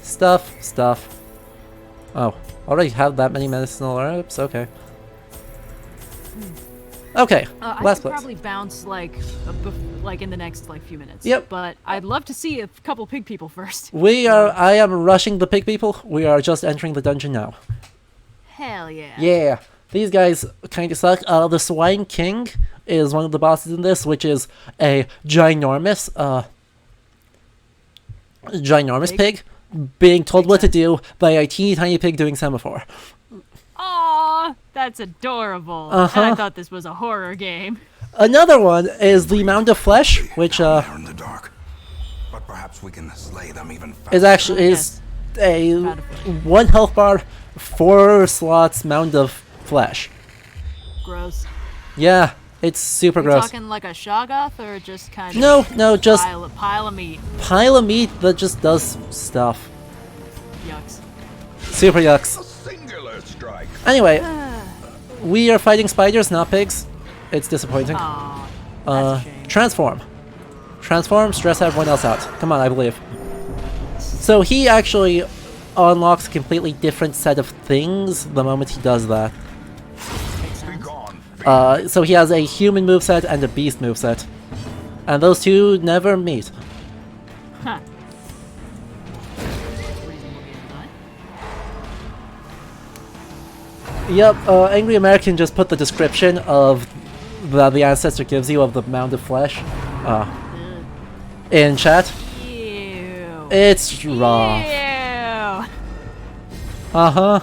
Stuff. Oh, already have that many medicinal herbs? Okay. Okay, I last could place. probably bounce like in the next like few minutes. Yep. But I'd love to see a couple pig people first. I am rushing the pig people. We are just entering the dungeon now. Hell yeah. Yeah, these guys kind of suck. The Swine King is one of the bosses in this, which is a ginormous pig being told what to do by a teeny tiny pig doing semaphore. Aw, that's adorable. Uh-huh. And I thought this was a horror game. Another one is the Mound of Flesh, which They're in the dark, but perhaps we can slay them even faster. is actually is a 1 health bar, 4 slots Mound of Flesh. Gross. Yeah, it's super You gross. talking like a Shoggoth or just kind of No, just pile of meat? pile of meat that just does stuff. Yucks. Super yucks. A singular strike. Anyway, we are fighting spiders, not pigs. It's disappointing. Aw, that's a shame. Transform, stress everyone else out. Come on, I believe. So he actually unlocks a completely different set of things the moment he does that. Makes sense. Begone. So he has a human moveset and a beast moveset. And those two never meet. Huh. Reasonable game design. Yep, Angry American just put the description of the Ancestor gives you of the Mound of Flesh in chat. Ew. It's raw. Ew. Uh-huh.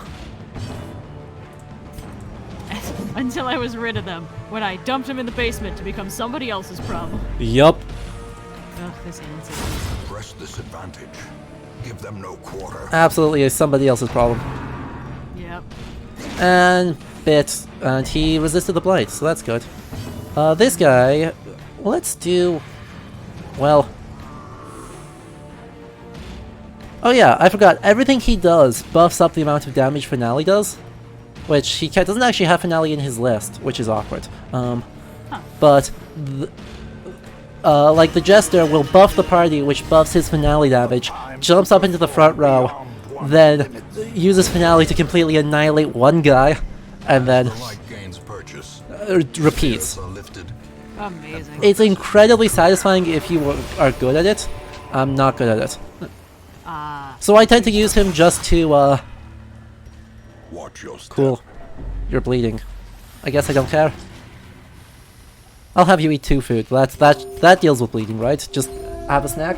Until I was rid of them, when I dumped them in the basement to become somebody else's problem. Yup. Ugh, this ancestor. Press this advantage. Give them no quarter. Absolutely is somebody else's problem. Yep. And bit, and he resisted the blight, so that's good. This guy, let's do, well. Oh yeah, I forgot. Everything he does buffs up the amount of damage Finale does, which he doesn't actually have Finale in his list, which is awkward. But like the Jester will buff the party, which buffs his Finale damage, jumps up into the front row, then uses Finale to completely annihilate one guy, and then The light gains purchase. repeats. Spirits are lifted. Amazing. It's incredibly satisfying if you are good at it. I'm not good at it. So I tend to use him just to, Watch your step. cool. You're bleeding. I guess I don't care. I'll have you eat 2 food. That deals with bleeding, right? Just have a snack.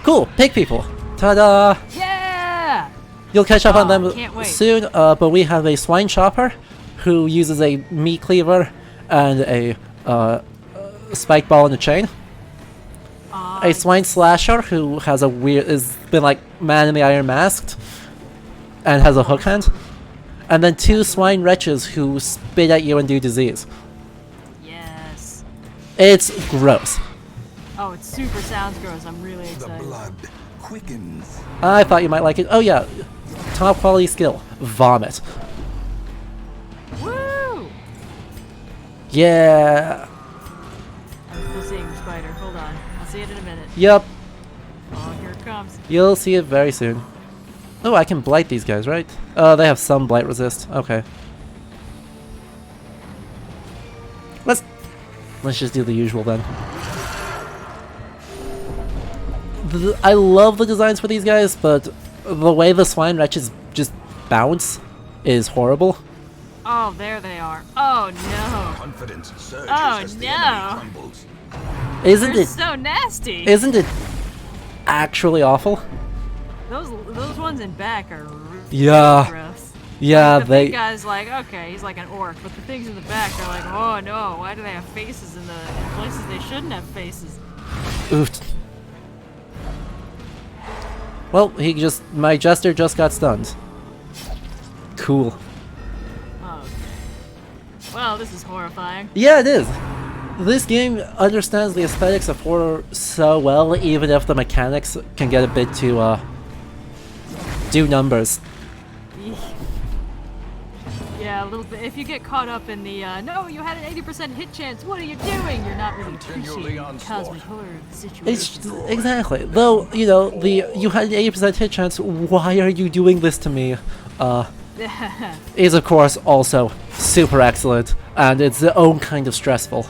Cool, pig people. Ta-da! Yeah! You'll catch up on Oh, them can't wait. soon, but we have a swine chopper who uses a meat cleaver and a spike ball and a chain. A swine slasher who has a weird, has been like Man in the Iron Masked and has a hook hand. And then 2 swine wretches who spit at you and do disease. Yes. It's gross. Oh, it super sounds gross. I'm really The excited. blood quickens. I thought you might like it. Oh yeah, top quality skill, vomit. Woo! Yeah. I'm still seeing the spider. Hold on. I'll see it in a minute. Yep. Oh, here it comes. You'll see it very soon. Oh, I can blight these guys, right? Oh, they have some blight resist. Okay. Let's just do the usual then. I love the designs for these guys, but the way the swine wretches just bounce is horrible. Oh, there they are. Oh, no. Confidence surges Oh, as the no. enemy crumbles. Isn't They're it? so nasty. Isn't it actually awful? Those ones in back are really Yeah. gross. Yeah, The they. big guy's like, okay, he's like an orc, but the things in the back are like, oh no, why do they have faces in places they shouldn't have faces? Oof. Well, my jester just got stunned. Cool. Oh. Well, this is horrifying. Yeah, it is. This game understands the aesthetics of horror so well, even if the mechanics can get a bit too, do numbers. Yeah, a little bit. If you get caught up in the, no, you had an 80% hit chance, what are you doing? You're not really Continually appreciating the onslaught. cosmic horror of the situation. It's exactly. Though, you know, you had an 80% hit chance, why are you doing this to me? Is of course also super excellent, and it's its own kind of stressful.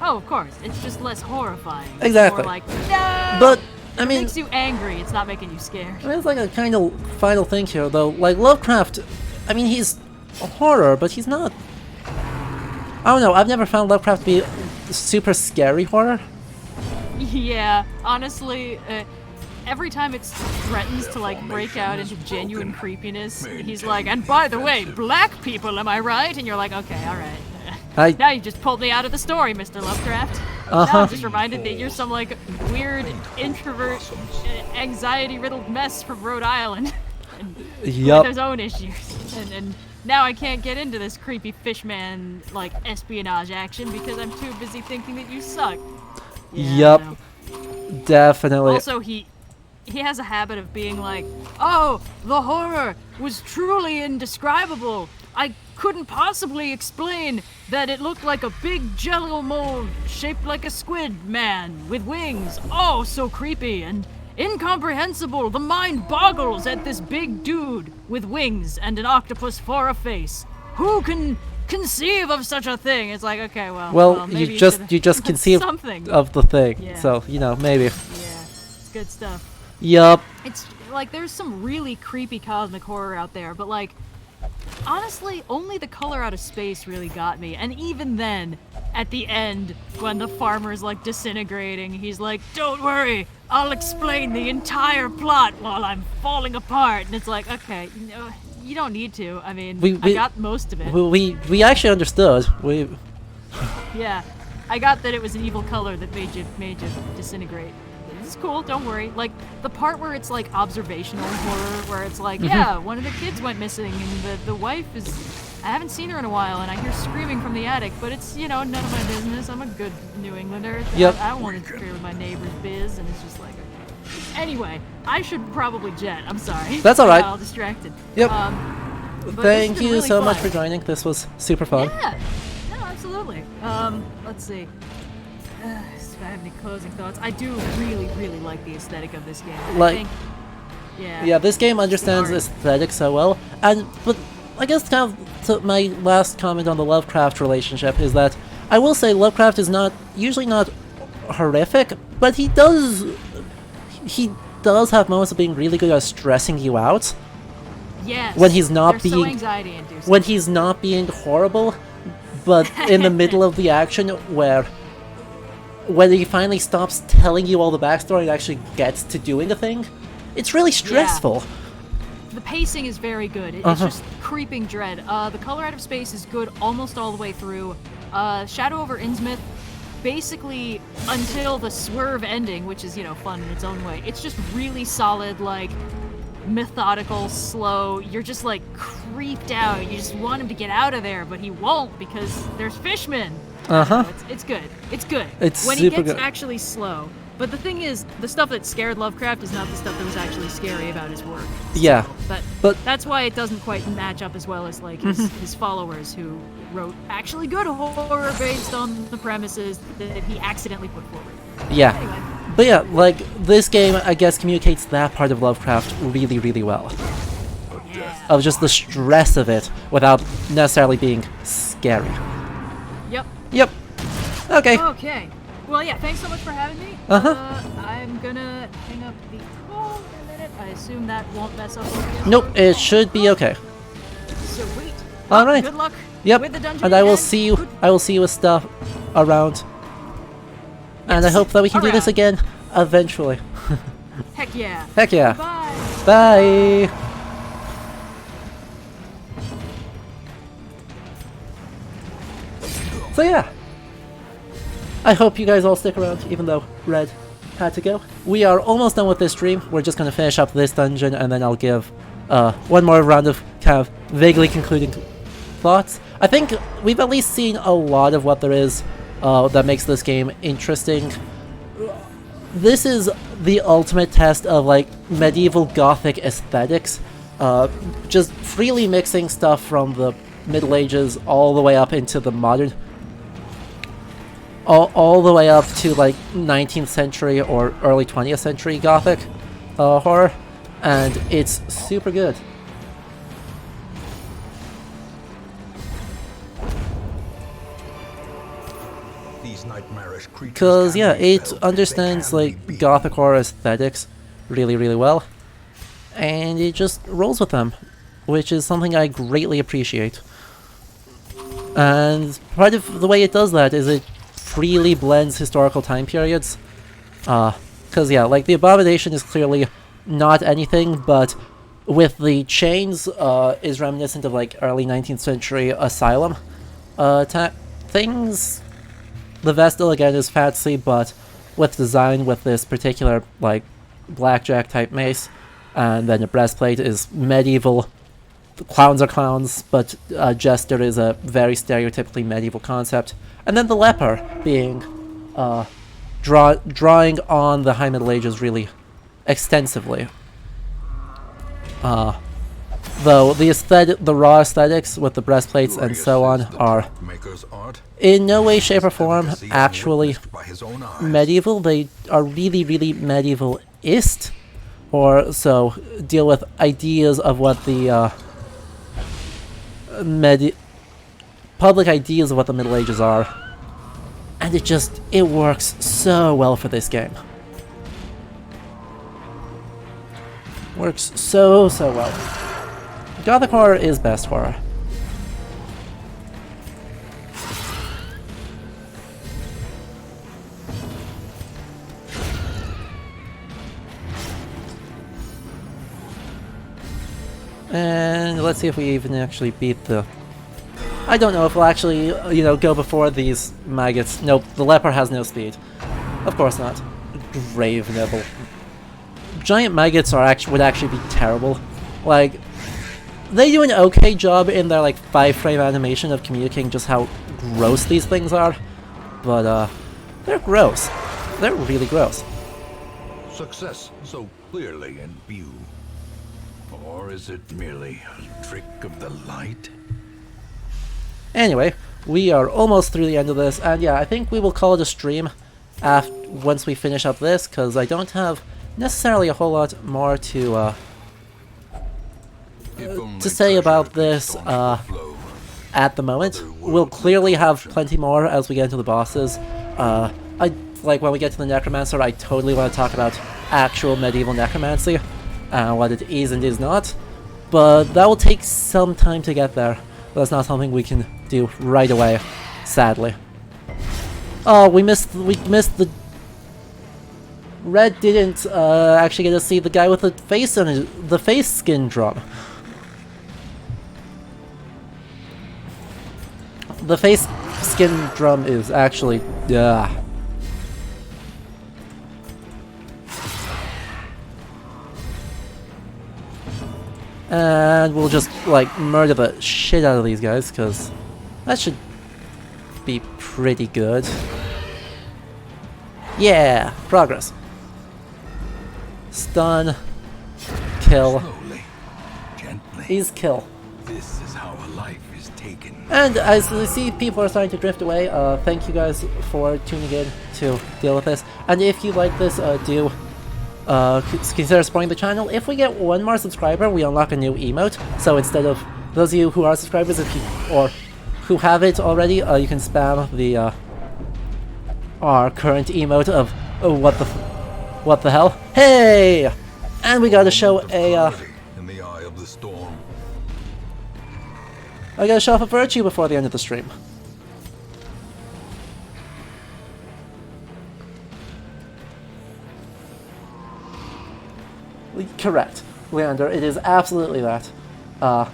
Oh, of course. It's just less horrifying. It's Exactly. more like, no! But, I It mean, makes you angry. It's not making you scared. there's like a kind of final thing here, though. Like, Lovecraft, I mean, he's a horror, but he's not... I don't know, I've never found Lovecraft to be super scary horror. Yeah, honestly, every time it threatens to like break out into genuine creepiness, he's like, and by the way, black people, am I right? And you're like, okay, alright. Now you just pulled me out of the story, Mr. Lovecraft. Now I'm just reminded that you're some like weird introvert, anxiety-riddled mess from Rhode Island. And Yup. with his own issues. And now I can't get into this creepy fishman like espionage action because I'm too busy thinking that you suck. Yeah, Yup. I know. Definitely. Also, he has a habit of being like, oh, the horror was truly indescribable. I couldn't possibly explain that it looked like a big jello mold shaped like a squid man with wings. Oh, so creepy and incomprehensible. The mind boggles at this big dude with wings and an octopus for a face. Who can conceive of such a thing? It's like, okay, well, maybe you just conceive something. of the thing. Yeah. So, you know, maybe. Yeah, it's good stuff. Yup. It's like there's some really creepy cosmic horror out there, but like honestly, only the color out of space really got me. And even then, at the end, when the farmer's like disintegrating, he's like, "Don't worry, I'll explain the entire plot while I'm falling apart." And it's like, okay, you don't need to. I mean, I got most of it. We actually understood. Yeah, I got that it was an evil color that made you disintegrate. It's cool, don't worry. Like, the part where it's like observational horror, where it's like, yeah, one of the kids went missing and the wife is... I haven't seen her in a while and I hear screaming from the attic, but it's, you know, none of my business. I'm a good New Englander. Yep. I don't want to interfere with my neighbor's biz, and it's just like, okay. Anyway, I should probably jet. I'm sorry. That's alright. I got all distracted. Yep. But this Thank has been you really so much fun. for joining. This was super fun. Yeah. No, absolutely. Let's see. If I have any closing thoughts, I do really, really like the aesthetic of this game. I think, Yeah, this game understands art. aesthetic so well, but I guess kind of to my last comment on the Lovecraft relationship is that I will say Lovecraft is usually not horrific, but he does have moments of being really good at stressing you out. Yes. when he's not They're so being anxiety-inducing. when he's not being horrible, but in the middle of the action where when he finally stops telling you all the backstory and actually gets to doing a thing, it's really stressful. The pacing is very good. It's just creeping dread. The color out of space is good almost all the way through. Shadow over Innsmouth, basically until the swerve ending, which is, you know, fun in its own way. It's just really solid, like, methodical, slow. You're just, like, creeped out. You just want him to get out of there, but he won't because there's fishmen. It's good. It's good. It's when super he gets good. actually slow. But the thing is, the stuff that scared Lovecraft is not the stuff that was actually scary about his work. Yeah. But that's why it doesn't quite match up as well as like his followers who wrote actually good horror based on the premises that he accidentally put forward. Yeah. Anyway. But yeah, like, this game, I guess, communicates that part of Lovecraft really, really well. Yeah. Of just the stress of it without necessarily being scary. Yep. Yep. Okay. Okay. Well, yeah, thanks so much for having me. Uh-huh. I'm gonna hang up the call in a minute. I assume that won't mess up over Nope, it should be okay. Sweet. All right. Good luck Yep. with the dungeon. And I will again. see you. I will see you with stuff around. And I hope that we can do this Around. again eventually. Heck yeah. Heck yeah. Bye. Bye. So yeah. I hope you guys all stick around, even though Red had to go. We are almost done with this stream. We're just going to finish up this dungeon, and then I'll give one more round of kind of vaguely concluding thoughts. I think we've at least seen a lot of what there is that makes this game interesting. This is the ultimate test of, like, medieval gothic aesthetics. Just freely mixing stuff from the Middle Ages all the way up into the modern... All the way up to, like, 19th century or early 20th century gothic horror. And it's super good. These nightmarish creatures Because, can yeah, be it felt, they understands, can like, be gothic horror aesthetics really, really well. And it just rolls with them, which is something I greatly appreciate. And part of the way it does that is it freely blends historical time periods. Because, yeah, like, the Abomination is clearly not anything, but with the chains is reminiscent of, like, early 19th century asylum things. The Vestal, again, is fancy, but with design with this particular, like, blackjack type mace. And then the breastplate is medieval. The clowns are clowns, but Jester is a very stereotypically medieval concept. And then the leper being drawing on the High Middle Ages really extensively. Though the raw aesthetics with the breastplates and so on are in no way, shape, or form actually medieval. They are really, really medieval-ist, or so deal with ideas of what the public ideas of what the Middle Ages are, and it works so well for this game. Works so well. Gothic horror is best horror. And let's see if we even actually beat the... I don't know if we'll actually, you know, go before these maggots. Nope, the leper has no speed. Of course not. Grave nibble. Giant maggots would actually be terrible. Like, they do an okay job in their, like, 5-frame animation of communicating just how gross these things are. But, they're gross. They're really gross. Success so clearly in view. Or is it merely a trick of the light? Anyway, we are almost through the end of this, and yeah, I think we will call it a stream once we finish up this, because I don't have necessarily a whole lot more to say about this at the moment. We'll clearly have plenty more as we get into the bosses. Like when we get to the Necromancer, I totally want to talk about actual medieval necromancy, what it is and is not. but that will take some time to get there. That's not something we can do right away, sadly. Oh, we missed the... Red didn't actually get to see the guy with the face on the face skin drum. The face skin drum is actually... And we'll just, like, murder the shit out of these guys, because that should be pretty good. Yeah! Progress. Stun. Kill. Slowly, gently. He's kill. This is how a life is taken. And as you see, people are starting to drift away. Thank you guys for tuning in to deal with this. And if you like this, do consider supporting the channel. If we get one more subscriber, we unlock a new emote. So instead of those of you who are subscribers, or who have it already, you can spam the our current emote of what the hell? Hey! And we gotta show a In the eye of the storm. I gotta show off a virtue before the end of the stream. Correct, Leander, it is absolutely that. How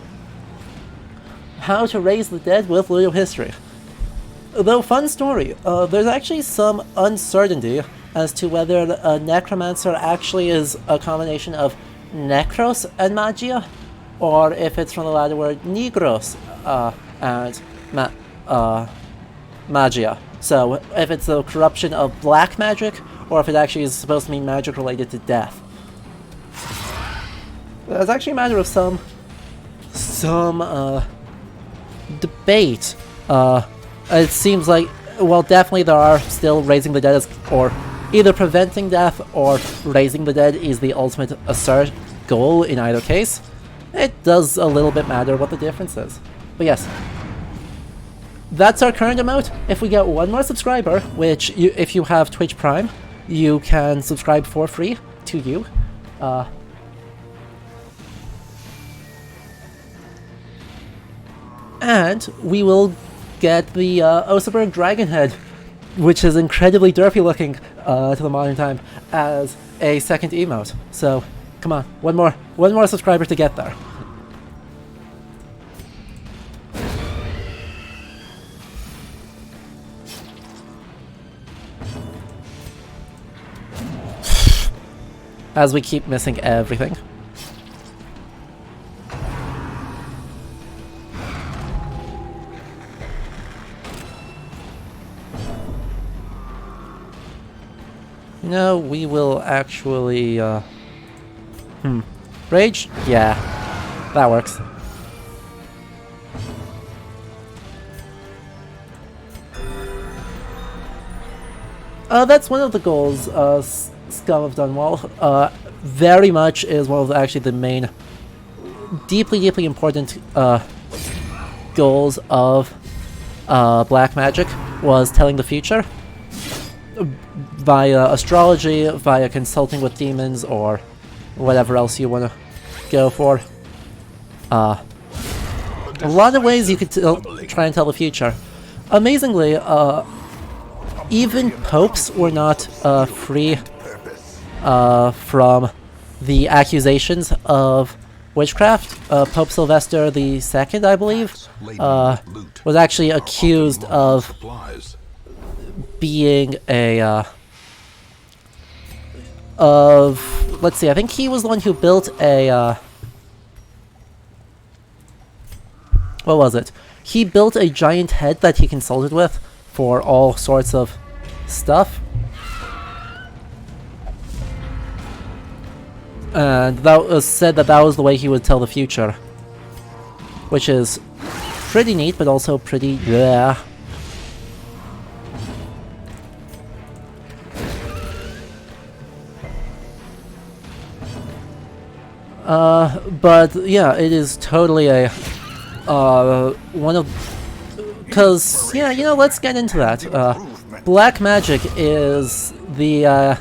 to raise the dead with little history. Though fun story, there's actually some uncertainty as to whether a necromancer actually is a combination of necros and magia, or if it's from the Latin word negros and magia. So if it's a corruption of black magic, or if it actually is supposed to mean magic related to death. It's actually a matter of some debate. It seems like, well, definitely there are still raising the dead as, or either preventing death or raising the dead is the ultimate goal in either case. It does a little bit matter what the difference is. But yes, that's our current amount. If we get one more subscriber, which if you have Twitch Prime, you can subscribe for free to you. And we will get the Oseberg Dragon Head, which is incredibly derpy looking to the modern time, as a second emote. So, come on, one more subscriber to get there. As we keep missing everything. No, we will actually, Rage? Yeah, that works. That's one of the goals, Scum of Dunwall. Very much is one of actually the main, deeply important, goals of, black magic, was telling the future. Via astrology, via consulting with demons, or whatever else you want to go for. A lot of ways you could try and tell the future. Amazingly, even popes were not free from the accusations of witchcraft. Pope Sylvester II, I believe, was actually accused of being a let's see, I think he was the one who built a what was it? He built a giant head that he consulted with for all sorts of stuff. And that was said that was the way he would tell the future. Which is pretty neat, but also pretty, yeah. But yeah, it is totally a, one of, because, yeah, you know, let's get into that. Black magic is the,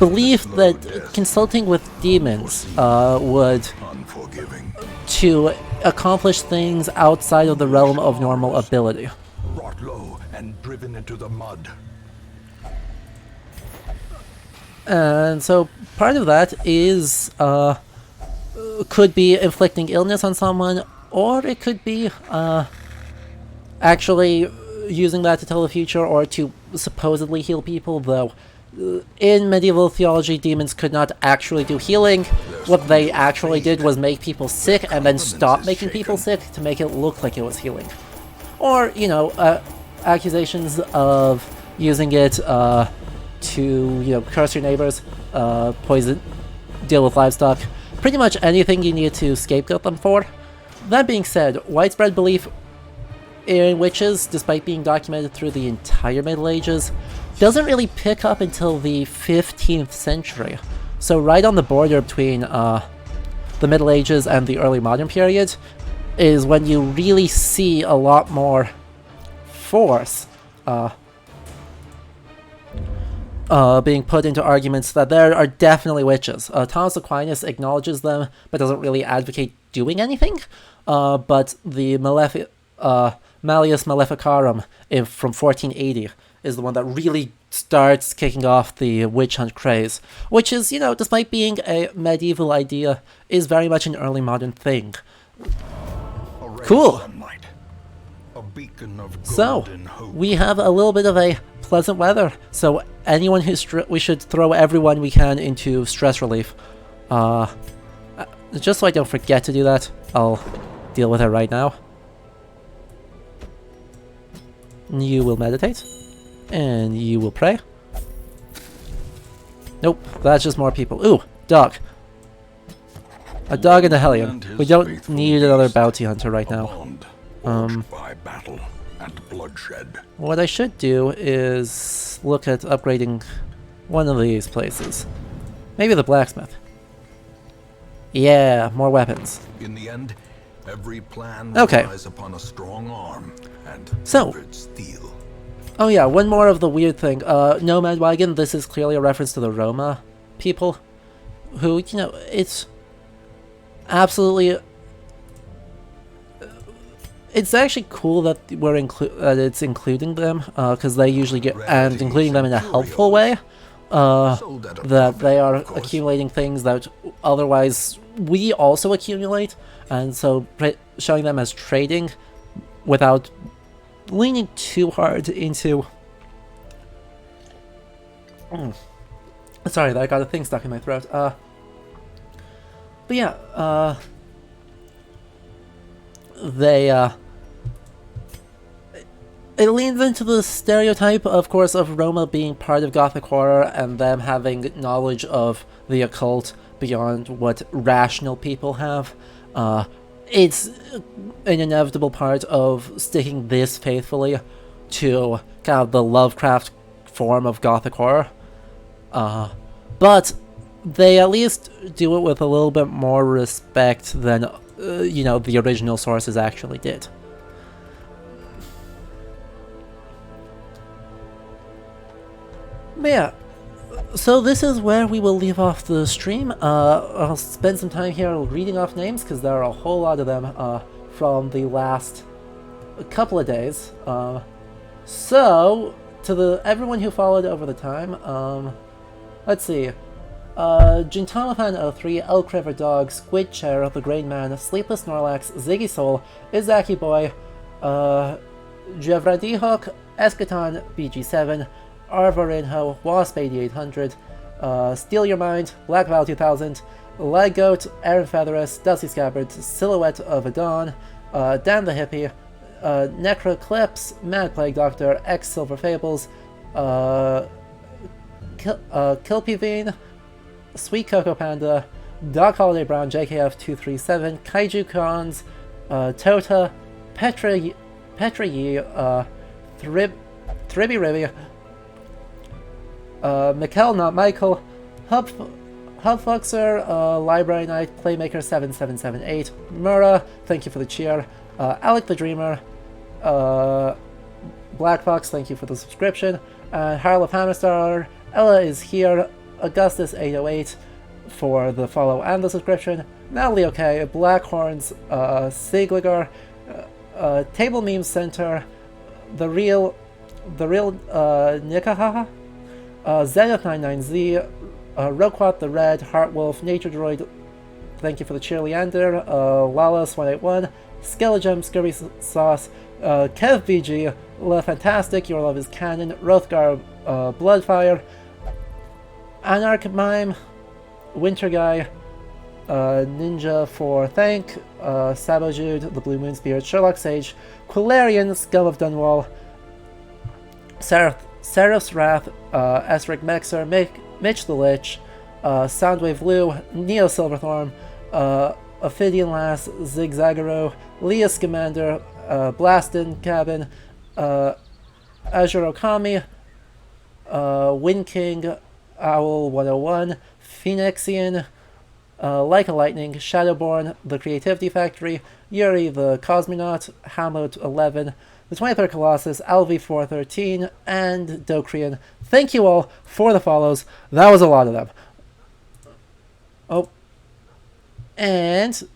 belief that consulting with demons would Unforgiving. to accomplish things outside of the realm of normal ability. Brought low and driven into the mud. And so part of that is could be inflicting illness on someone, or it could be actually using that to tell the future or to supposedly heal people, though in medieval theology demons could not actually do healing. What they actually did was make people sick and then stop making people sick to make it look like it was healing. Or, you know, accusations of using it to, you know, curse your neighbors, poison, deal with livestock, pretty much anything you need to scapegoat them for. That being said, widespread belief in witches, despite being documented through the entire Middle Ages, doesn't really pick up until the 15th century. So right on the border between the Middle Ages and the early modern period is when you really see a lot more force being put into arguments that there are definitely witches. Thomas Aquinas acknowledges them, but doesn't really advocate doing anything. But the Malleus Maleficarum from 1480 is the one that really starts kicking off the witch hunt craze, which is, you know, despite being a medieval idea, is very much an early modern thing. Cool. Sunlight, a beacon of So, golden hope. we have a little bit of a pleasant weather, so anyone who's we should throw everyone we can into stress relief. Just so I don't forget to do that, I'll deal with it right now. You will meditate, and you will pray. Nope, that's just more people. Ooh, dog. A dog and a hellion. We don't need another bounty hunter right now. By battle and bloodshed. What I should do is look at upgrading one of these places. Maybe the blacksmith. Yeah, more weapons. In the end, every plan Okay. relies upon a strong arm and So- severed steel. Oh yeah, one more of the weird thing. Nomad Wagon, this is clearly a reference to the Roma people, who, you know, it's absolutely... It's actually cool that it's including them, because they usually get... and including them in a helpful way. That they are accumulating things that otherwise we also accumulate, and so showing them as trading without leaning too hard into... Sorry, I got a thing stuck in my throat. But yeah, it leans into the stereotype, of course, of Roma being part of Gothic horror and them having knowledge of the occult beyond what rational people have. It's an inevitable part of sticking this faithfully to kind of the Lovecraft form of Gothic horror. But they at least do it with a little bit more respect than, you know, the original sources actually did. But yeah, so this is where we will leave off the stream. I'll spend some time here reading off names, because there are a whole lot of them from the last couple of days. So, to everyone who followed over the time, let's see. Jintamafan03, Elk River Dog, Squid Chair, The Grain Man, Sleepless Snorlax, Ziggy Soul, Izaki Boy, Jevradihawk, Eschaton, BG7, Arvorinho, Wasp 8800, Steal Your Mind, Black Val 2000, Lag Goat, Aaron Featherus, Dusty Scabbard, Silhouette of a Dawn, Dan the Hippie, Necroclips, Mad Plague Doctor, X Silver Fables, Kilpivine, Sweet Cocoa Panda, Doc Holiday Brown, JKF237, Kaiju Cons, Tota, Petra Yi, Thribby Ribby, Mikkel, not Michael, Hubfluxer, Library Knight, Playmaker 7778, Mura, thank you for the cheer, Alec the Dreamer, Black Fox, thank you for the subscription, Harlow Hammerstar, Ella is here, Augustus 808 for the follow and the subscription, Natalie OK, Blackhorns, Sigligar, Table Meme Center, the real Nikahaha, Zenith99Z, Roquat the Red, Heartwolf, Nature Droid, thank you for the Cheerleander, Lalas181, Skelegem, Scurvy Sauce, KevBG, Le Fantastic, Your Love is Canon, Rothgar, Bloodfire, Anarch Mime, Winter Guy, Ninja for Thank, Sabojude, The Blue Moon Spirit, Sherlock Sage, Quilarian, Scum of Dunwall, Seraph's Wrath, Esric Mexer, Mitch the Lich, Soundwave Lou, Neo Silverthorn, Ophidian Lass, Zigzagaro, Leah Scamander, Blastin Cabin, Azure Okami, Wind King, Owl 101, Phoenixian, Like a Lightning, Shadowborn, The Creativity Factory, Yuri the Cosmonaut, Hamlet 11, the 23rd Colossus, LV413, and Dokrian. Thank you all for the follows. That was a lot of them. Oh. And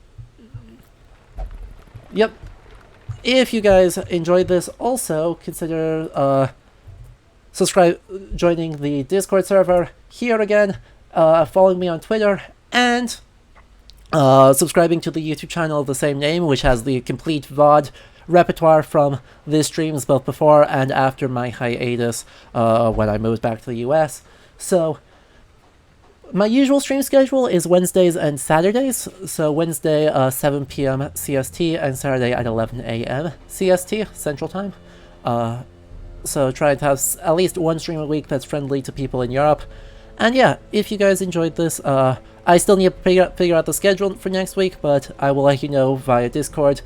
yep. If you guys enjoyed this, also consider joining the Discord server here again, following me on Twitter, and subscribing to the YouTube channel of the same name, which has the complete VOD repertoire from these streams both before and after my hiatus when I moved back to the US. So my usual stream schedule is Wednesdays and Saturdays. So Wednesday 7 p.m. CST and Saturday at 11 a.m. CST, Central Time. So trying to have at least one stream a week that's friendly to people in Europe. And yeah, if you guys enjoyed this, I still need to figure out the schedule for next week, but I will let you know via Discord.